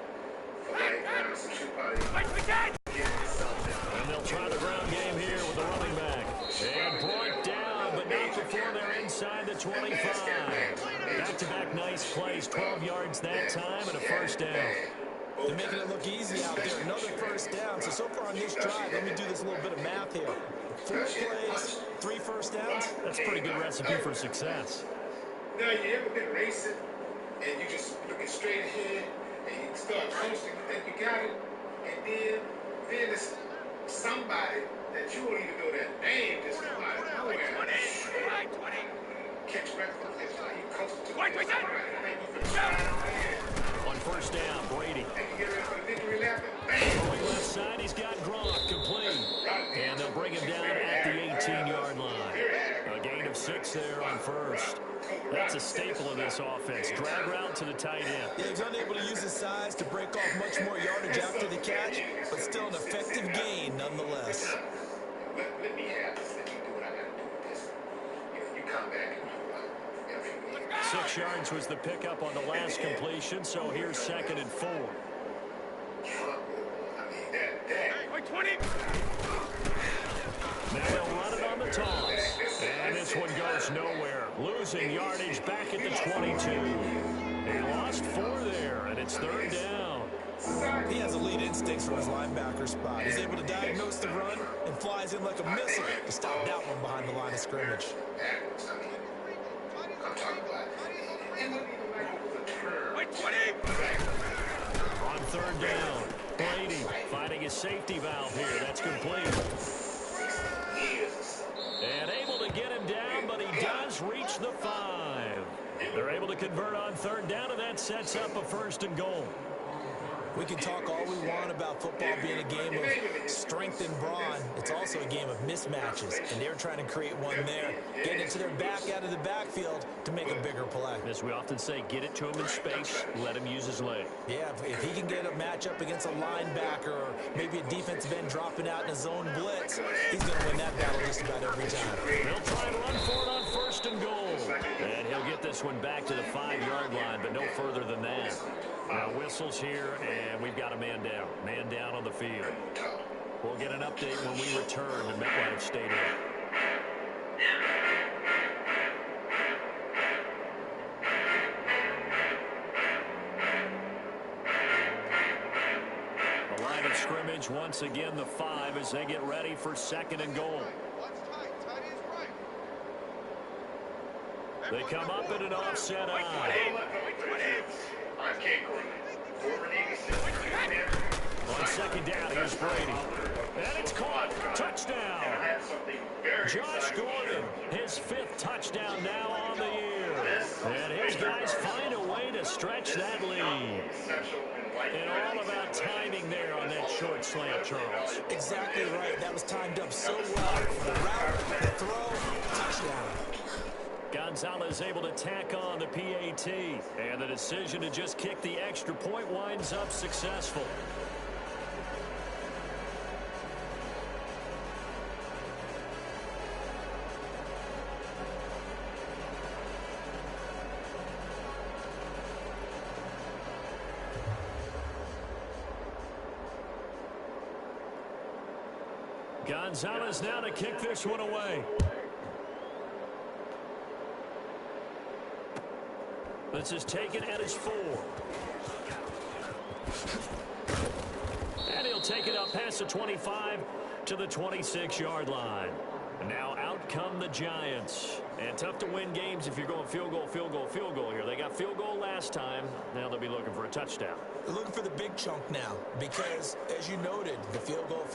For right now, so she'll probably get something. And they'll try the ground game here with the running back. And brought down, but not before they're inside the 25. Back-to-back nice plays, 12 yards that time and a 1st down. They're making it look easy out there. Another 1st down. So far on this drive, let me do this little bit of math here. 4 plays, 3 1st downs. That's a pretty good recipe for success. Now, you ever been racing and you just looking straight ahead and you start coasting, you think you got it, and then there's somebody that you don't even know their name just come out of nowhere. Catch breakfast, it's like you coasting to the on 1st down, Brady. Bang. Going left side, he's got Gronk complete. And they'll bring him down at the 18-yard line. A gain of 6 there on 1st. That's a staple of this offense. Drag route to the tight end. Yeah, he's unable to use his size to break off much more yardage after the catch, but still an effective gain nonetheless. Let me have this. Let me do what I got to do with this. You come back and 6 yards was the pickup on the last completion, so here's 2nd and 4. Wait, 20. Now they'll run it on the toss. And this one goes nowhere. Losing yardage back at the 22. They lost 4 there, and it's 3rd down. He has elite instincts from his linebacker spot. He's able to diagnose the run and flies in like a missile to stop that one behind the line of scrimmage. On 3rd down, Brady finding his safety valve here. That's complete. And able to get him down, but he does reach the 5. They're able to convert on 3rd down, and that sets up a 1st and goal. We can talk all we want about football being a game of strength and brawn. It's also a game of mismatches, and they're trying to create one there, getting it to their back out of the backfield to make a bigger play. As we often say, get it to him in space, let him use his leg. Yeah, if he can get a matchup against a linebacker or maybe a defensive end dropping out in a zone blitz, he's going to win that battle just about every time. They'll try and run for it on 1st and goal. And he'll get this one back to the 5-yard line, but no further than that. Now whistles here, and we've got a man down. Man down on the field. We'll get an update when we return to MetLife Stadium. The line of scrimmage, once again, the 5 as they get ready for 2nd and goal. They come up in an offset eye. On 2nd down, here's Brady. And it's caught. Touchdown. Josh Gordon, his 5th touchdown now on the year. And his guys find a way to stretch that lead. And all about timing there on that short slant, Charles. Exactly right. That was timed up so well. The route, the throw, touchdown. Gonzalez able to tack on the PAT. And the decision to just kick the extra point winds up successful. Gonzalez now to kick this one away. This is taken at his 4. And he'll take it up past the 25 to the 26-yard line. And now out come the Giants. And tough to win games if you're going field goal, field goal, field goal here. They got field goal last time. Now they'll be looking for a touchdown. They're looking for the big chunk now because, as you noted, the field goal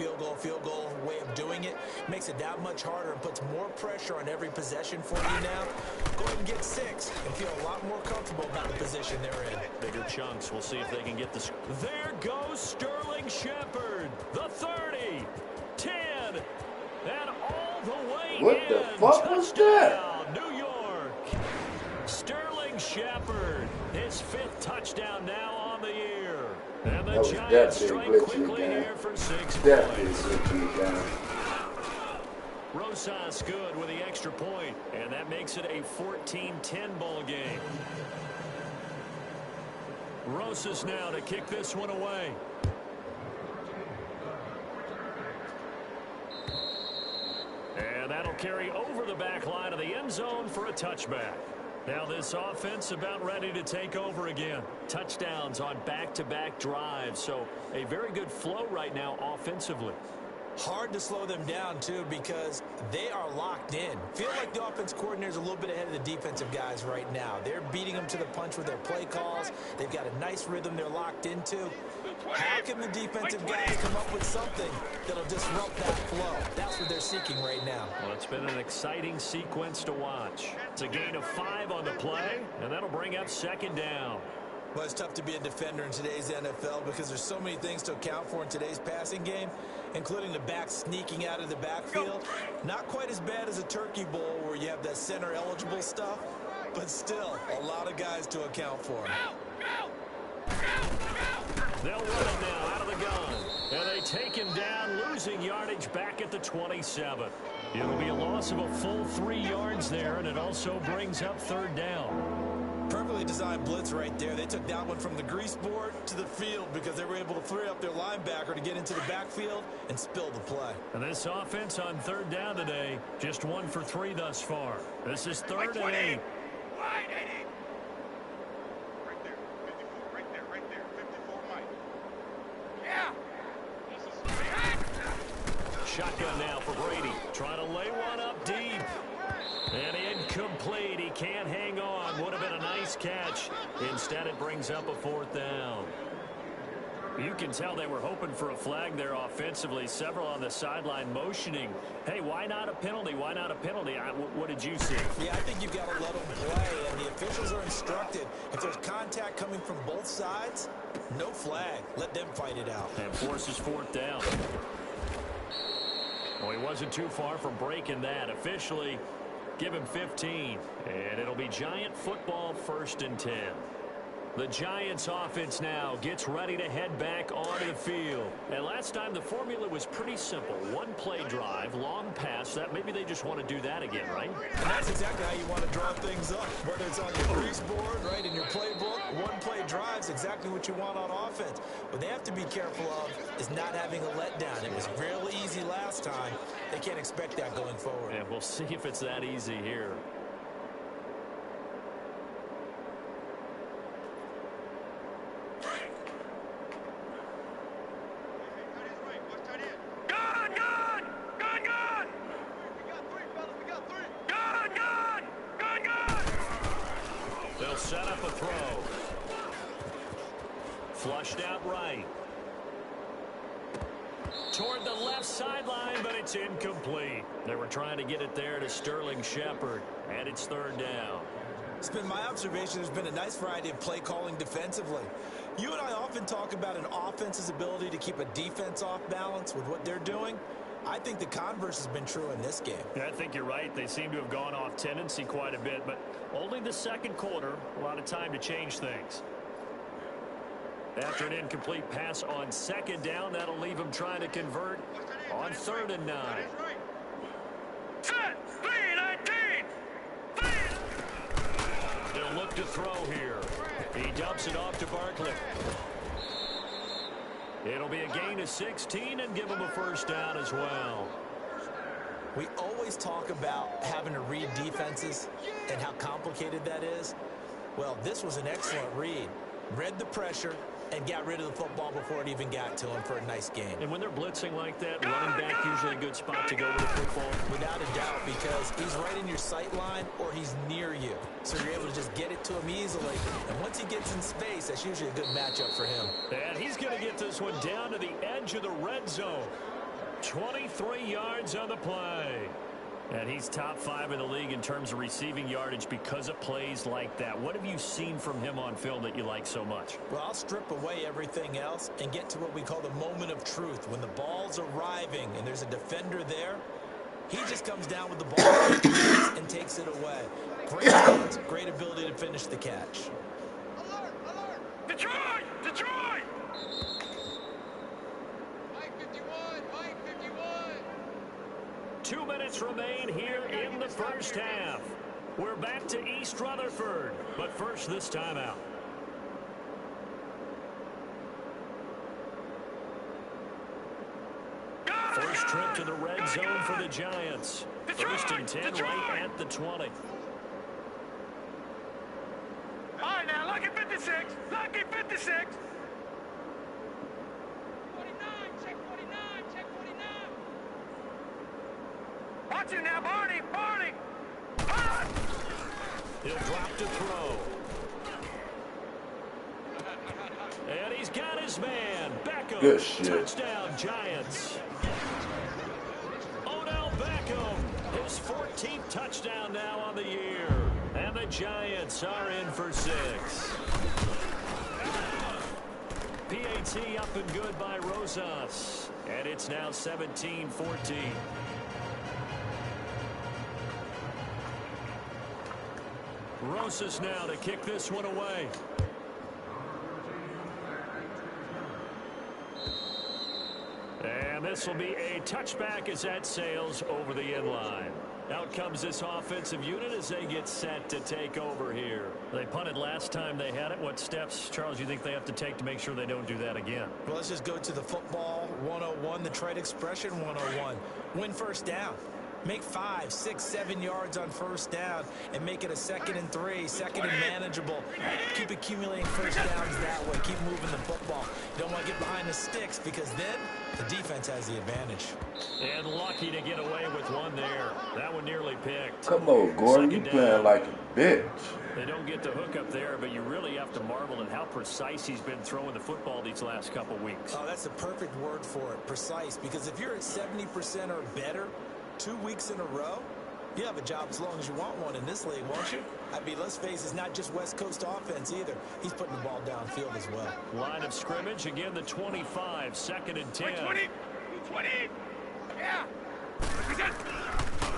way of doing it makes it that much harder and puts more pressure on every possession for you now. Go ahead and get 6 and feel a lot more comfortable about the position they're in. Bigger chunks. We'll see if they can get this. There goes Sterling Shepard. The 30, 10, and all the way What in. the fuck was that? New York. Sterling Shepard, his 5th touchdown now on the year. And the Giants strike quickly here for 6 points. Rosas good with the extra point, and that makes it a 14-10 ball game. Rosas now to kick this one away. And that'll carry over the back line of the end zone for a touchback. Now this offense about ready to take over again. Touchdowns on back-to-back drives, so a very good flow right now offensively. Hard to slow them down, too, because they are locked in. Feel like the offense coordinator's a little bit ahead of the defensive guys right now. They're beating them to the punch with their play calls. They've got a nice rhythm they're locked into. How can the defensive guys come up with something that'll disrupt that flow? That's what they're seeking right now. Well, it's been an exciting sequence to watch. It's a gain of 5 on the play, and that'll bring up 2nd down. Well, it's tough to be a defender in today's NFL because there's so many things to account for in today's passing game, including the back sneaking out of the backfield. Not quite as bad as a turkey bowl where you have that center-eligible stuff, but still a lot of guys to account for. They'll run it now out of the gun. And they take him down, losing yardage back at the 27. It'll be a loss of a full 3 yards there, and it also brings up 3rd down. Perfectly designed blitz right there. They took that one from the grease board to the field because they were able to free up their linebacker to get into the backfield and spill the play. And this offense on third down today, just 1 for 3 thus far. This is 3rd and 8. Wide 80. Right there. 54. Right there. 54, Mike. Yeah. Shotgun now for Brady. Trying to lay one up deep. And incomplete. He can't hang on. Would have been a nice catch. Instead, it brings up a 4th down. You can tell they were hoping for a flag there offensively. Several on the sideline motioning. Hey, why not a penalty? Why not a penalty? What did you see? Yeah, I think you've got to let them play, and the officials are instructed. If there's contact coming from both sides, no flag. Let them fight it out. And forces 4th down. Well, he wasn't too far from breaking that. Officially, give him 15. And it'll be Giant football, 1st and 10. The Giants offense now gets ready to head back onto the field. And last time the formula was pretty simple. 1 play drive, long pass. That maybe they just want to do that again, right? And that's exactly how you want to draw things up. Whether it's on your grease board, right, in your playbook, 1 play drive's exactly what you want on offense. What they have to be careful of is not having a letdown. It was really easy last time. They can't expect that going forward. And we'll see if it's that easy here. They'll set up a throw. Flushed out right. Toward the left sideline, but it's incomplete. They were trying to get it there to Sterling Shepard, and it's 3rd down. It's been my observation there's been a nice variety of play calling defensively. You and I often talk about an offense's ability to keep a defense off balance with what they're doing. I think the converse has been true in this game. Yeah, I think you're right. They seem to have gone off tendency quite a bit, but only the 2nd quarter. A lot of time to change things. After an incomplete pass on 2nd down, that'll leave them trying to convert on 3rd and 9. Set. 3-19. They'll look to throw here. He dumps it off to Barkley. It'll be a gain of 16 and give him a 1st down as well. We always talk about having to read defenses and how complicated that is. Well, this was an excellent read. Read the pressure and got rid of the football before it even got to him for a nice game. And when they're blitzing like that, running back usually a good spot to go with the football. Without a doubt, because he's right in your sight line or he's near you. So you're able to just get it to him easily. And once he gets in space, that's usually a good matchup for him. And he's going to get this one down to the edge of the red zone. 23 yards on the play. And he's top 5 in the league in terms of receiving yardage because of plays like that. What have you seen from him on film that you like so much? Well, I'll strip away everything else and get to what we call the moment of truth. When the ball's arriving and there's a defender there, he just comes down with the ball and takes it away. Great hands, great ability to finish the catch. Alert! Alert! Detroit! Detroit! Mike 51! Mike 51! 2 minutes remain here in the 1st half. We're back to East Rutherford, but first this timeout. First trip to the red zone for the Giants. 1st and 10 right at the 20. All right, now, lucky 56. Lucky 56. 49, check 49, check 49. Watch it now, Barney, Barney. He'll drop to throw. And he's got his man. Beckham. Good shit. Touchdown, Giants. Odell Beckham. His 14th touchdown now on the year. And the Giants are in for 6. PAT up and good by Rosas. And it's now 17-14. Rosas now to kick this one away. And this will be a touchback as that sails over the end line. Out comes this offensive unit as they get set to take over here. They punted last time they had it. What steps, Charles, you think they have to take to make sure they don't do that again? Well, let's just go to the football 101, the trade expression 101. Win first down. Make 5, 6, 7 yards on first down and make it a 2nd and 3, 2nd and manageable. Keep accumulating first downs that way. Keep moving the football. You don't want to get behind the sticks because then the defense has the advantage. And lucky to get away with one there. That one nearly picked. Come on, Gordon. You playing like a bitch. They don't get the hook up there, but you really have to marvel at how precise he's been throwing the football these last couple weeks. Oh, that's a perfect word for it, precise. Because if you're at 70% or better 2 weeks in a row, you have a job as long as you want one in this league, won't you? I mean, let's face it, it's not just West Coast offense either. He's putting the ball downfield as well. Line of scrimmage, again the 25, 2nd and 10. 20. Yeah.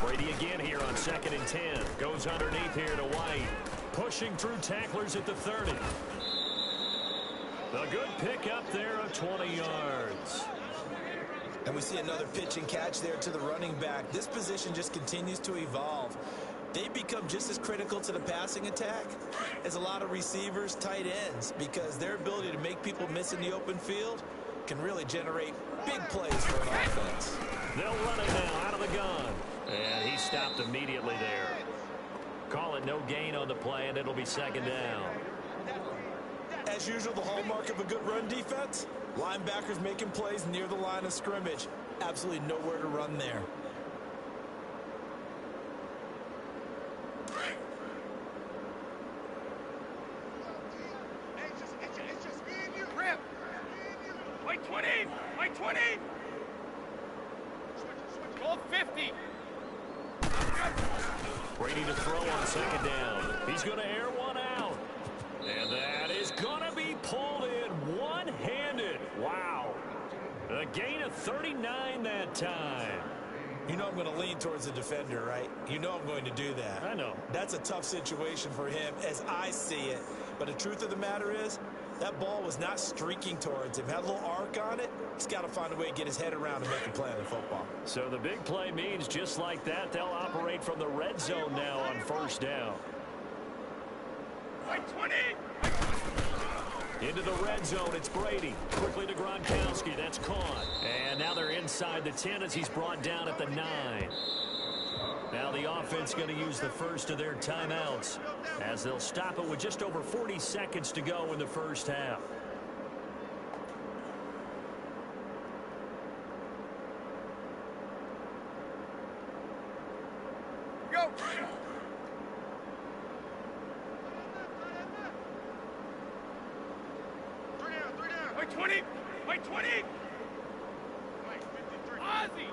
Brady again here on 2nd and 10. Goes underneath here to White. Pushing through tacklers at the 30. A good pick up there of 20 yards. And we see another pitch and catch there to the running back. This position just continues to evolve. They become just as critical to the passing attack as a lot of receivers, tight ends, because their ability to make people miss in the open field can really generate big plays for an offense. They'll run it now out of the gun. And he stopped immediately there. Call it no gain on the play, and it'll be 2nd down. As usual, the hallmark of a good run defense, linebackers making plays near the line of scrimmage. Absolutely nowhere to run there. It's just me and you. Rip. White 20. White 20. Switch. Gold 50. Brady to throw on 2nd down. He's going to air one out. And that is going to be pulled in one-handed. Wow. A gain of 39 that time. You know I'm going to lean towards the defender, right? You know I'm going to do that. I know. That's a tough situation for him as I see it. But the truth of the matter is, that ball was not streaking towards him. Had a little arc on it. He's got to find a way to get his head around and make a play on the football. So the big play means just like that, they'll operate from the red zone now on first down. White 20. Into the red zone, it's Brady. Quickly to Gronkowski, that's caught. And now they're inside the 10 as he's brought down at the 9. Now the offense going to use the first of their timeouts as they'll stop it with just over 40 seconds to go in the first half. Go. 20! White 20! White 53. Ozzy!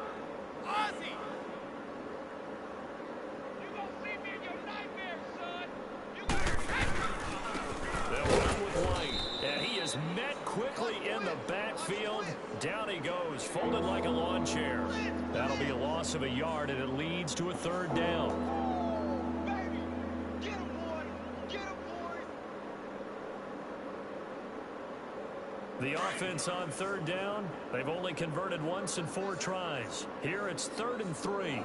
You gonna see me in your nightmares, son! You gonna They'll run with White, and he is met quickly in the backfield. Down he goes, folded like a lawn chair. That'll be a loss of a yard, and it leads to a 3rd down. The offense on 3rd down, they've only converted once in 4 tries. Here it's 3rd and 3. 3 down.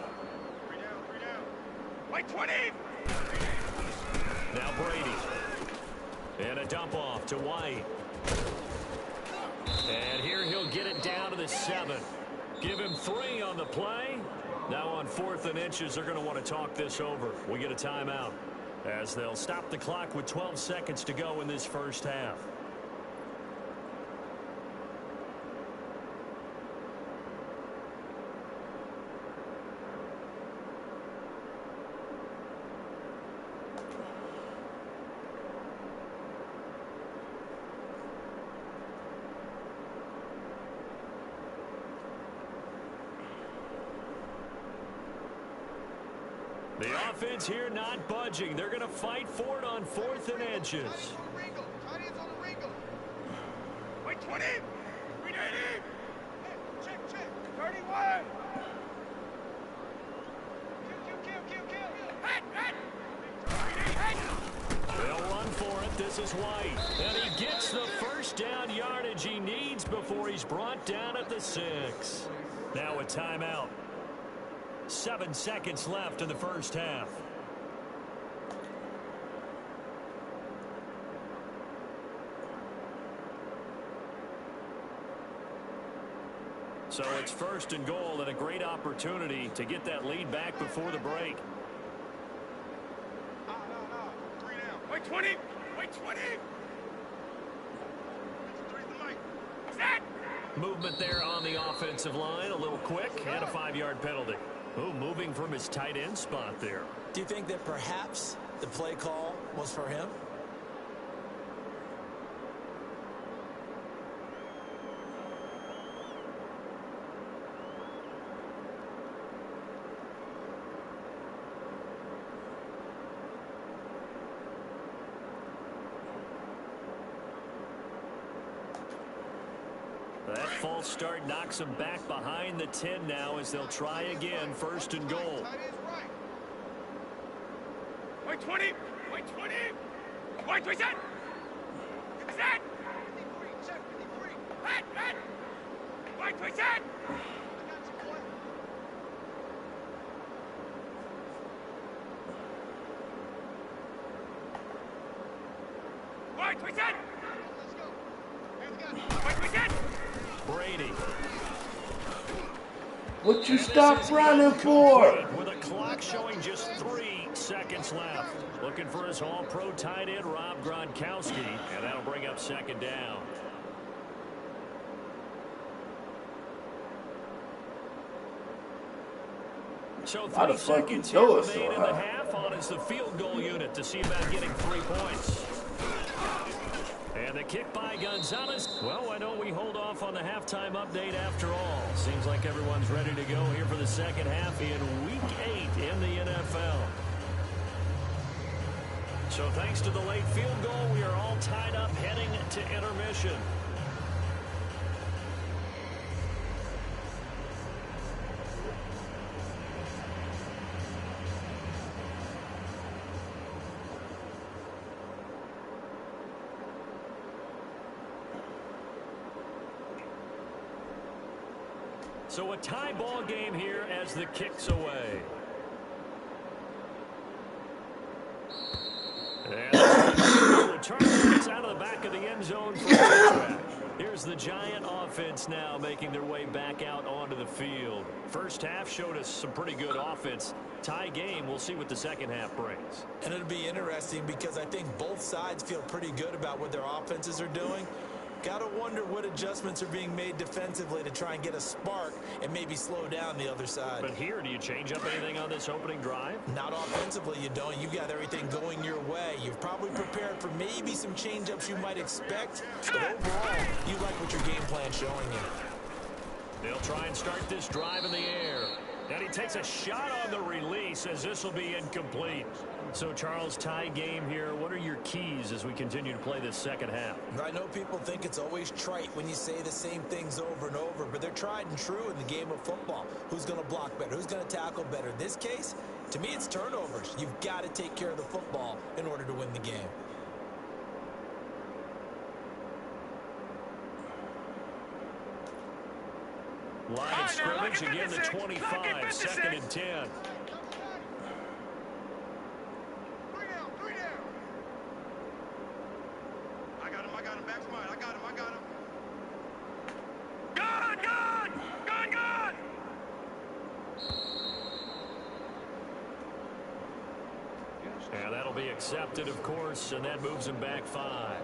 White 20! Now Brady. And a dump off to White. And here he'll get it down to the 7. Give him 3 on the play. Now on 4th and inches, they're going to want to talk this over. We get a timeout as they'll stop the clock with 12 seconds to go in this first half. The offense here not budging. They're going to fight for it on 4th and inches. White 20! 390! Check. 31! Kill! They'll run for it. This is White. And he gets the first down yardage he needs before he's brought down at the 6. Now a timeout. 7 seconds left in the first half. So it's 1st and goal, and a great opportunity to get that lead back before the break. No. 3 down. Wait 20. Wait 20. Three's the mic. Set. Movement there on the offensive line, a little quick, and a 5-yard penalty. Oh, moving from his tight end spot there. Do you think that perhaps the play call was for him? That false start knocks him back behind the 10 now as they'll try again, 1st and goal. Tight end's right. Wait 20. Wait 20. Wait 20. Set. Set. 53. Check 53. Set. Wait 20. Set. I got you, boy. Wait 20. Let's go. Hands got. Wait 20. Brady. What you stop running for? With a clock showing just 3 seconds left. Looking for his all-pro tight end, Rob Gronkowski, and that'll bring up 2nd down. So 3 seconds here remain in the half. On is the field goal unit to see about getting 3 points. And the kick by Gonzalez. Well, why don't we hold off on the halftime update after all? Seems like everyone's ready to go here for the second half in Week 8 in the NFL. So thanks to the late field goal, we are all tied up heading to intermission. So a tie ball game here as the kick's away. And the return gets out of the back of the end zone for a touchback. Here's the Giant offense now making their way back out onto the field. First half showed us some pretty good offense. Tie game, we'll see what the second half brings. And it'll be interesting because I think both sides feel pretty good about what their offenses are doing. Got to wonder what adjustments are being made defensively to try and get a spark and maybe slow down the other side. But here, do you change up anything on this opening drive? Not offensively, you don't. You've got everything going your way. You've probably prepared for maybe some change-ups you might expect. But overall, you like what your game plan's showing you. They'll try and start this drive in the air. And he takes a shot on the release as this will be incomplete. So, Charles, tie game here. What are your keys as we continue to play this second half? I know people think it's always trite when you say the same things over and over, but they're tried and true in the game of football. Who's going to block better? Who's going to tackle better? In this case, to me, it's turnovers. You've got to take care of the football in order to win the game. Line of scrimmage, again the 25, 2nd and 10. 3 down. 3 down. I got him. Back to mine. I got him. Gone. And that'll be accepted, of course, and that moves him back 5.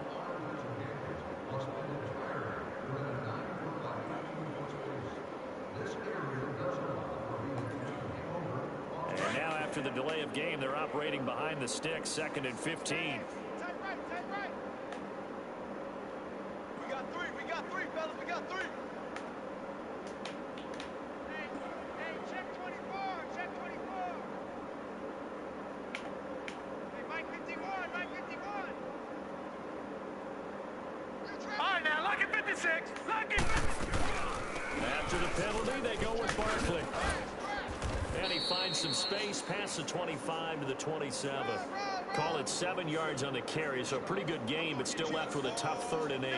And now after the delay of game, they're operating behind the sticks, 2nd and 15. Tight right. We got three, fellas. We got 3. Hey, check 24. Hey, Mike 51. All right, now, lock it 56. Lock it. After the penalty, they go with Barkley. And he finds some space past the 25 to the 27. Call it 7 yards on the carry, so a pretty good game, but still left with a tough 3rd and 8.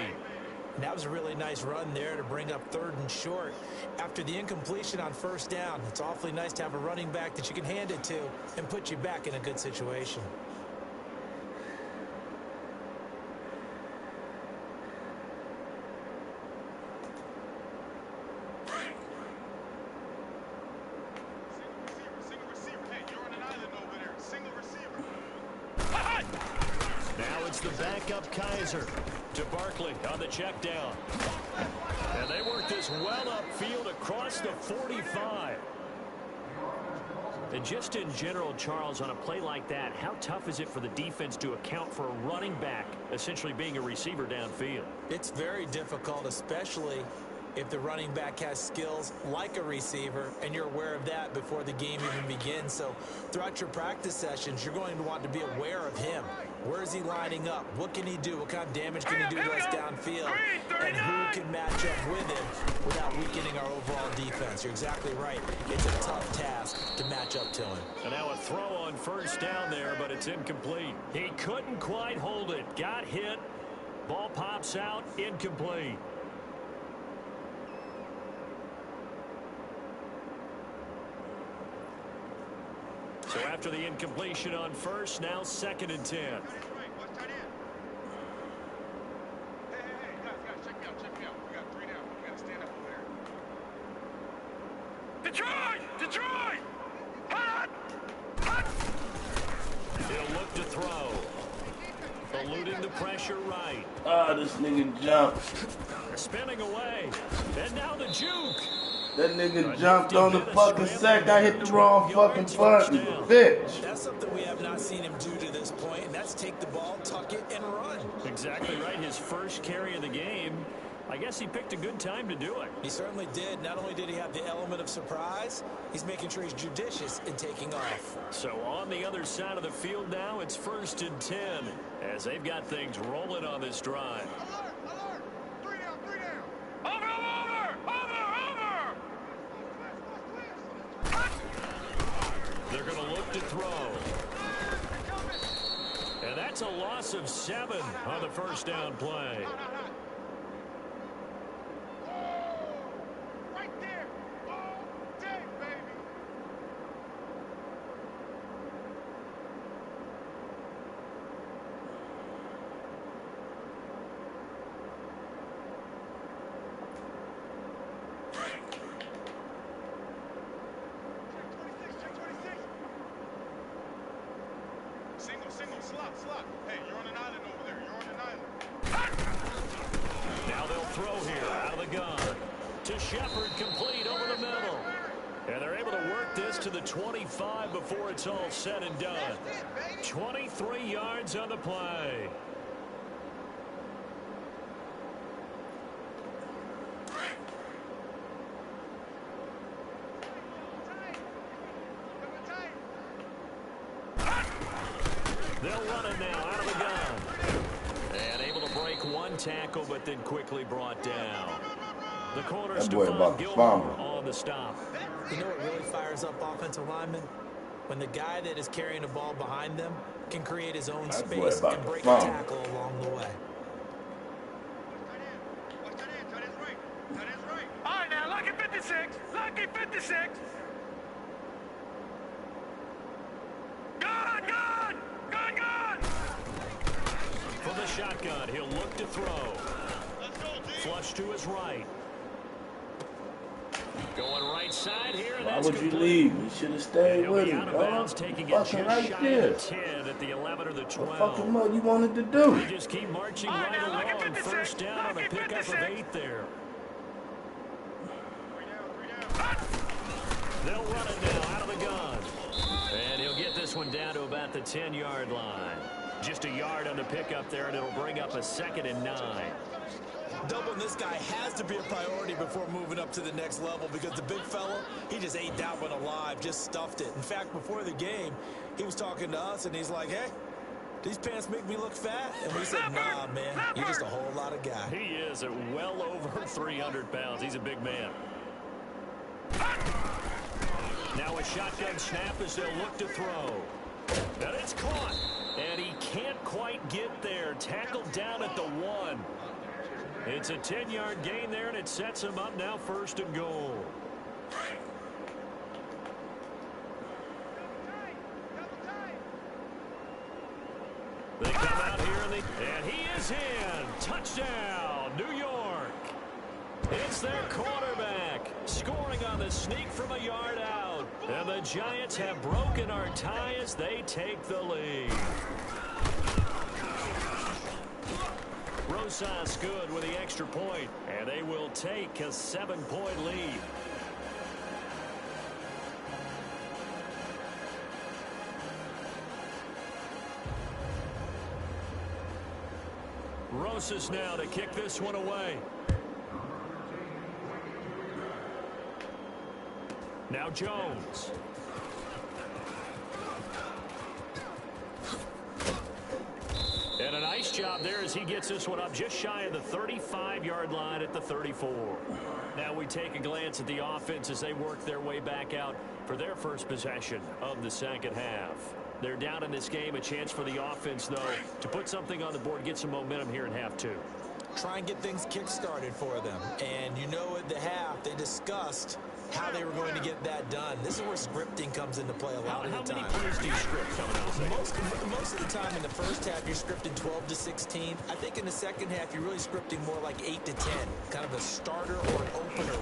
And that was a really nice run there to bring up 3rd and short. After the incompletion on 1st down, it's awfully nice to have a running back that you can hand it to and put you back in a good situation. The backup Kaiser to Barkley on the check down. And they work this well upfield across the 45. And just in general, Charles, on a play like that, how tough is it for the defense to account for a running back essentially being a receiver downfield? It's very difficult, especially if the running back has skills like a receiver, and you're aware of that before the game even begins. So throughout your practice sessions, you're going to want to be aware of him. Where is he lining up? What can he do? What kind of damage can he do to us downfield? And who can match up with him without weakening our overall defense? You're exactly right. It's a tough task to match up to him. And now a throw on 1st down there, but it's incomplete. He couldn't quite hold it. Got hit. Ball pops out. Incomplete. So after the incompletion on 1st, now 2nd and 10. Hey, guys, check me out. We got 3 down. We got to stand up over there. Detroit! Hot! He'll look to throw. Eluding the pressure right. Ah, this nigga jumped. Spinning away. And now the juke. That nigga jumped on the fucking sack. I hit the wrong fucking button. Bitch. That's something we have not seen him do to this point, and that's take the ball, tuck it, and run. Exactly right. His first carry of the game. I guess he picked a good time to do it. He certainly did. Not only did he have the element of surprise, he's making sure he's judicious in taking off. So on the other side of the field now, it's 1st and 10 as they've got things rolling on this drive. Alert! 3 down! Over! They're going to look to throw. And that's a loss of 7 on the 1st down play. Right there! All day, baby! Single, slot. Hey, you're on an island over there. Now they'll throw here out of the gun. To Shepard, complete over the middle. And they're able to work this to the 25 before it's all said and done. 23 yards on the play. They'll run it now out of the gun. And able to break one tackle, but then quickly brought down. The corner's That boy about to Gilmore fumble. on the stop. You know what really fires up offensive linemen? When the guy that is carrying the ball behind them can create his own That boy space about and to break a fumble. tackle along the way. Watch that end. Tight end's right. All right, now, lucky 56. Lucky 56. Gun! From the shotgun, he'll look to throw. Let's go, D. Flush to his right. Going right side here. And Why that's would you complete. leave? You should have stayed He'll with be him, out of dog. bounds, taking it Fucking just right shy there. of 10 at the 11 or the 12. What fucking mud you wanted to do? They just keep marching All right, right now, look at along. 56. First down on a Look at pickup of 56. 8 there. 3 down. They'll run it now out of the gun. And he'll get this one down to about the 10-yard line. Just a yard on the pickup there, and it'll bring up a 2nd and 9. Doubling this guy has to be a priority before moving up to the next level because the big fella, he just ate that one alive, just stuffed it. In fact, before the game, he was talking to us, and he's like, hey, these pants make me look fat? And we said, nah, man, you're just a whole lot of guy. He is at well over 300 pounds. He's a big man. Now a shotgun snap as they'll look to throw. And it's caught. And he can't quite get there. Tackled down at the 1. It's a 10-yard gain there, and it sets him up now 1st and goal. They come out here, and he is in. Touchdown, New York. It's their quarterback scoring on the sneak from a yard out. And the Giants have broken our tie as they take the lead. Rosas good with the extra point, and they will take a 7-point lead. Rosas now to kick this one away. Now Jones. And a nice job there as he gets this one up just shy of the 35-yard line at the 34. Now we take a glance at the offense as they work their way back out for their first possession of the second half. They're down in this game. A chance for the offense, though, to put something on the board, get some momentum here in half 2. Try and get things kick-started for them. And you know at the half, they discussed how they were going to get that done. This is where scripting comes into play a lot of the time. How many plays do you script coming out of the second? Most of the time in the first half, you're scripting 12 to 16. I think in the second half, you're really scripting more like 8 to 10. Kind of a starter or an opener,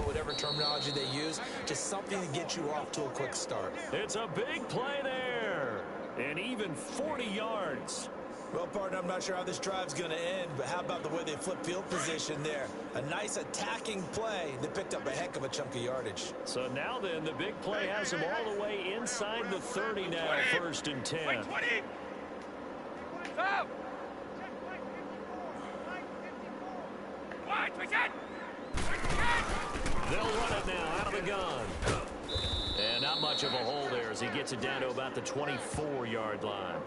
whatever terminology they use. Just something to get you off to a quick start. It's a big play there. And even 40 yards. Well, partner, I'm not sure how this drive's going to end, but how about the way they flip field position there? A nice attacking play. They picked up a heck of a chunk of yardage. So now then, the big play has him all the way inside the 30 now, 1st and 10. Wait, 20. Stop. Wide, twist it. They'll run it now out of the gun. And not much of a hole there as he gets it down to about the 24-yard line.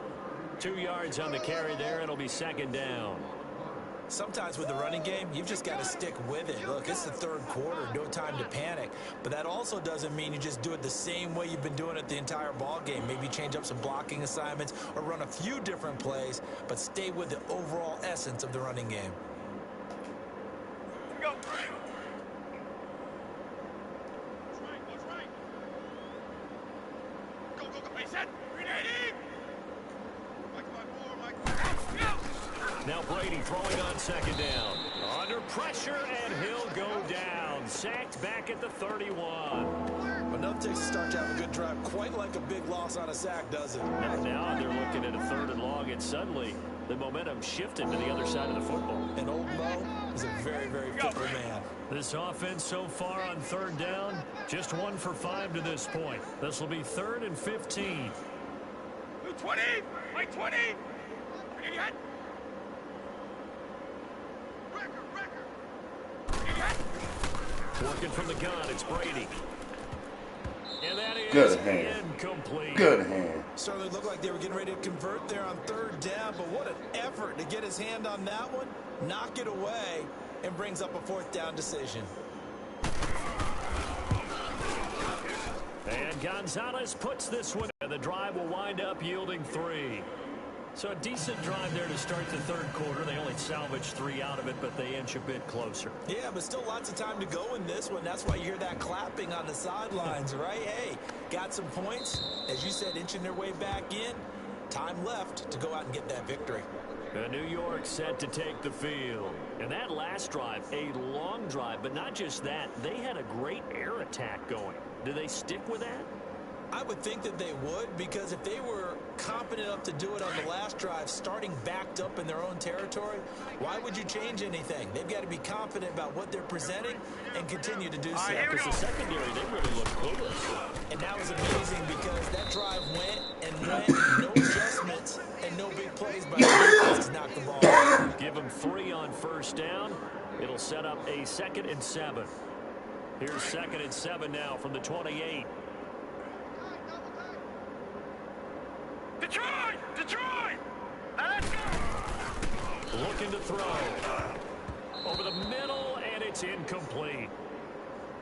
2 yards on the carry there. It'll be 2nd down. Sometimes with the running game, you've just got to stick with it. Look, it's the 3rd quarter, no time to panic. But that also doesn't mean you just do it the same way you've been doing it the entire ball game. Maybe change up some blocking assignments or run a few different plays, but stay with the overall essence of the running game. Go. Go, go, go. Hey, set. Grenade. Now Brady throwing on 2nd down. Under pressure, and he'll go down. Sacked back at the 31. Enough takes to start to have a good drive. Quite like a big loss on a sack, does it? Now they're looking at a 3rd and long, and suddenly the momentum shifted to the other side of the football. And old Mo is a very, very fickle man. This offense so far on 3rd down, just 1 for 5 to this point. This will be 3rd and 15. 20. Wait, 20. Idiot. Working from the gun, it's Brady. And that is Good hand. Incomplete. Good hand. Certainly looked like they were getting ready to convert there on 3rd down, but what an effort to get his hand on that one, knock it away, and brings up a 4th down decision. And Gonzalez puts this one, and the drive will wind up yielding 3. So a decent drive there to start the 3rd quarter. They only salvaged 3 out of it, but they inch a bit closer. Yeah, but still lots of time to go in this one. That's why you hear that clapping on the sidelines, right? Hey, got some points. As you said, inching their way back in. Time left to go out and get that victory. New York set to take the field. And that last drive, a long drive, but not just that. They had a great air attack going. Do they stick with that? I would think that they would, because if they were competent enough to do it on the last drive, starting backed up in their own territory, why would you change anything? They've got to be confident about what they're presenting and continue to do so. Because the secondary, they really look clueless. And that was amazing because that drive went and went, no adjustments and no big plays by the defense to knock the ball out. Give them 3 on 1st down. It'll set up a 2nd and 7. Here's 2nd and 7 now from the 28. Detroit! Detroit! Now let's go! Looking to throw. Over the middle, and it's incomplete.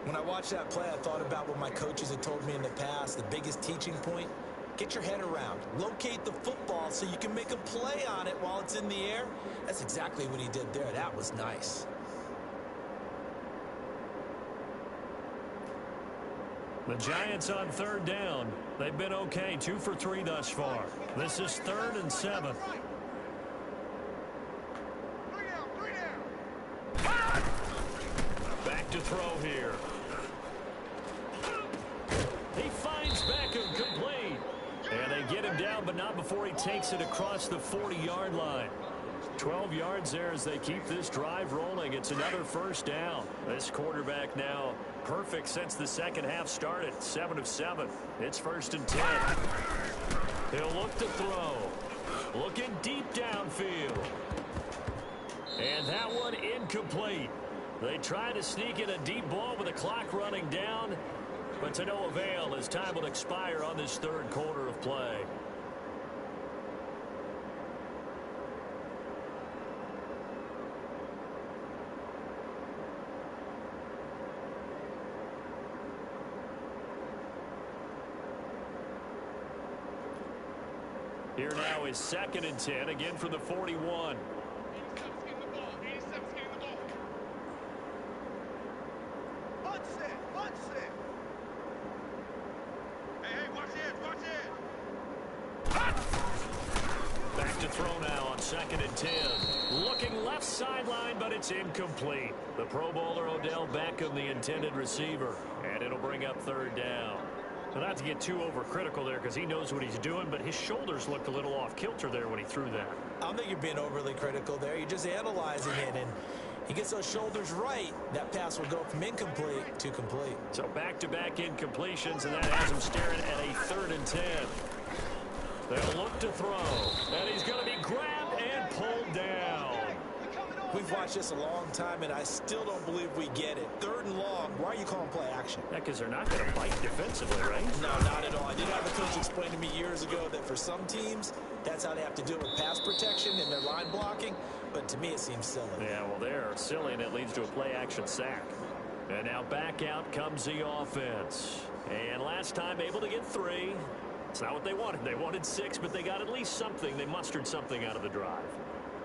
When I watched that play, I thought about what my coaches had told me in the past. The biggest teaching point, Get your head around. Locate the football so you can make a play on it while it's in the air. That's exactly what he did there. That was nice. The Giants on third down. They've been okay, 2 for 3 thus far. This is 3rd and 7. Back to throw here. He finds Beckham complete. And they get him down, but not before he takes it across the 40-yard line. 12 yards there as they keep this drive rolling. It's another first down. This quarterback now perfect since the second half started. 7 of 7. It's 1st and 10. He'll look to throw. Looking deep downfield. And that one incomplete. They try to sneak in a deep ball with the clock running down, but to no avail as time will expire on this third quarter of play. Here now is 2nd and 10, again from the 41. Back to throw now on 2nd and 10. Looking left sideline, but it's incomplete. The Pro Bowler Odell Beckham, the intended receiver, and it'll bring up 3rd down. Now, not to get too overcritical there because he knows what he's doing, but his shoulders looked a little off kilter there when he threw that. I don't think you're being overly critical there. You're just analyzing it, and he gets those shoulders right. That pass will go from incomplete to complete. So back-to-back incompletions, and that has him staring at a 3rd and 10. They'll look to throw, and he's going to be grabbed and pulled down. We've watched this a long time, and I still don't believe we get it. 3rd and long, why are you calling play action? Yeah, because they're not going to bite defensively, right? No, not at all. I did have a coach explain to me years ago that for some teams, that's how they have to do it with pass protection and their line blocking. But to me, it seems silly. Yeah, well, they're silly, and it leads to a play-action sack. And now back out comes the offense. And last time able to get 3. It's not what they wanted. They wanted 6, but they got at least something. They mustered something out of the drive.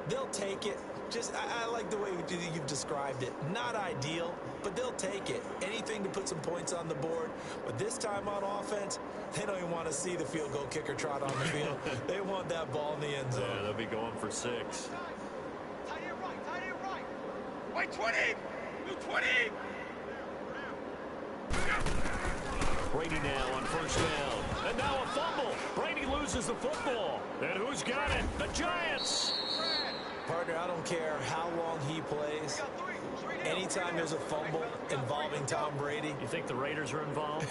They'll take it. Just, I like the way you've described it. Not ideal, but they'll take it. Anything to put some points on the board. But this time on offense, they don't even want to see the field goal kicker trot on the field. They want that ball in the end zone. Yeah, they'll be going for 6. Tight end right. White 20! Blue 20! Brady now on 1st down. And now a fumble. Brady loses the football. And who's got it? The Giants. Partner, I don't care how long he plays. Anytime there's a fumble involving Tom Brady. You think the Raiders are involved?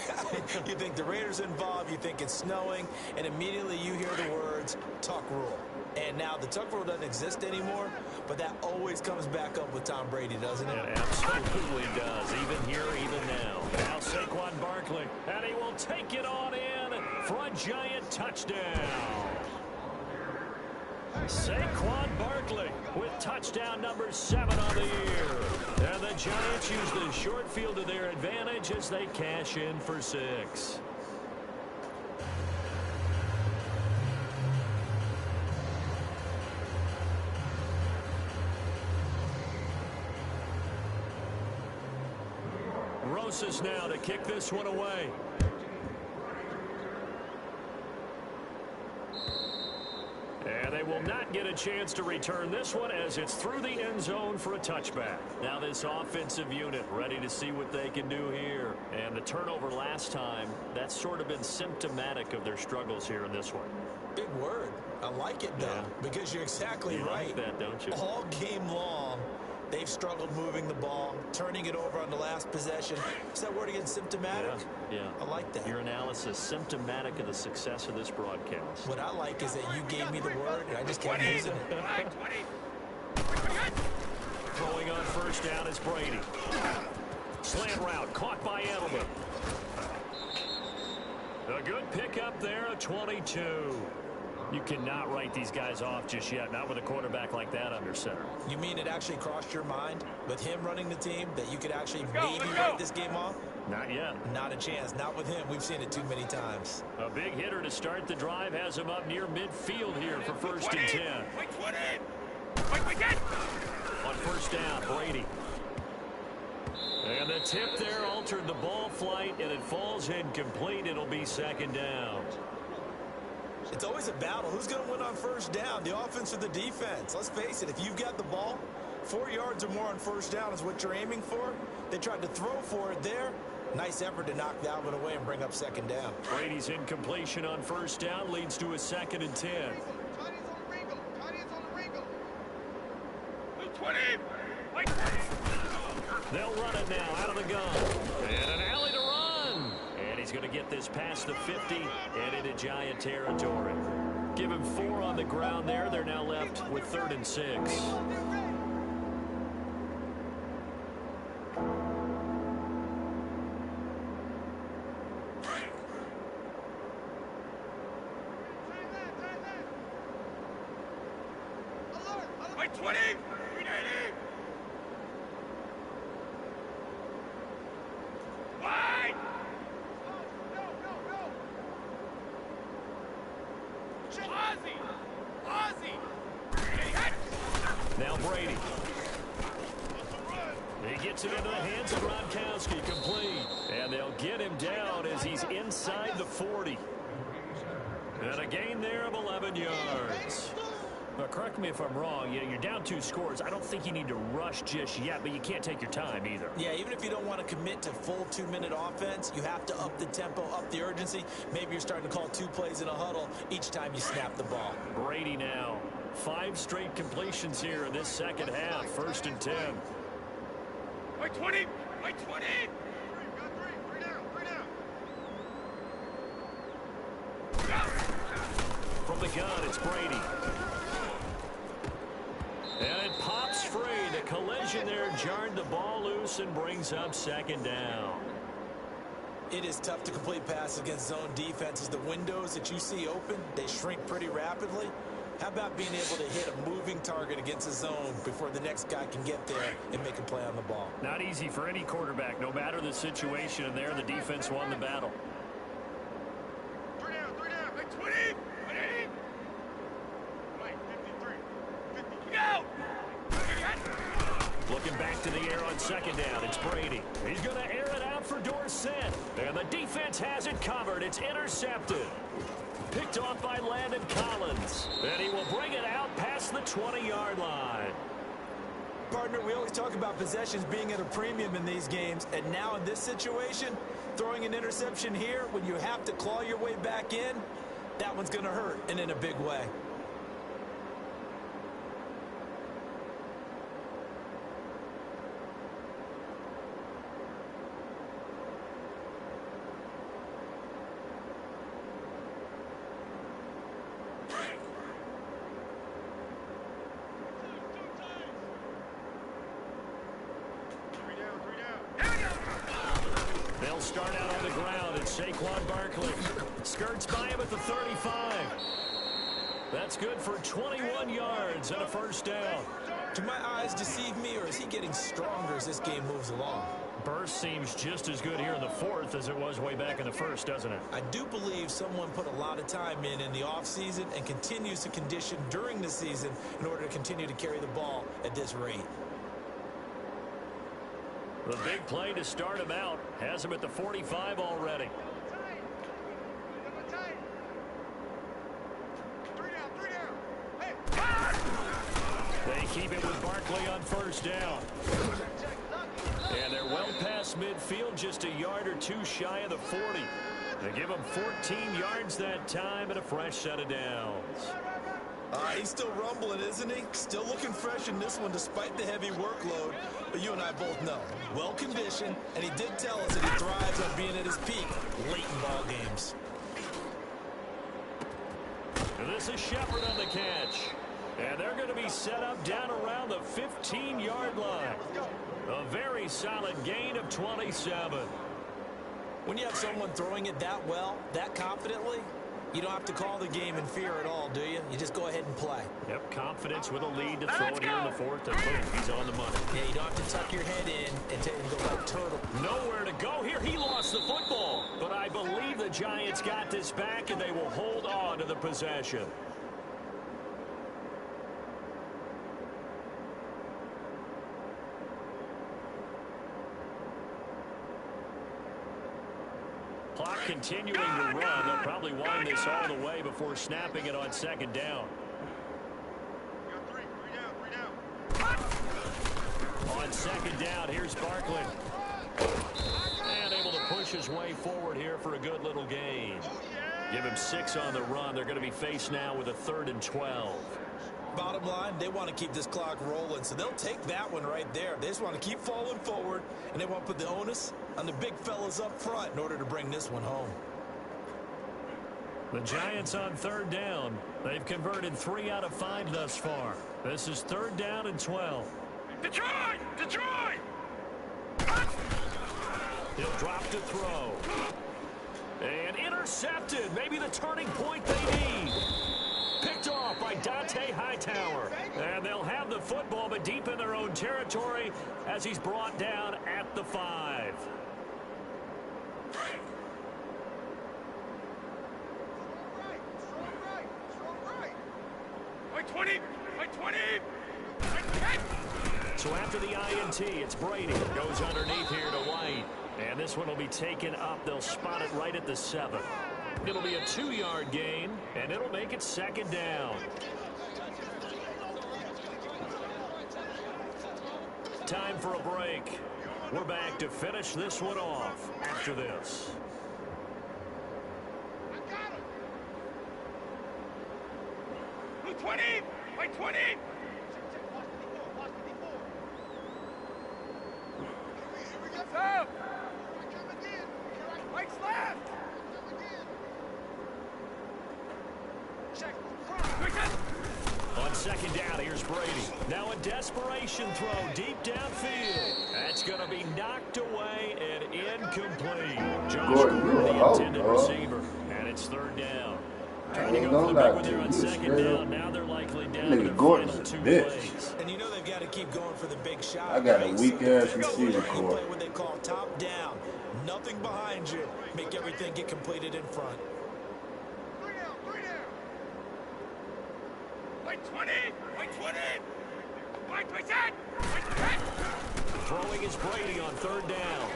You think the Raiders are involved, you think it's snowing, and immediately you hear the words, tuck rule. And now the tuck rule doesn't exist anymore, but that always comes back up with Tom Brady, doesn't it? It absolutely does, even here, even now. Now Saquon Barkley, and he will take it on in for a Giant touchdown. Saquon Barkley with touchdown number 7 on the year. And the Giants use the short field to their advantage as they cash in for 6. Rosas now to kick this one away. And they will not get a chance to return this one as it's through the end zone for a touchback. Now this offensive unit ready to see what they can do here. And the turnover last time, that's sort of been symptomatic of their struggles here in this one. Big word. I like it, though, because you're exactly right. You like that, don't you? All game long, they've struggled moving the ball, turning it over on the last possession. Is that word again, symptomatic? Yeah. I like that. Your analysis, symptomatic of the success of this broadcast. What I like is that you gave me the word, and I just kept using it. Throwing on 1st down is Brady. Slant route caught by Edelman. A good pickup there, a 22. You cannot write these guys off just yet, not with a quarterback like that under center. You mean it actually crossed your mind with him running the team that you could actually maybe write this game off? Not yet. Not a chance. Not with him. We've seen it too many times. A big hitter to start the drive has him up near midfield here for first and 10. Wait, 20! Wait, get! On first down, Brady. And the tip there altered the ball flight, and it falls incomplete. It'll be second down. It's always a battle. Who's going to win on first down, the offense or the defense? Let's face it, if you've got the ball, 4 yards or more on first down is what you're aiming for. They tried to throw for it there. Nice effort to knock that one away and bring up second down. Brady's incompletion on first down leads to a second and 10. Wait, 20! Wait, They'll run it now out of the gun. And an alley to run. And he's going to get this past the 50 and into Giant territory. Give him 4 on the ground there. They're now left with 3rd and 6. wait, 20! Wide! Ozzy! Now Brady. He gets it into the hands of Gronkowski, complete. And they'll get him down as he's inside the 40. And a gain there of 11 yards. Now, correct me if I'm wrong. You're down 2 scores. I don't think you need to rush just yet, but you can't take your time either. Yeah, even if you don't want to commit to full 2-minute offense, you have to up the tempo, up the urgency. Maybe you're starting to call 2 plays in a huddle each time you snap the ball. Brady now. 5 straight completions here in this second half. 1st and 10. Wait, 20! Wait, 20! From the gun, it's Brady. And it pops free. The collision there jarred the ball loose and brings up second down. It is tough to complete passes against zone defenses. The windows that you see open, they shrink pretty rapidly. How about being able to hit a moving target against a zone before the next guy can get there and make a play on the ball? Not easy for any quarterback, no matter the situation. And there, the defense won the battle. 3 down, wait, 20! Wait, 53. 50. Go! Looking back to the air on second down, it's Brady. He's going to air it out for Dorsett. And the defense has it covered. It's intercepted. Picked off by Landon Collins. And he will bring it out past the 20-yard line. Partner, we always talk about possessions being at a premium in these games. And now in this situation, throwing an interception here when you have to claw your way back in, that one's going to hurt, and in a big way. They'll start out on the ground, and Saquon Barkley skirts by him at the 35. That's good for 21 yards and a first down. Do my eyes deceive me, or is he getting stronger as this game moves along? Burst seems just as good here in the 4th as it was way back in the 1st, doesn't it? I do believe someone put a lot of time in the offseason and continues to condition during the season in order to continue to carry the ball at this rate. The big play to start him out has him at the 45 already. 3 down. Hey! They keep it with Barkley on first down. And they're well past midfield, just a yard or 2 shy of the 40. They give him 14 yards that time and a fresh set of downs. He's still rumbling, isn't he? Still looking fresh in this one despite the heavy workload. But you and I both know, well-conditioned, and he did tell us that he thrives on being at his peak late in ball games. And this is Shepard on the catch. And they're going to be set up down around the 15-yard line. A very solid gain of 27. When you have someone throwing it that well, that confidently, You don't have to call the game in fear at all, do you? You just go ahead and play. Yep, confidence with a lead to throw it here in the fourth, and boom, he's on the money. Yeah, you don't have to tuck your head in and go like turtle. Nowhere to go here. He lost the football. But I believe the Giants got this back, and they will hold on to the possession. Clock continuing to run. They'll probably wind this all the way before snapping it on second down. On second down, here's Barkley. And able to push his way forward here for a good little gain. Give him 6 on the run. They're going to be faced now with a 3rd and 12. Bottom line, they want to keep this clock rolling, so they'll take that one right there. They just want to keep falling forward, and they want to put the onus on the big fellas up front in order to bring this one home. The Giants on 3rd down. They've converted 3 out of 5 thus far. This is 3rd down and 12. Detroit! Detroit! He'll drop to throw. And intercepted. Maybe the turning point they need. Picked off by Dante Hightower. And they'll have the football, but deep in their own territory as he's brought down at the 5. Like 20! Like 20! So after the INT, it's Brady. Goes underneath here to White. And this one will be taken up. They'll spot it right at the 7. It'll be a 2-yard gain, and it'll make it 2nd down. Time for a break. We're back to finish this one off after this. Like 20! Like 20! Up! Mike's left! On second down, here's Brady. Now a desperation throw deep downfield. That's going to be knocked away and incomplete. Josh Gordon, the intended receiver. And it's 3rd down. Trying to go for the big one there on second down. Now they're likely down to the final 2 plays. And you know they've got to keep going for the big shot. I got a weak-ass receiver core. Play what they call top down. Nothing behind you. Make everything get completed in front. Like 20! Like 20! Like 20! Like 10! Throwing is Brady on 3rd down.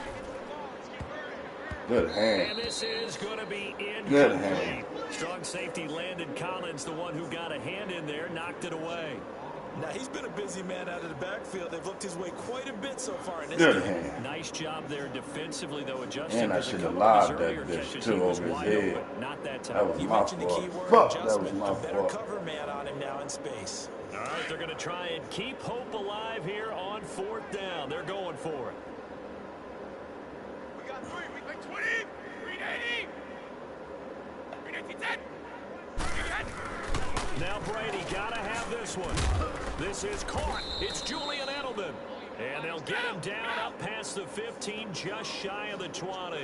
Good hand. And this is going to be incomplete. Good hand. Strong safety Landon Collins, the one who got a hand in there, knocked it away. Now, he's been a busy man out of the backfield. They've looked his way quite a bit so far in this Good game. hand. Nice job there defensively, though, adjusting. And I should have lobbed that bitch, too, over his head. Not that time. That was You my mentioned the fault. key word, Fuck, that was adjustment. my A better fault. cover man on him now in space. All right, they're going to try and keep hope alive here on 4th down. They're going for it. We got 3! Like 20! 380! 390! 10! Now Brady got to have this one. This is caught. It's Julian Edelman. And they'll get him down up past the 15, just shy of the 20.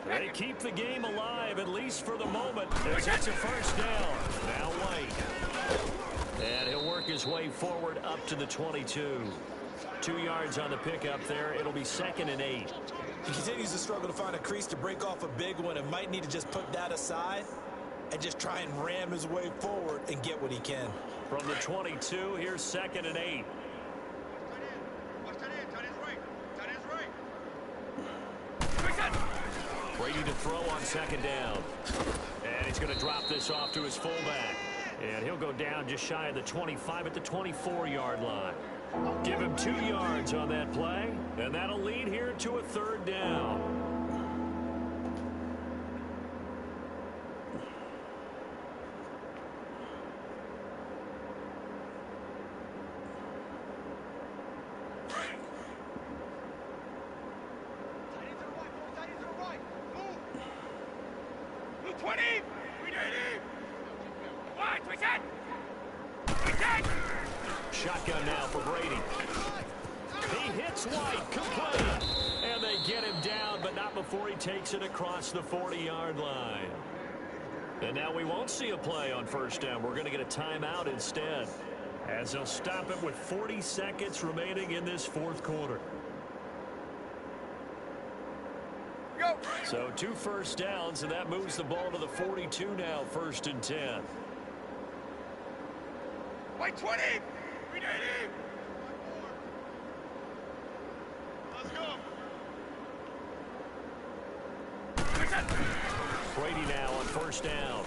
They keep the game alive, at least for the moment, as it's a 1st down. Now White. And he'll work his way forward up to the 22. 2 yards on the pickup there. It'll be 2nd and 8. He continues to struggle to find a crease to break off a big one and might need to just put that aside and just try and ram his way forward and get what he can. From the 22, here's 2nd and 8. Brady to throw on 2nd down. And he's going to drop this off to his fullback. And he'll go down just shy of the 25 at the 24-yard line. Give him 2 yards on that play. And that'll lead here to a 3rd down. Shotgun now for Brady. He hits White, complete. And they get him down, but not before he takes it across the 40-yard line. And now we won't see a play on first down. We're going to get a timeout instead, as they'll stop it with 40 seconds remaining in this fourth quarter. Go. So 2 first downs, and that moves the ball to the 42 now, 1st and 10. White 20. Rename. Let's go. Brady now on first down.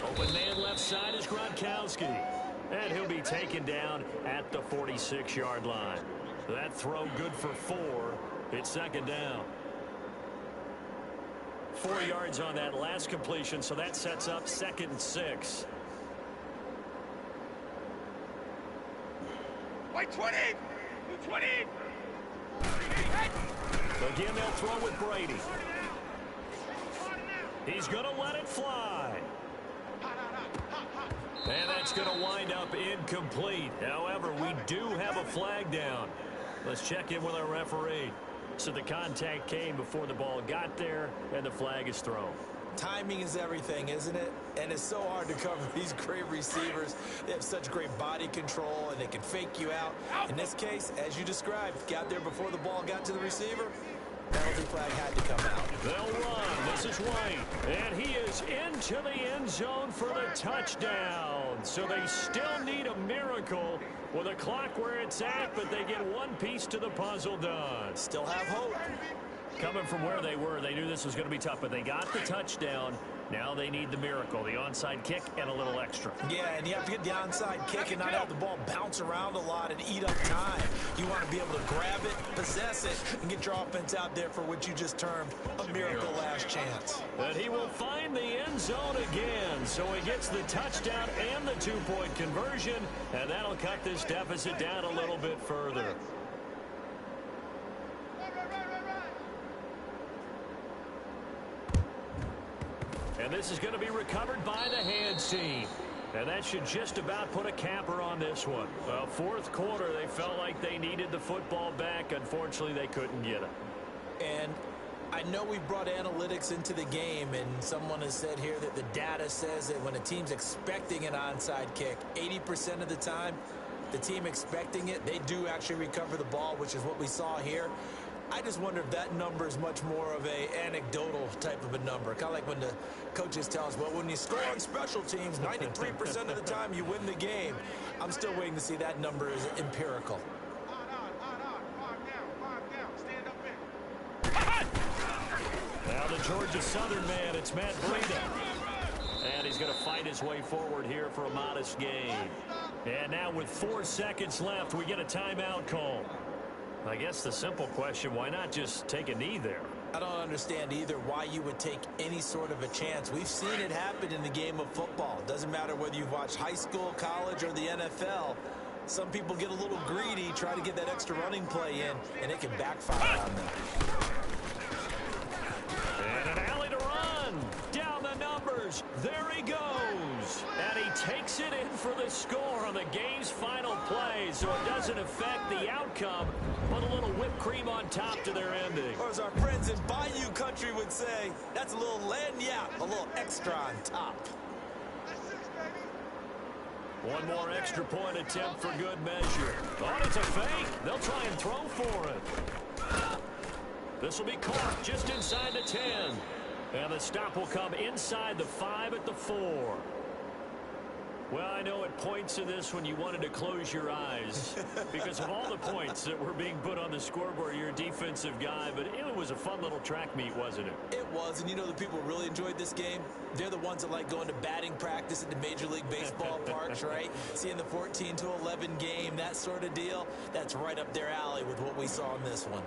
Open man left side is Gronkowski. And he'll be taken down at the 46-yard line. That throw good for 4. It's 2nd down. 4 yards on that last completion, so that sets up 2nd and 6. White 20. 20. Again, they'll throw with Brady. He's going to let it fly. And that's going to wind up incomplete. However, we do have a flag down. Let's check in with our referee. So the contact came before the ball got there, and the flag is thrown. Timing is everything, isn't it? And it's so hard to cover these great receivers. They have such great body control, and they can fake you out. In this case, as you described, got there before the ball got to the receiver. Penalty flag had to come out. They'll run. This is White. And he is into the end zone for the touchdown. So they still need a miracle with a clock where it's at, but they get one piece to the puzzle done. Still have hope. Coming from where they were, they knew this was going to be tough, but they got the touchdown. Now they need the miracle, the onside kick and a little extra. Yeah, and you have to get the onside kick and not have the ball bounce around a lot and eat up time. You want to be able to grab it, possess it, and get your offense out there for what you just termed a miracle last chance. And he will find the end zone again, so he gets the touchdown and the 2-point conversion, and that'll cut this deficit down a little bit further. And this is going to be recovered by the hands team. And that should just about put a capper on this one. Well, fourth quarter, they felt like they needed the football back. Unfortunately, they couldn't get it. And I know we brought analytics into the game, and someone has said here that the data says that when a team's expecting an onside kick, 80% of the time, the team expecting it, they do actually recover the ball, which is what we saw here. I just wonder if that number is much more of a anecdotal type of a number. Kind of like when the coaches tell us, well, when you score on special teams, 93% of the time you win the game. I'm still waiting to see that number is empirical. Now the Georgia Southern man, it's Matt Breida. And he's going to fight his way forward here for a modest gain. And now with 4 seconds left, we get a timeout call. I guess the simple question, why not just take a knee there? I don't understand either why you would take any sort of a chance. We've seen it happen in the game of football. It doesn't matter whether you've watched high school, college, or the NFL. Some people get a little greedy, try to get that extra running play in, and it can backfire on them. And an alley to run. Down the numbers. There he goes. And he takes it in for the score on the game's final play, so it doesn't affect the outcome, but a little whipped cream on top to their ending. Or as our friends in Bayou Country would say, that's a little lagniappe, a little extra on top. One more extra point attempt for good measure. Oh, it's a fake. They'll try and throw for it. This will be caught just inside the 10. And the stop will come inside the 5 at the 4. Well, I know at points in this when you wanted to close your eyes because of all the points that were being put on the scoreboard. You're a defensive guy, but it was a fun little track meet, wasn't it? It was, and you know the people who really enjoyed this game? They're the ones that like going to batting practice at the Major League Baseball parks, right? Seeing the 14-11 game, that sort of deal. That's right up their alley with what we saw in this one.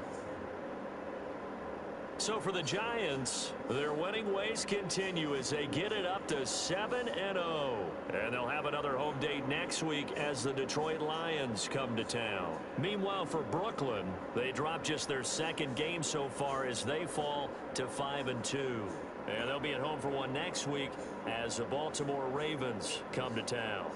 So for the Giants, their winning ways continue as they get it up to 7-0. And they'll have another home date next week as the Detroit Lions come to town. Meanwhile, for Brooklyn, they drop just their second game so far as they fall to 5-2. And they'll be at home for one next week as the Baltimore Ravens come to town.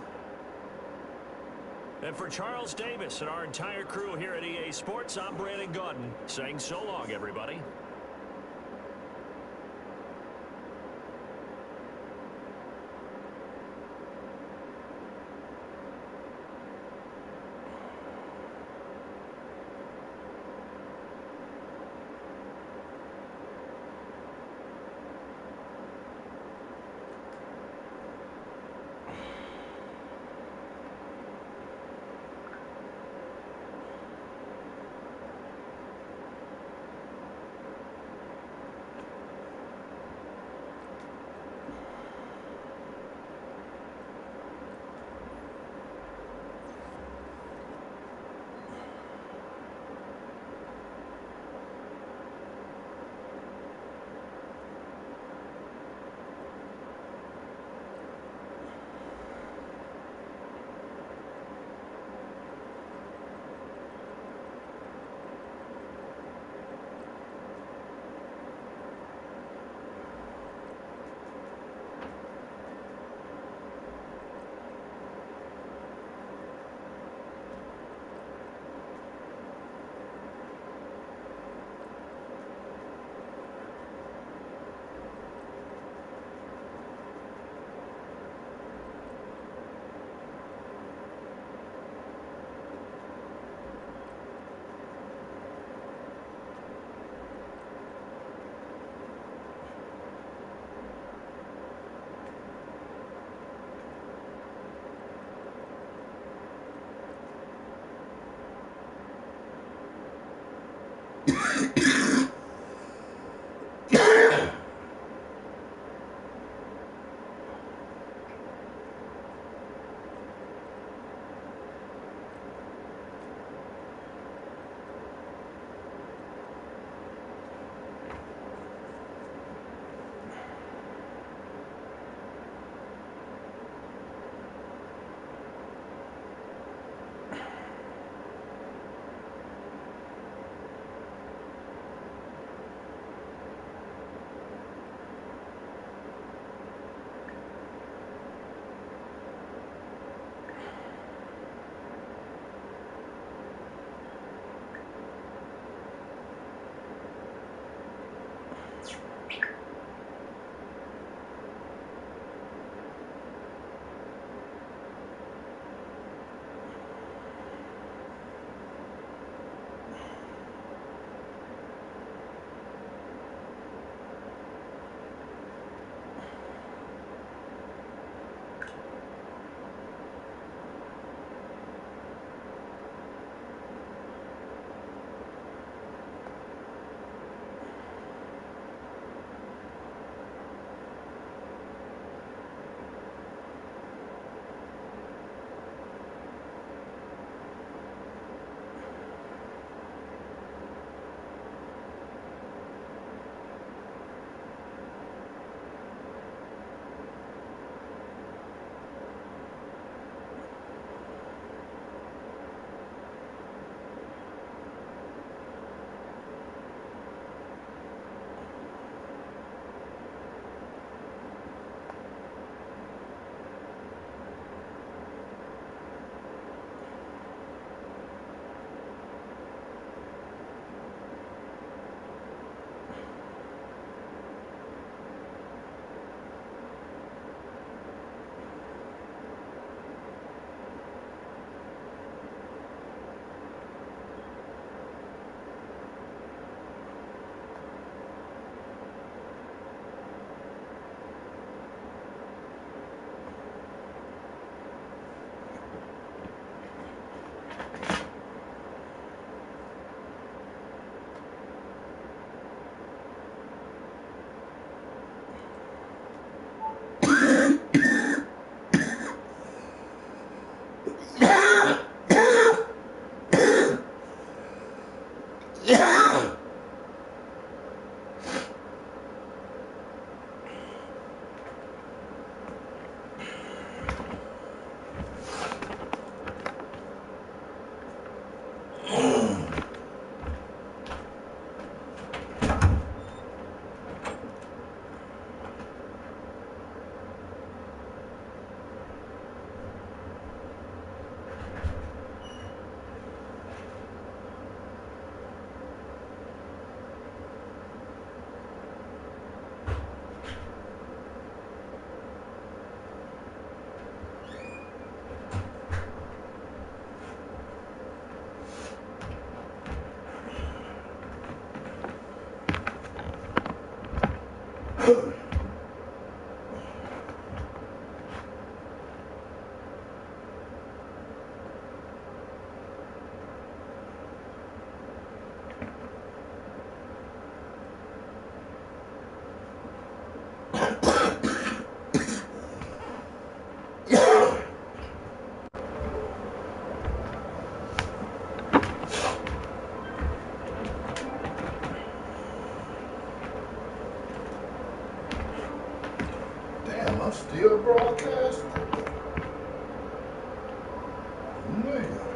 And for Charles Davis and our entire crew here at EA Sports, I'm Brandon Gordon saying so long, everybody. I'm still broadcasting. Nigga.